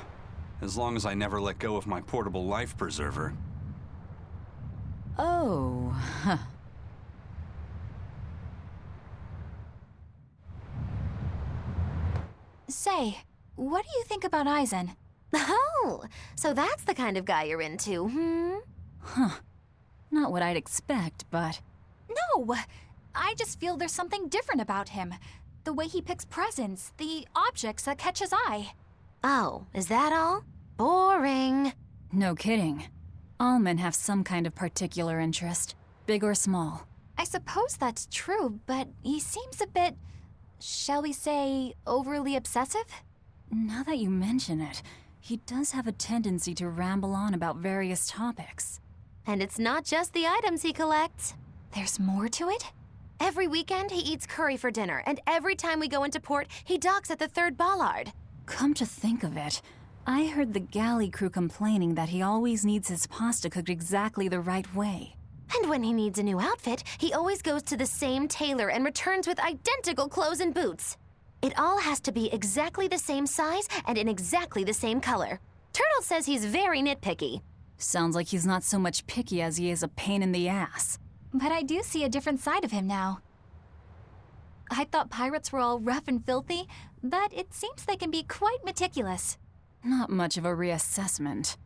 As long as I never let go of my portable life preserver. Oh, huh. Say, what do you think about Eisen? Oh, so that's the kind of guy you're into, hmm? Huh. Not what I'd expect, but... No! I just feel there's something different about him. The way he picks presents, the objects that catch his eye. Oh, is that all? Boring. No kidding. All men have some kind of particular interest, big or small. I suppose that's true, but he seems a bit, shall we say, overly obsessive? Now that you mention it, he does have a tendency to ramble on about various topics. And it's not just the items he collects. There's more to it? Every weekend, he eats curry for dinner, and every time we go into port, he docks at the 3rd bollard. Come to think of it, I heard the galley crew complaining that he always needs his pasta cooked exactly the right way. And when he needs a new outfit, he always goes to the same tailor and returns with identical clothes and boots. It all has to be exactly the same size and in exactly the same color. Turtle says he's very nitpicky. Sounds like he's not so much picky as he is a pain in the ass. But I do see a different side of him now. I thought pirates were all rough and filthy, but it seems they can be quite meticulous. Not much of a reassessment.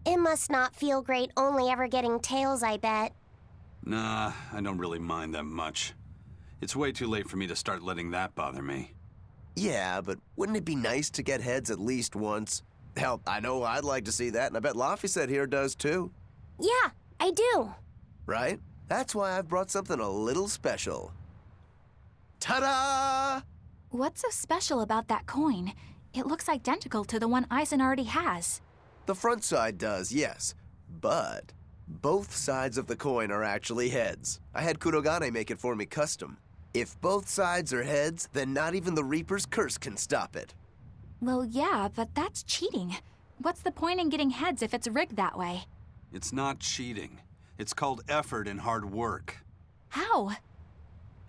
It must not feel great only ever getting tails, I bet. Nah, I don't really mind that much. It's way too late for me to start letting that bother me. Yeah, but wouldn't it be nice to get heads at least once? Hell, I know I'd like to see that, and I bet Laphicet here does too. Yeah, I do. Right? That's why I've brought something a little special. Ta-da! What's so special about that coin? It looks identical to the one Eisen already has. The front side does, yes. But both sides of the coin are actually heads. I had Kurogane make it for me custom. If both sides are heads, then not even the Reaper's curse can stop it. Well, yeah, but that's cheating. What's the point in getting heads if it's rigged that way? It's not cheating. It's called effort and hard work. How?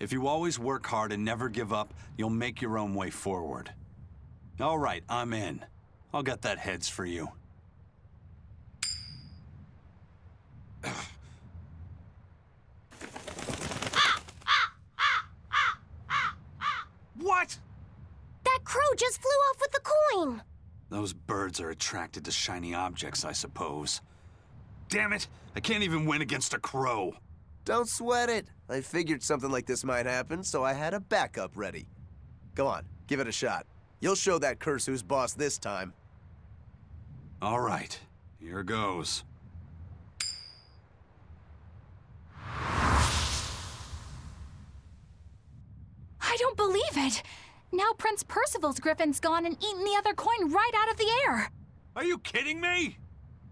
If you always work hard and never give up, you'll make your own way forward. All right, I'm in. I'll get that heads for you. What? That crow just flew off with the coin! Those birds are attracted to shiny objects, I suppose. Damn it! I can't even win against a crow. Don't sweat it. I figured something like this might happen, so I had a backup ready. Go on, give it a shot. You'll show that curse who's boss this time. All right, here goes. I don't believe it! Now Prince Percival's griffin's gone and eaten the other coin right out of the air! Are you kidding me?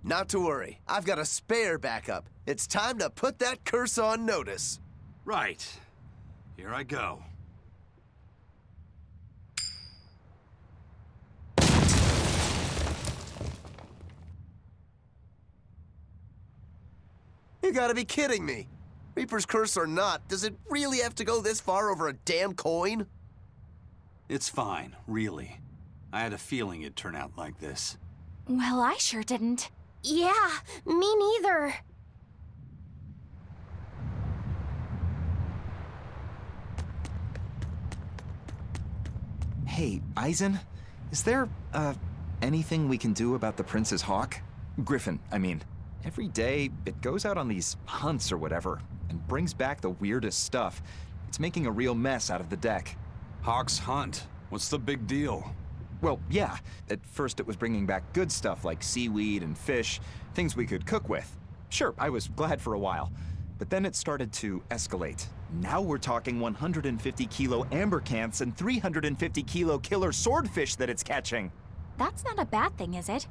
Not to worry. I've got a spare backup. It's time to put that curse on notice. Right. Here I go. You gotta be kidding me. Reaper's curse or not, does it really have to go this far over a damn coin? It's fine, really. I had a feeling it'd turn out like this. Well, I sure didn't. Yeah, me neither. Hey, Eisen, is there, anything we can do about the Prince's hawk? Griffin, I mean. Every day, it goes out on these hunts or whatever, and brings back the weirdest stuff. It's making a real mess out of the deck. Hawk's Hunt. What's the big deal? Well, yeah. At first it was bringing back good stuff like seaweed and fish, things we could cook with. Sure, I was glad for a while. But then it started to escalate. Now we're talking 150 kilo ambercants and 350 kilo killer swordfish that it's catching. That's not a bad thing, is it?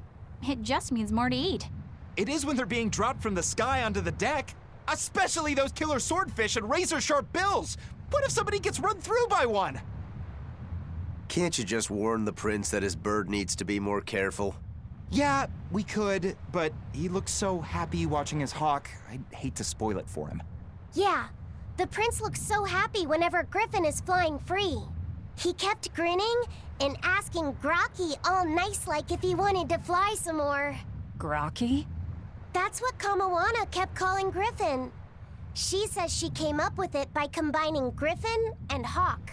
It just means more to eat. It is when they're being dropped from the sky onto the deck. Especially those killer swordfish and razor-sharp bills. What if somebody gets run through by one? Can't you just warn the prince that his bird needs to be more careful? Yeah, we could, but he looks so happy watching his hawk. I'd hate to spoil it for him. Yeah, the prince looks so happy whenever Griffin is flying free. He kept grinning and asking Grocky all nice-like if he wanted to fly some more. Grocky? That's what Kamawana kept calling Griffin. She says she came up with it by combining Griffin and Hawk.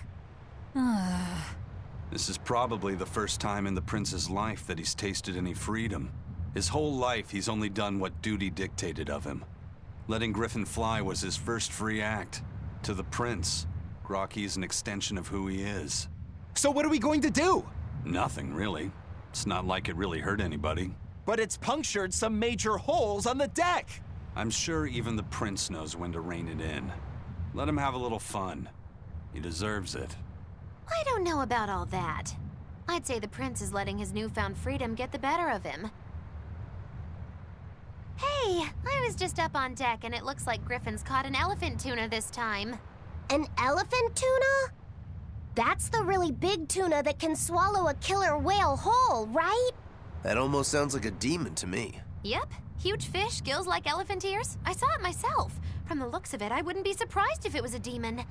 This is probably the first time in the prince's life that he's tasted any freedom. His whole life, he's only done what duty dictated of him. Letting Griffin fly was his first free act. To the prince, Grocky's an extension of who he is. So what are we going to do? Nothing, really. It's not like it really hurt anybody. But it's punctured some major holes on the deck. I'm sure even the prince knows when to rein it in. Let him have a little fun. He deserves it. I don't know about all that. I'd say the prince is letting his newfound freedom get the better of him. Hey, I was just up on deck and it looks like Griffin's caught an elephant tuna this time. An elephant tuna? That's the really big tuna that can swallow a killer whale whole, right? That almost sounds like a demon to me. Yep, huge fish, gills like elephant ears. I saw it myself. From the looks of it, I wouldn't be surprised if it was a demon.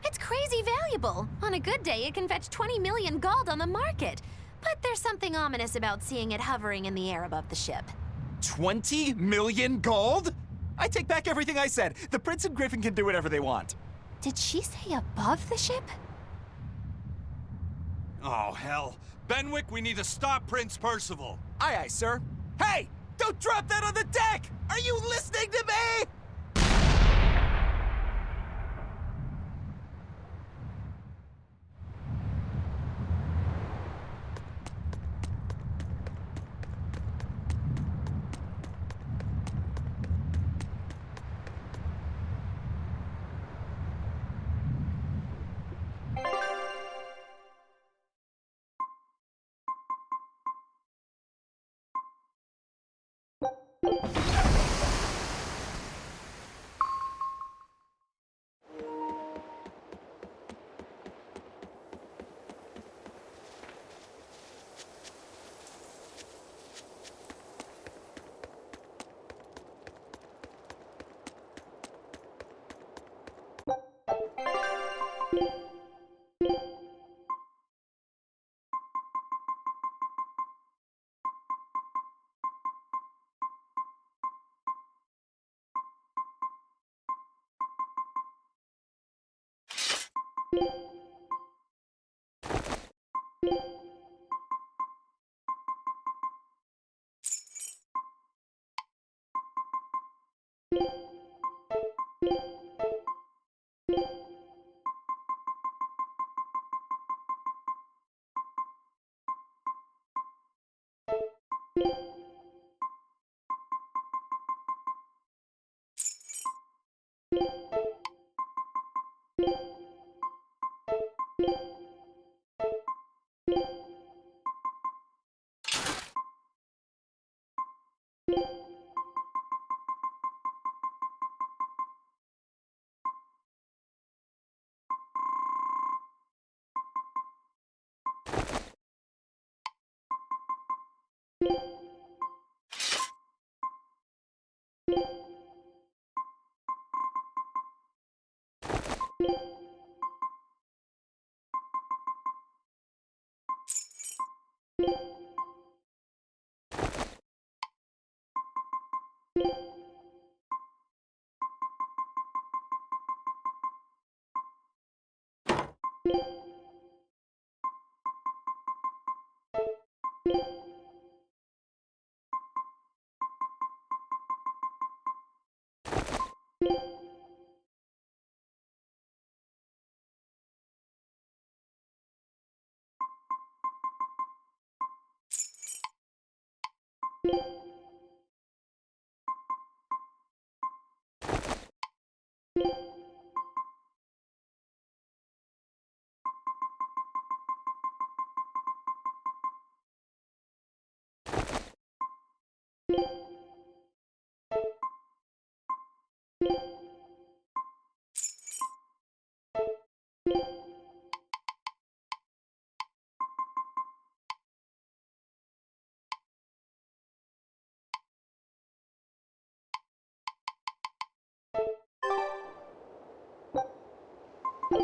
It's crazy valuable. On a good day, it can fetch 20 million gold on the market. But there's something ominous about seeing it hovering in the air above the ship. 20 million gold? I take back everything I said. The prince and Griffin can do whatever they want. Did she say above the ship? Oh, hell. Benwick, we need to stop Prince Percival. Aye, aye, sir. Hey! Don't drop that on the deck! Are you listening to me?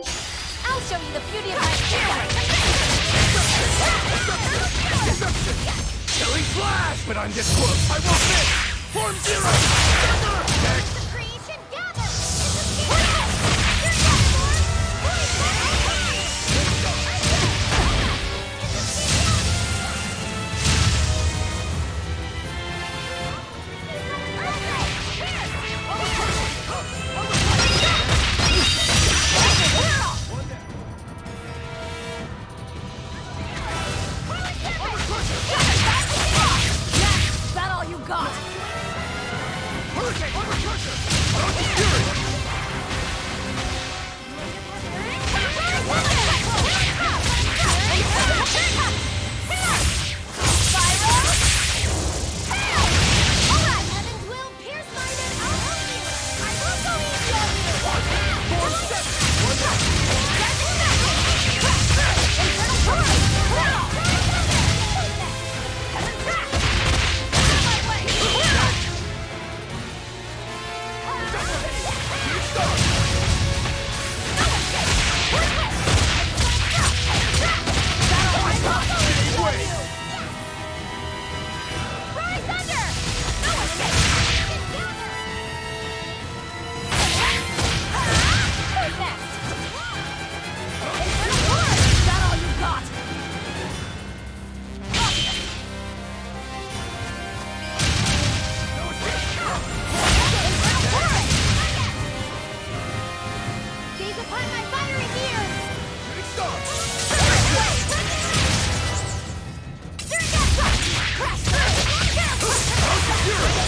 I'll show you the beauty of my spirit! Killing flash! But I'm this close, I won't miss! Form zero! Next! Creation gather! Is that all you got? Hurricane! Fury!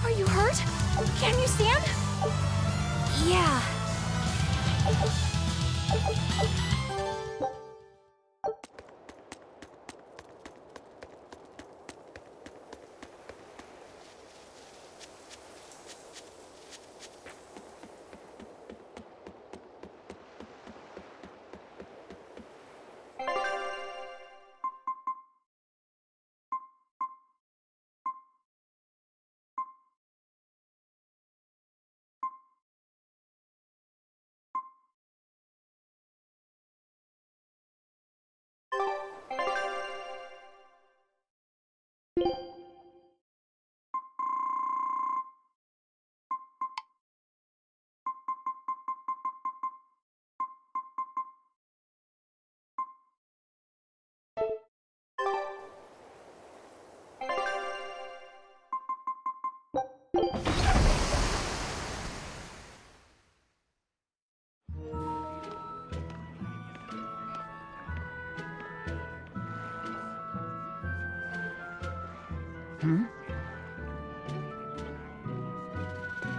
Are you hurt? Can you stand? Yeah.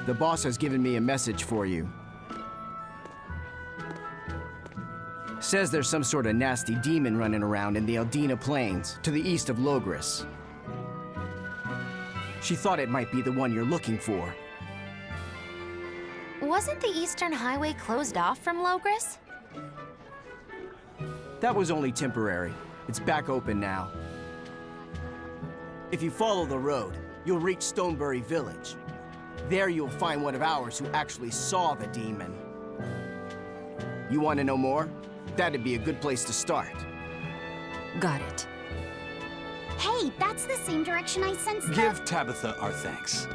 The boss has given me a message for you. Says there's some sort of nasty demon running around in the Eldina Plains, to the east of Logris. She thought it might be the one you're looking for. Wasn't the Eastern Highway closed off from Logris? That was only temporary. It's back open now. If you follow the road, you'll reach Stonebury Village. There you'll find one of ours who actually saw the demon. You want to know more? That'd be a good place to start. Got it. Hey, that's the same direction I sensed the... Give Tabitha our thanks.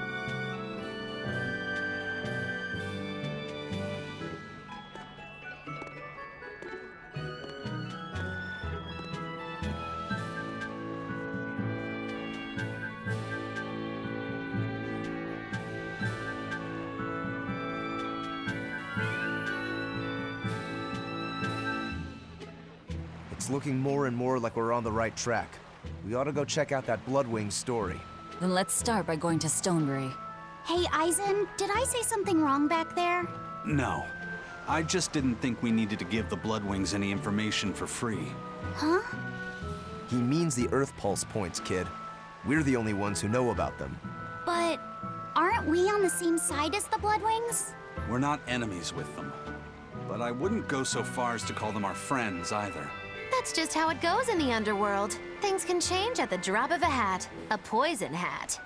It's looking more and more like we're on the right track. We ought to go check out that Bloodwing story. Then let's start by going to Stonebury. Hey, Eisen, did I say something wrong back there? No. I just didn't think we needed to give the Bloodwings any information for free. Huh? He means the Earth Pulse points, kid. We're the only ones who know about them. But aren't we on the same side as the Bloodwings? We're not enemies with them. But I wouldn't go so far as to call them our friends either. That's just how it goes in the underworld. Things can change at the drop of a hat. A poison hat.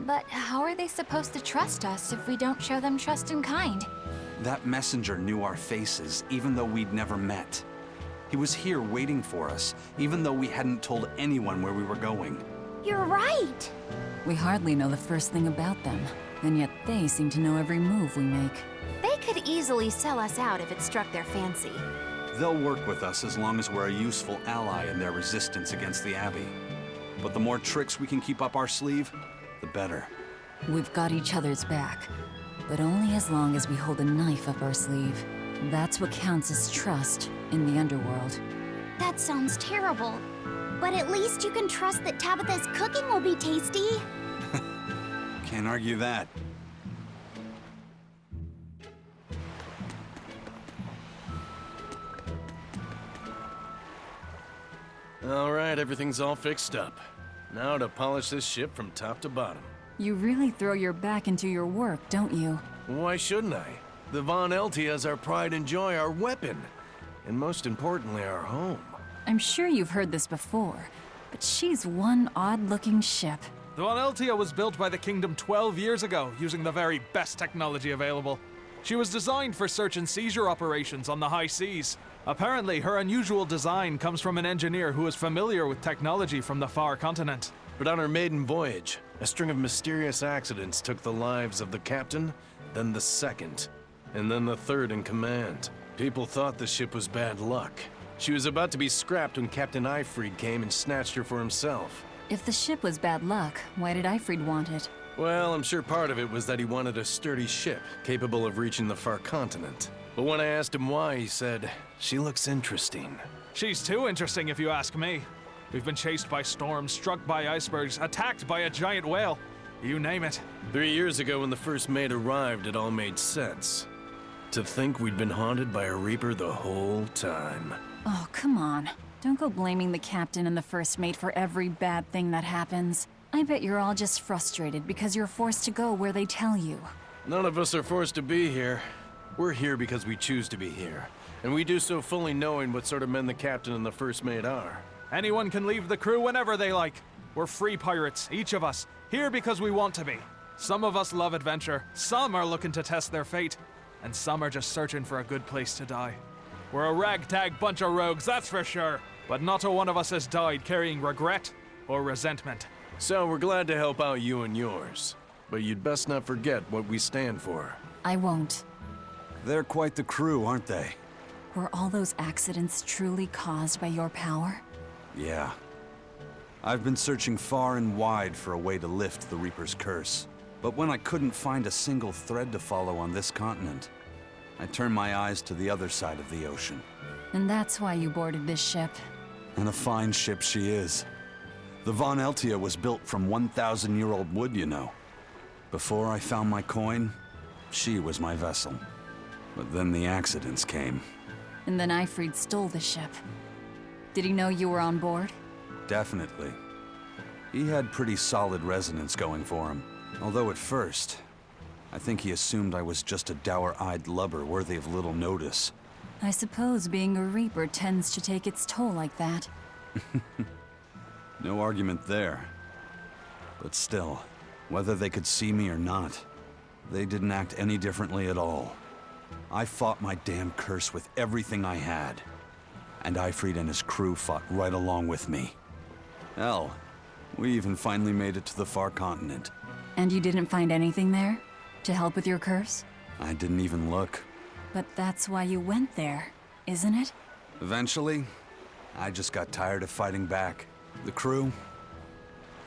But how are they supposed to trust us if we don't show them trust in kind? That messenger knew our faces, even though we'd never met. He was here waiting for us, even though we hadn't told anyone where we were going. You're right! We hardly know the first thing about them, and yet they seem to know every move we make. They could easily sell us out if it struck their fancy. They'll work with us as long as we're a useful ally in their resistance against the Abbey. But the more tricks we can keep up our sleeve, the better. We've got each other's back, but only as long as we hold a knife up our sleeve. That's what counts as trust in the underworld. That sounds terrible. But at least you can trust that Tabitha's cooking will be tasty. Can't argue that. All right, everything's all fixed up. Now to polish this ship from top to bottom. You really throw your back into your work, don't you? Why shouldn't I? The Von Eltia's our pride and joy, our weapon. And most importantly, our home. I'm sure you've heard this before, but she's one odd-looking ship. The Von Eltia was built by the Kingdom 12 years ago, using the very best technology available. She was designed for search and seizure operations on the high seas. Apparently, her unusual design comes from an engineer who is familiar with technology from the far continent. But on her maiden voyage, a string of mysterious accidents took the lives of the captain, then the second, and then the third in command. People thought the ship was bad luck. She was about to be scrapped when Captain Eyfried came and snatched her for himself. If the ship was bad luck, why did Eyfried want it? Well, I'm sure part of it was that he wanted a sturdy ship, capable of reaching the far continent. But when I asked him why, he said, "She looks interesting." She's too interesting if you ask me. We've been chased by storms, struck by icebergs, attacked by a giant whale. You name it. 3 years ago when the first mate arrived, it all made sense. To think we'd been haunted by a Reaper the whole time. Oh, come on. Don't go blaming the captain and the first mate for every bad thing that happens. I bet you're all just frustrated because you're forced to go where they tell you. None of us are forced to be here. We're here because we choose to be here. And we do so fully knowing what sort of men the captain and the first mate are. Anyone can leave the crew whenever they like. We're free pirates, each of us, here because we want to be. Some of us love adventure, some are looking to test their fate, and some are just searching for a good place to die. We're a ragtag bunch of rogues, that's for sure. But not a one of us has died carrying regret or resentment. So we're glad to help out you and yours. But you'd best not forget what we stand for. I won't. They're quite the crew, aren't they? Were all those accidents truly caused by your power? Yeah. I've been searching far and wide for a way to lift the Reaper's curse. But when I couldn't find a single thread to follow on this continent, I turned my eyes to the other side of the ocean. And that's why you boarded this ship. And a fine ship she is. The Von Eltia was built from 1,000-year-old wood, you know. Before I found my coin, she was my vessel. But then the accidents came. And then Eyfried stole the ship. Did he know you were on board? Definitely. He had pretty solid resonance going for him. Although at first, I think he assumed I was just a dour-eyed lubber worthy of little notice. I suppose being a Reaper tends to take its toll like that. No argument there. But still, whether they could see me or not, they didn't act any differently at all. I fought my damn curse with everything I had. And Eyfried and his crew fought right along with me. Hell, we even finally made it to the far continent. And you didn't find anything there? To help with your curse? I didn't even look. But that's why you went there, isn't it? Eventually, I just got tired of fighting back. The crew,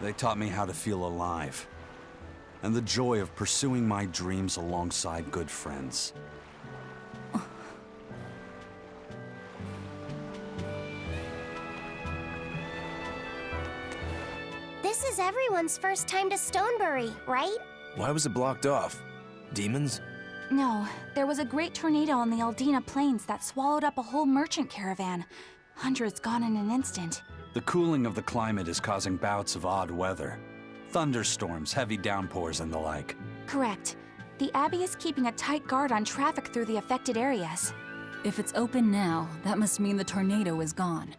they taught me how to feel alive. And the joy of pursuing my dreams alongside good friends. everyone's first time to Stonebury, right? Why was it blocked off? Demons? No, there was a great tornado on the Aldina Plains that swallowed up a whole merchant caravan. Hundreds gone in an instant. The cooling of the climate is causing bouts of odd weather. Thunderstorms, heavy downpours, and the like. Correct. The Abbey is keeping a tight guard on traffic through the affected areas. If it's open now, that must mean the tornado is gone.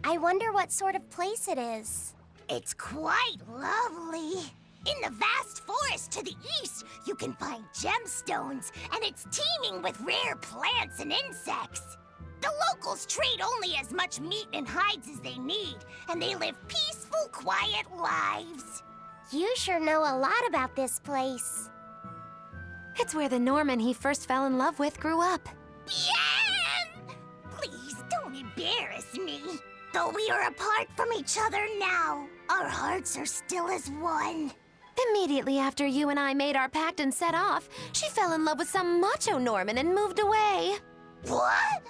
I wonder what sort of place it is. It's quite lovely. In the vast forest to the east, you can find gemstones, and it's teeming with rare plants and insects. The locals trade only as much meat and hides as they need, and they live peaceful, quiet lives. You sure know a lot about this place. It's where the Norman he first fell in love with grew up. Yan! Please don't embarrass me. Though we are apart from each other now, our hearts are still as one. Immediately after you and I made our pact and set off, she fell in love with some macho Norman and moved away. What?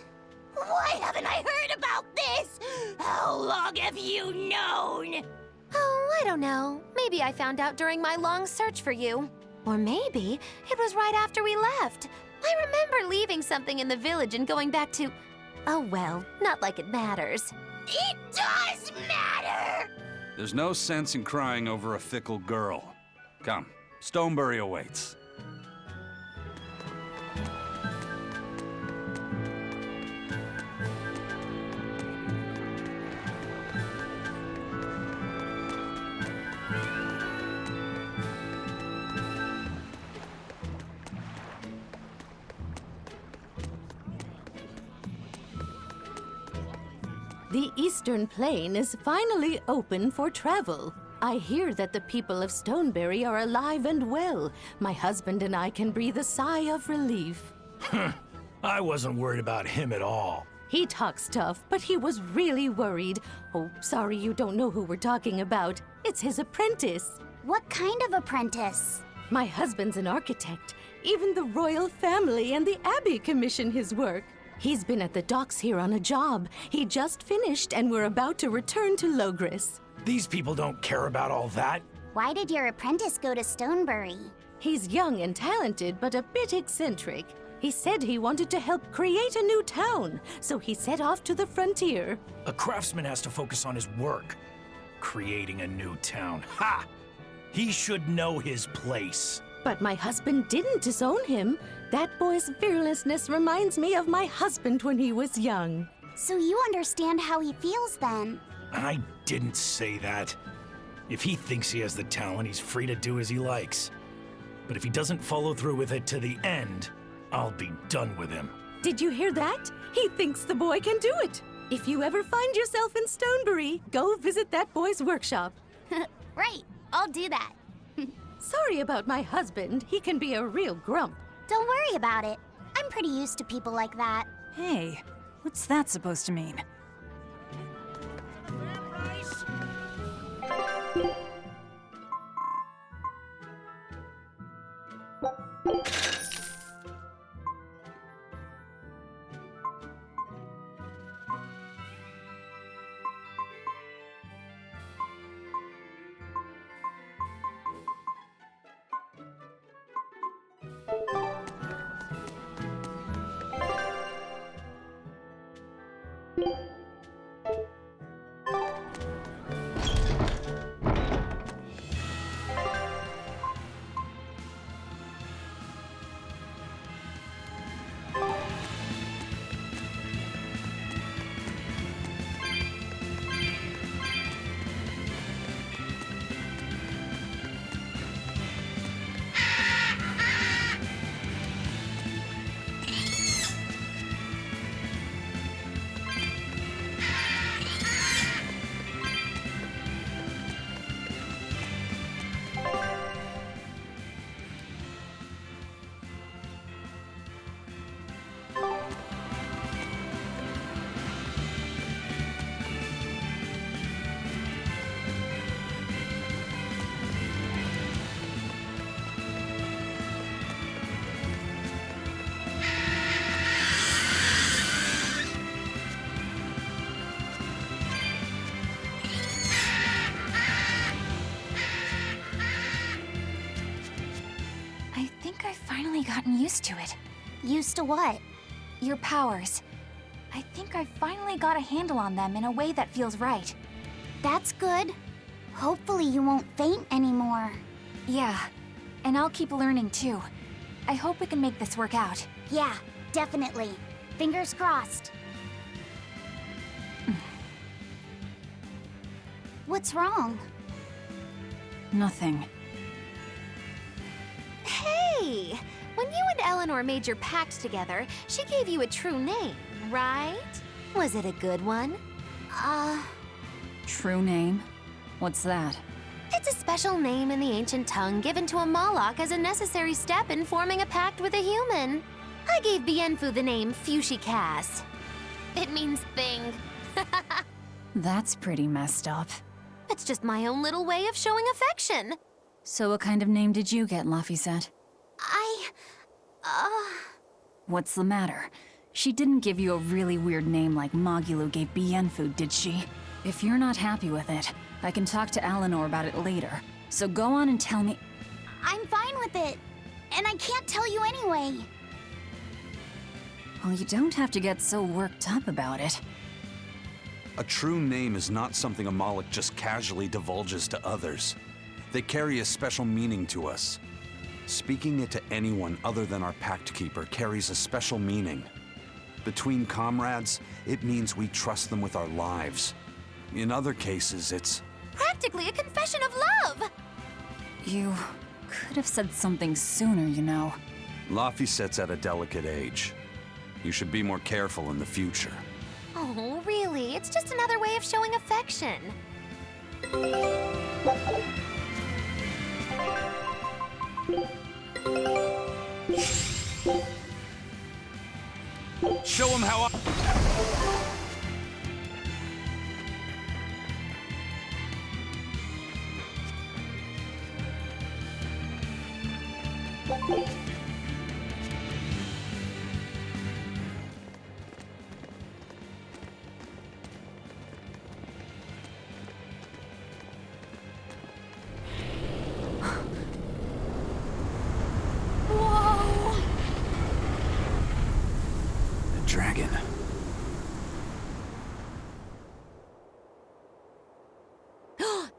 Why haven't I heard about this? How long have you known? Oh, I don't know. Maybe I found out during my long search for you. Or maybe it was right after we left. I remember leaving something in the village and going back to... Oh well, not like it matters. It does matter! There's no sense in crying over a fickle girl. Come, Stonebury awaits. The Eastern Plain is finally open for travel. I hear that the people of Stonebury are alive and well. My husband and I can breathe a sigh of relief. I wasn't worried about him at all. He talks tough, but he was really worried. Oh, sorry you don't know who we're talking about. It's his apprentice. What kind of apprentice? My husband's an architect. Even the royal family and the Abbey commission his work. He's been at the docks here on a job. He just finished and we're about to return to Logris. These people don't care about all that. Why did your apprentice go to Stonebury? He's young and talented, but a bit eccentric. He said he wanted to help create a new town, so he set off to the frontier. A craftsman has to focus on his work. Creating a new town. Ha! He should know his place. But my husband didn't disown him. That boy's fearlessness reminds me of my husband when he was young. So you understand how he feels then? I didn't say that. If he thinks he has the talent, he's free to do as he likes. But if he doesn't follow through with it to the end, I'll be done with him. Did you hear that? He thinks the boy can do it. If you ever find yourself in Stonebury, go visit that boy's workshop. Right, I'll do that. Sorry about my husband. He can be a real grump. Don't worry about it. I'm pretty used to people like that. Hey, what's that supposed to mean? you used to it. Used to what? Your powers. I think I finally got a handle on them in a way that feels right. That's good. Hopefully you won't faint anymore. Yeah, and I'll keep learning too. I hope we can make this work out. Yeah, definitely. Fingers crossed. What's wrong? Nothing. Hey! When you and Eleanor made your pact together, she gave you a true name, right? Was it a good one? True name? What's that? It's a special name in the ancient tongue given to a Moloch as a necessary step in forming a pact with a human. I gave Bienfu the name Fushicas. It means thing. That's pretty messed up. It's just my own little way of showing affection. So what kind of name did you get, Laphicet? What's the matter? She didn't give you a really weird name like Magulu gave Bienfu, did she? If you're not happy with it, I can talk to Eleanor about it later. So go on and tell me... I'm fine with it. And I can't tell you anyway. Well, you don't have to get so worked up about it. A true name is not something a Moloch just casually divulges to others. They carry a special meaning to us. Speaking it to anyone other than our Pact Keeper carries a special meaning. Between comrades, it means we trust them with our lives. In other cases, it's... Practically a confession of love! You could have said something sooner, you know. Laphicet's at a delicate age. You should be more careful in the future. Oh, really? It's just another way of showing affection. Show him how I... Dragon.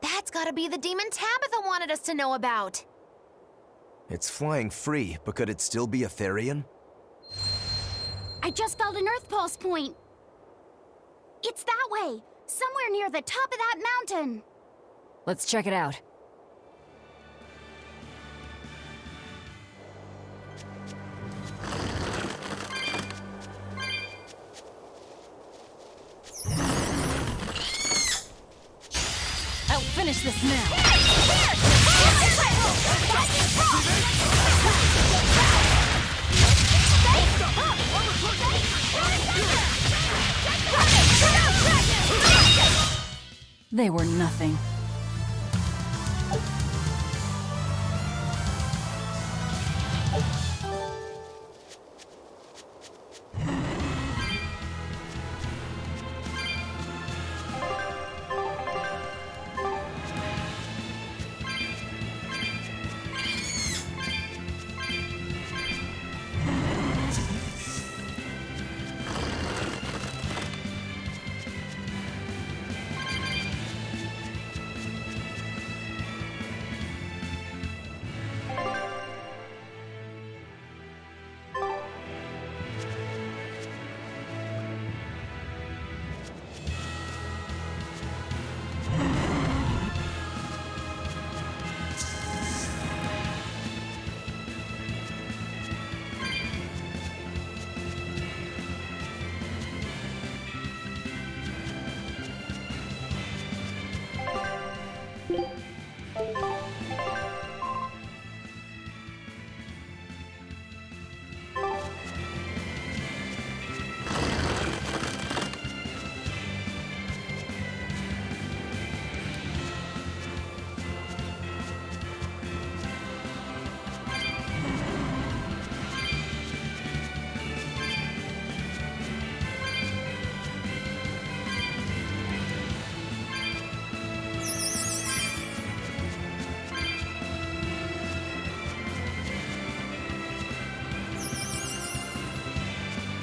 That's gotta be the demon Tabitha wanted us to know about. It's flying free, but could it still be a Therion? I just felt an Earth Pulse point. It's that way, somewhere near the top of that mountain. Let's check it out. I'll finish this now. They were nothing.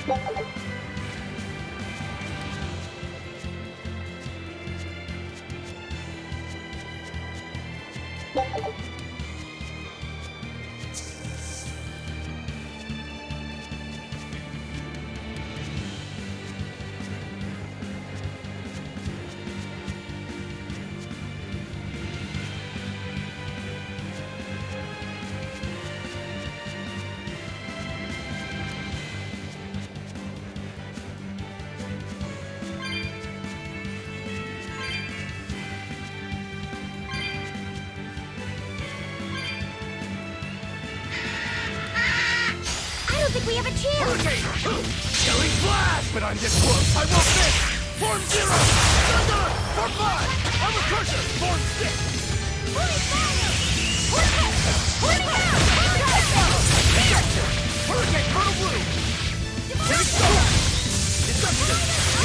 I don't think we have a chance! Hurricane! Shelling blast! But I'm this close, I won't miss! Form 0! Thunder! Form 5! Armor Crusher! Form 6! Holy fire! Holy out! Injection! Hurricane Colonel Blue! Getting started!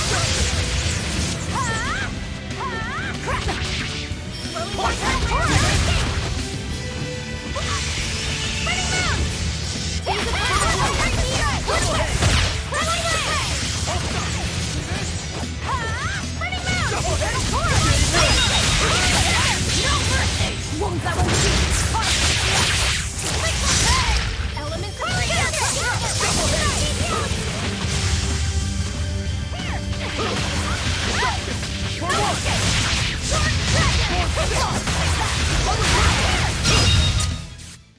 Induction! Won't that one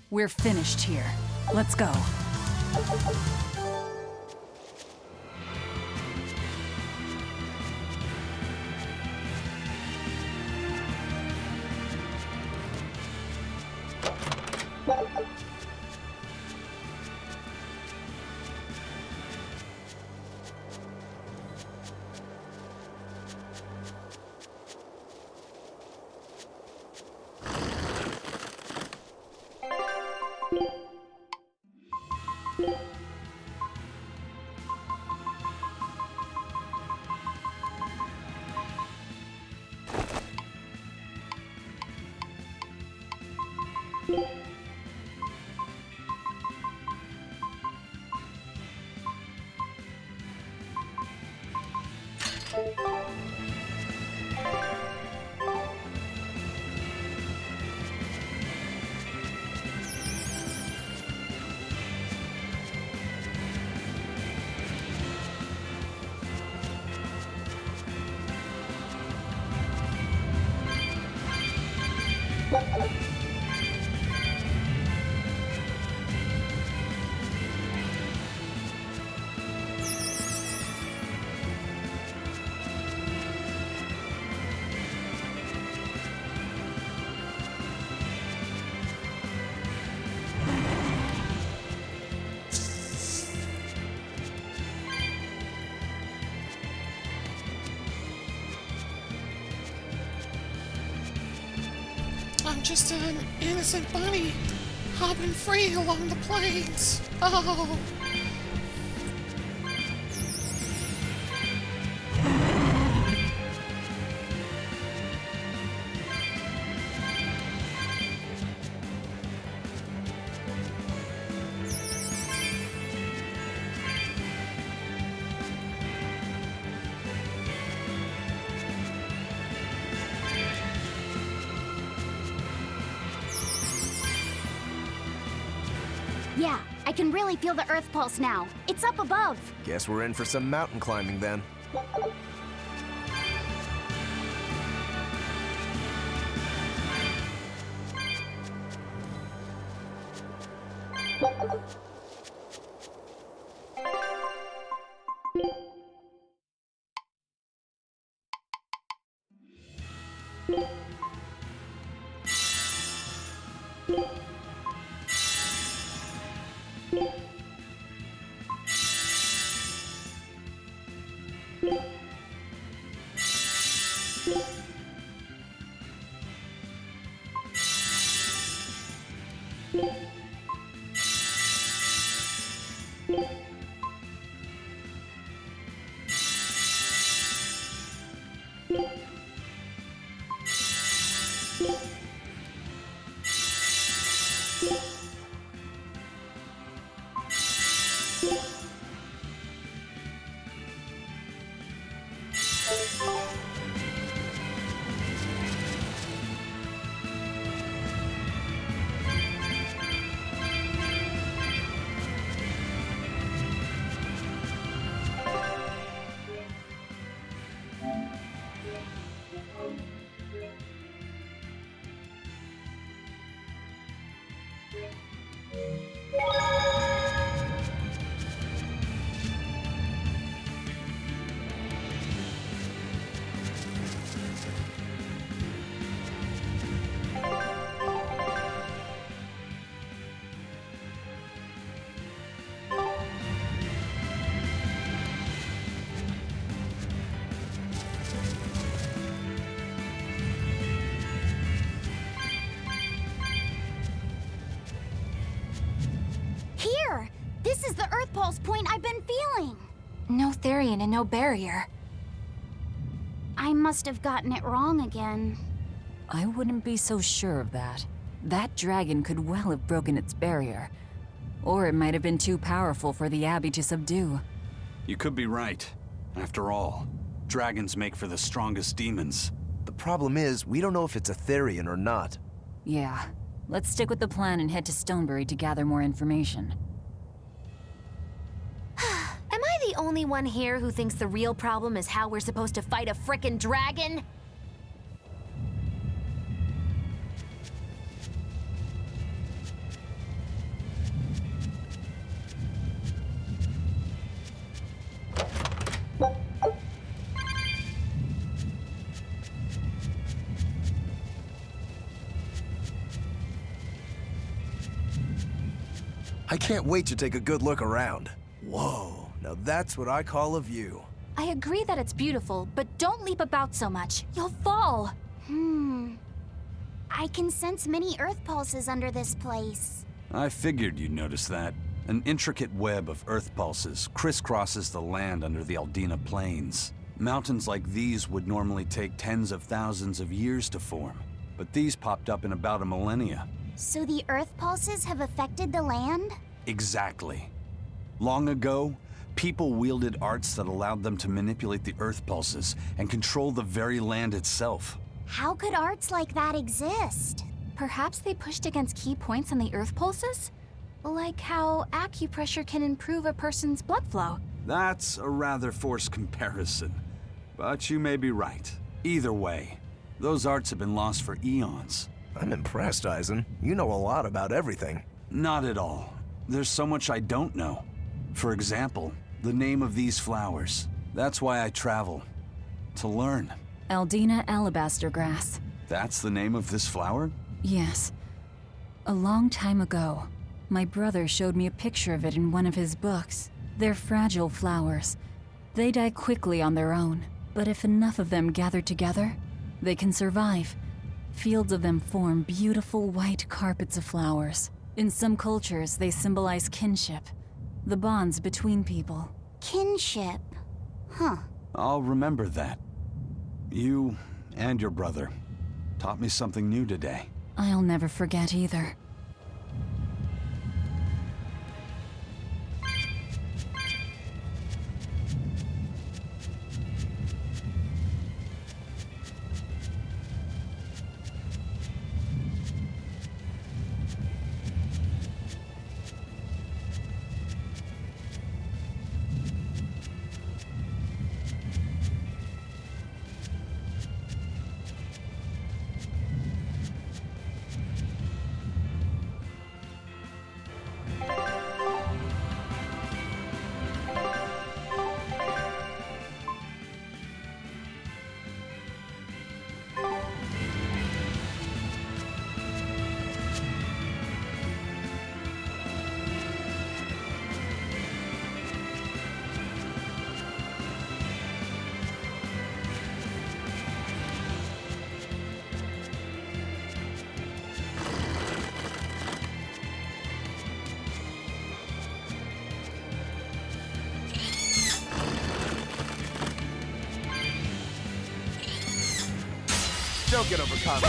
We're finished here. Let's go. I'm just an innocent bunny, hopping free along the plains. Oh. Yeah, I can really feel the Earth pulse now. It's up above. Guess we're in for some mountain climbing then. impulse point I've been feeling. No Therion and no barrier. I must have gotten it wrong again. I wouldn't be so sure of that. That dragon could well have broken its barrier. Or it might have been too powerful for the Abbey to subdue. You could be right. After all, dragons make for the strongest demons. The problem is, we don't know if it's a Therion or not. Yeah. Let's stick with the plan and head to Stonebury to gather more information. Am I the only one here who thinks the real problem is how we're supposed to fight a frickin' dragon? I can't wait to take a good look around. Whoa, now that's what I call a view. I agree that it's beautiful, but don't leap about so much. You'll fall. I can sense many earth pulses under this place. I figured you'd notice that. An intricate web of earth pulses crisscrosses the land under the Aldina Plains. Mountains like these would normally take tens of thousands of years to form, but these popped up in about a millennia. So the earth pulses have affected the land? Exactly. Long ago, people wielded arts that allowed them to manipulate the earth pulses and control the very land itself. How could arts like that exist? Perhaps they pushed against key points on the earth pulses? Like how acupressure can improve a person's blood flow. That's a rather forced comparison, but you may be right. Either way, those arts have been lost for eons. I'm impressed, Eisen. You know a lot about everything. Not at all. There's so much I don't know. For example, the name of these flowers. That's why I travel. To learn. Aldina alabaster grass. That's the name of this flower? Yes. A long time ago, my brother showed me a picture of it in one of his books. They're fragile flowers. They die quickly on their own, but if enough of them gather together, they can survive. Fields of them form beautiful white carpets of flowers. In some cultures, they symbolize kinship, the bonds between people. Kinship? Huh. I'll remember that. You and your brother taught me something new today. I'll never forget either. Don't get overcome.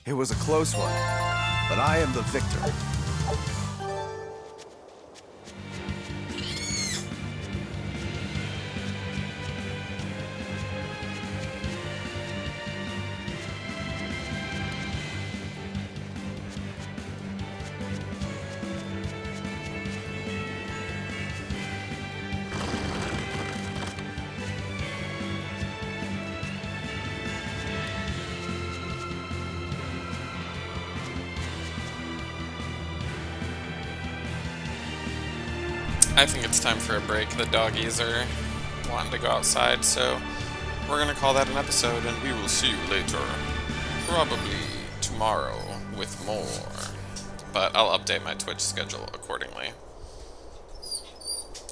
It was a close one, but I am the victor. I think it's time for a break. The doggies are wanting to go outside, so we're going to call that an episode, and we will see you later. Probably tomorrow with more. But I'll update my Twitch schedule accordingly.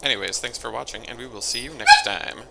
Anyways, thanks for watching, and we will see you next time.